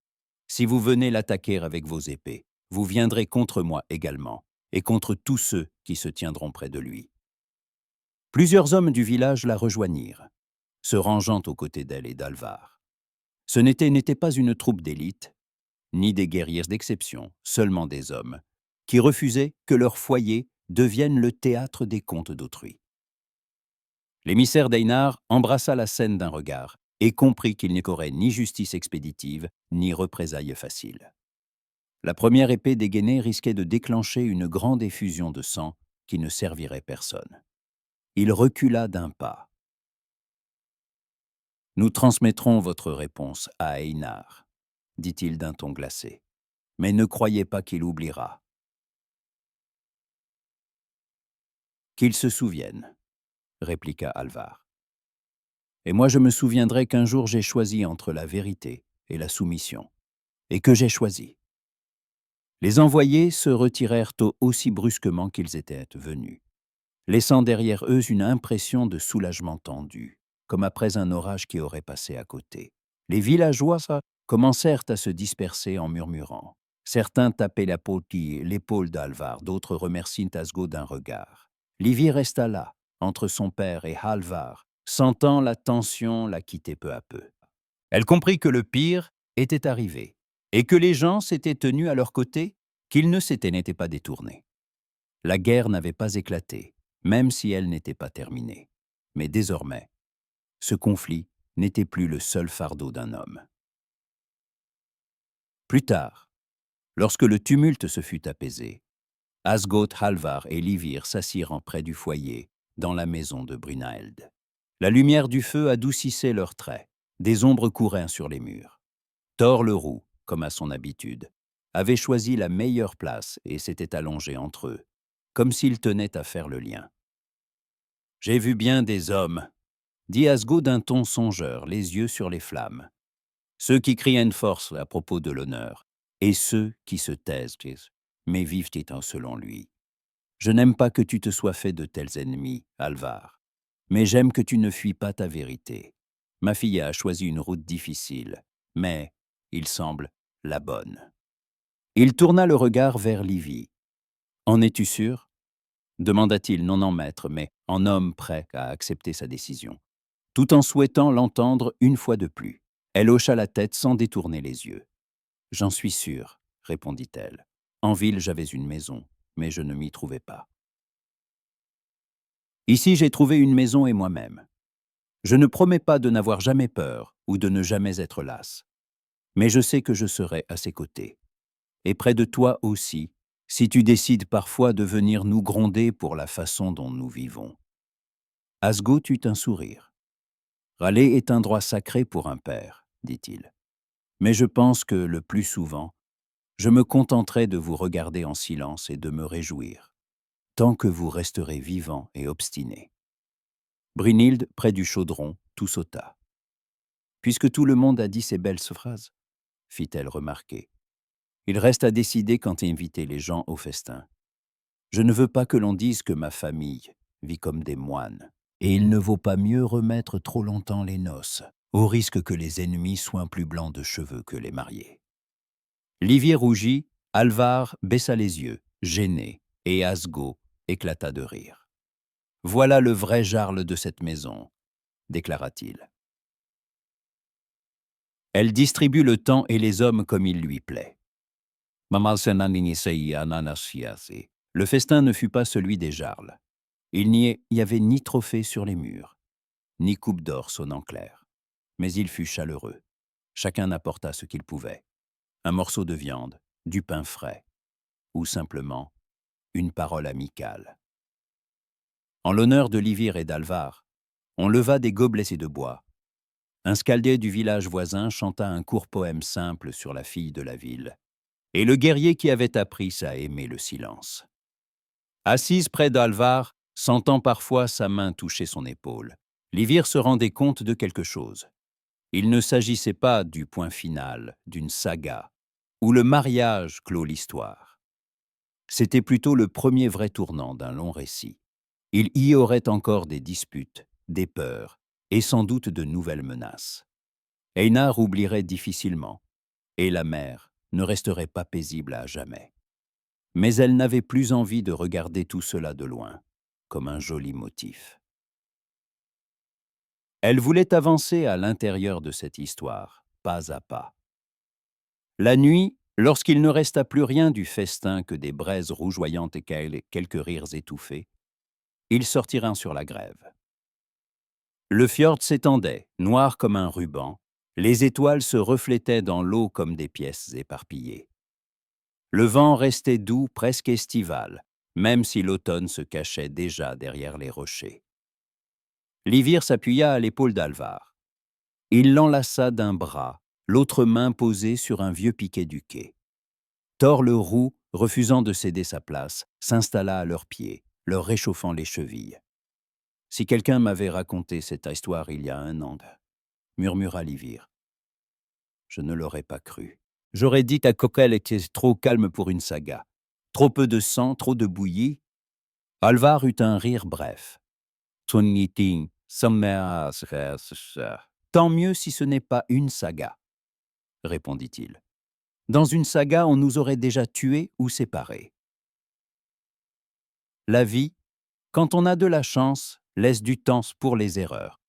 Si vous venez l'attaquer avec vos épées, vous viendrez contre moi également, et contre tous ceux qui se tiendront près de lui. » Plusieurs hommes du village la rejoignirent, se rangeant aux côtés d'elle et d'Halvar. Ce n'était pas une troupe d'élite, ni des guerriers d'exception, seulement des hommes, qui refusaient que leur foyer devienne le théâtre des contes d'autrui. L'émissaire d'Einar embrassa la scène d'un regard et comprit qu'il n'y aurait ni justice expéditive, ni représailles faciles. La première épée dégainée risquait de déclencher une grande effusion de sang qui ne servirait personne. Il recula d'un pas. « Nous transmettrons votre réponse à Einar, dit-il d'un ton glacé. Mais ne croyez pas qu'il oubliera. Qu'il se souvienne, répliqua Alvar. Et moi je me souviendrai qu'un jour j'ai choisi entre la vérité et la soumission, et que j'ai choisi. Les envoyés se retirèrent aussi brusquement qu'ils étaient venus, laissant derrière eux une impression de soulagement tendu, comme après un orage qui aurait passé à côté. Les villageois commencèrent à se disperser en murmurant. Certains tapaient l'épaule d'Alvar, d'autres remercient Asgo d'un regard. Livy resta là, entre son père et Halvar, sentant la tension la quitter peu à peu. Elle comprit que le pire était arrivé, et que les gens s'étaient tenus à leur côté, qu'ils n'étaient pas détournés. La guerre n'avait pas éclaté, même si elle n'était pas terminée. Mais désormais, ce conflit n'était plus le seul fardeau d'un homme. Plus tard, lorsque le tumulte se fut apaisé, Asgoth, Halvar et Livir s'assirent près du foyer, dans la maison de Brunaeld. La lumière du feu adoucissait leurs traits, des ombres couraient sur les murs. Thor le roux, comme à son habitude, avait choisi la meilleure place et s'était allongé entre eux, comme s'il tenait à faire le lien. « J'ai vu bien des hommes, » dit Asgo d'un ton songeur, les yeux sur les flammes. « Ceux qui crient une force à propos de l'honneur, et ceux qui se taisent, mais vivent selon lui. Je n'aime pas que tu te sois fait de tels ennemis, Alvar, mais j'aime que tu ne fuis pas ta vérité. Ma fille a choisi une route difficile, mais, il semble, la bonne. » Il tourna le regard vers Livy. « En es-tu sûr ?» demanda-t-il, non en maître, mais en homme prêt à accepter sa décision, tout en souhaitant l'entendre une fois de plus. Elle hocha la tête sans détourner les yeux. « J'en suis sûre, » répondit-elle. « En ville, j'avais une maison, mais je ne m'y trouvais pas. Ici, j'ai trouvé une maison et moi-même. Je ne promets pas de n'avoir jamais peur ou de ne jamais être lasse, mais je sais que je serai à ses côtés. Et près de toi aussi, si tu décides parfois de venir nous gronder pour la façon dont nous vivons. » Asgoth eut un sourire. « Râler est un droit sacré pour un père, dit-il. Mais je pense que, le plus souvent, je me contenterai de vous regarder en silence et de me réjouir, tant que vous resterez vivant et obstiné. » Brynhild, près du chaudron, tout sauta. « Puisque tout le monde a dit ces belles phrases, » fit-elle remarquer. « Il reste à décider quand inviter les gens au festin. Je ne veux pas que l'on dise que ma famille vit comme des moines, et il ne vaut pas mieux remettre trop longtemps les noces, au risque que les ennemis soient plus blancs de cheveux que les mariés. » Livy rougit, Alvar baissa les yeux, gêné, et Asgo éclata de rire. « Voilà le vrai jarl de cette maison, » déclara-t-il. « Elle distribue le temps et les hommes comme il lui plaît. » Le festin ne fut pas celui des jarls. Il n'y avait ni trophée sur les murs, ni coupe d'or sonnant clair. Mais il fut chaleureux. Chacun apporta ce qu'il pouvait. Un morceau de viande, du pain frais, ou simplement une parole amicale. En l'honneur de Livir et d'Alvar, on leva des gobelets de bois. Un skaldé du village voisin chanta un court poème simple sur la fille de la ville, et le guerrier qui avait appris à aimer le silence. Assise près d'Alvar, sentant parfois sa main toucher son épaule, Livir se rendait compte de quelque chose. Il ne s'agissait pas du point final, d'une saga, où le mariage clôt l'histoire. C'était plutôt le premier vrai tournant d'un long récit. Il y aurait encore des disputes, des peurs, et sans doute de nouvelles menaces. Einar oublierait difficilement, et la mer ne resterait pas paisible à jamais. Mais elle n'avait plus envie de regarder tout cela de loin, comme un joli motif. Elle voulait avancer à l'intérieur de cette histoire, pas à pas. La nuit, lorsqu'il ne resta plus rien du festin que des braises rougeoyantes et quelques rires étouffés, ils sortirent sur la grève. Le fjord s'étendait, noir comme un ruban. Les étoiles se reflétaient dans l'eau comme des pièces éparpillées. Le vent restait doux, presque estival, même si l'automne se cachait déjà derrière les rochers. Livir s'appuya à l'épaule d'Alvar. Il l'enlaça d'un bras, l'autre main posée sur un vieux piquet du quai. Thor le roux, refusant de céder sa place, s'installa à leurs pieds, leur réchauffant les chevilles. « Si quelqu'un m'avait raconté cette histoire il y a 1 an, murmura Livir. Je ne l'aurais pas cru. J'aurais dit à Coquel était trop calme pour une saga. Trop peu de sang, trop de bouillie. Alvar eut un rire bref. Tant mieux si ce n'est pas une saga, répondit-il. Dans une saga, on nous aurait déjà tués ou séparés. La vie, quand on a de la chance, laisse du temps pour les erreurs,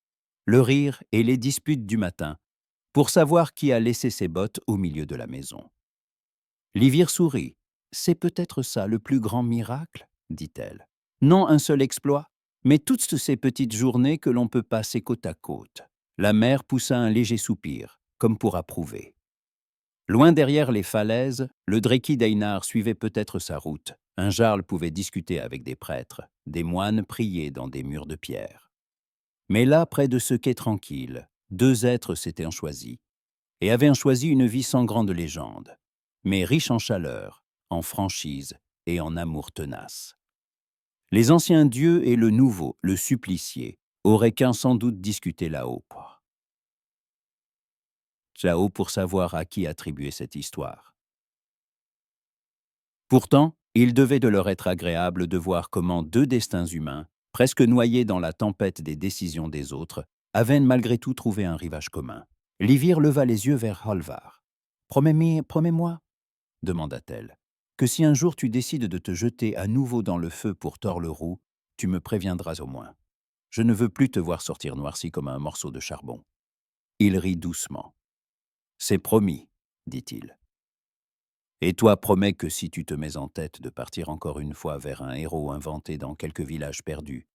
le rire et les disputes du matin, pour savoir qui a laissé ses bottes au milieu de la maison. Livir sourit. C'est peut-être ça le plus grand miracle, dit-elle. Non un seul exploit, mais toutes ces petites journées que l'on peut passer côte à côte. La mère poussa un léger soupir, comme pour approuver. Loin derrière les falaises, le Dreki d'Einar suivait peut-être sa route. Un jarl pouvait discuter avec des prêtres, des moines prier dans des murs de pierre. Mais là, près de ce quai tranquille, 2 êtres s'étaient choisis, et avaient choisi une vie sans grande légende, mais riche en chaleur, en franchise et en amour tenace. Les anciens dieux et le nouveau, le supplicié, auraient qu'un sans doute discuté là-haut. Là-haut pour savoir à qui attribuer cette histoire. Pourtant, il devait de leur être agréable de voir comment 2 destins humains, presque noyés dans la tempête des décisions des autres, avaient malgré tout trouvé un rivage commun. Livir leva les yeux vers Halvar. « Promets-moi, demanda-t-elle, que si un jour tu décides de te jeter à nouveau dans le feu pour Thor le roux, tu me préviendras au moins. Je ne veux plus te voir sortir noirci comme un morceau de charbon. » Il rit doucement. « C'est promis, dit-il. Et toi promets que si tu te mets en tête de partir encore une fois vers un héros inventé dans quelque village perdu,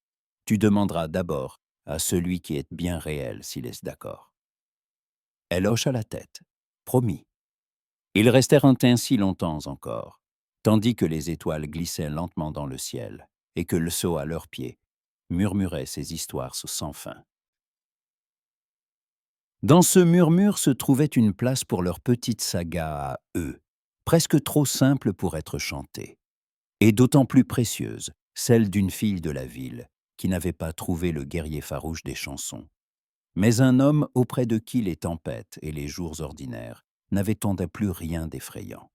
tu demanderas d'abord à celui qui est bien réel s'il est d'accord. » Elle hocha la tête. Promis. Ils restèrent ainsi longtemps encore, tandis que les étoiles glissaient lentement dans le ciel et que le seau à leurs pieds murmurait ses histoires sans fin. Dans ce murmure se trouvait une place pour leur petite saga à eux, presque trop simple pour être chantée, et d'autant plus précieuse, celle d'une fille de la ville, qui n'avait pas trouvé le guerrier farouche des chansons, mais un homme auprès de qui les tempêtes et les jours ordinaires n'avaient plus rien d'effrayant.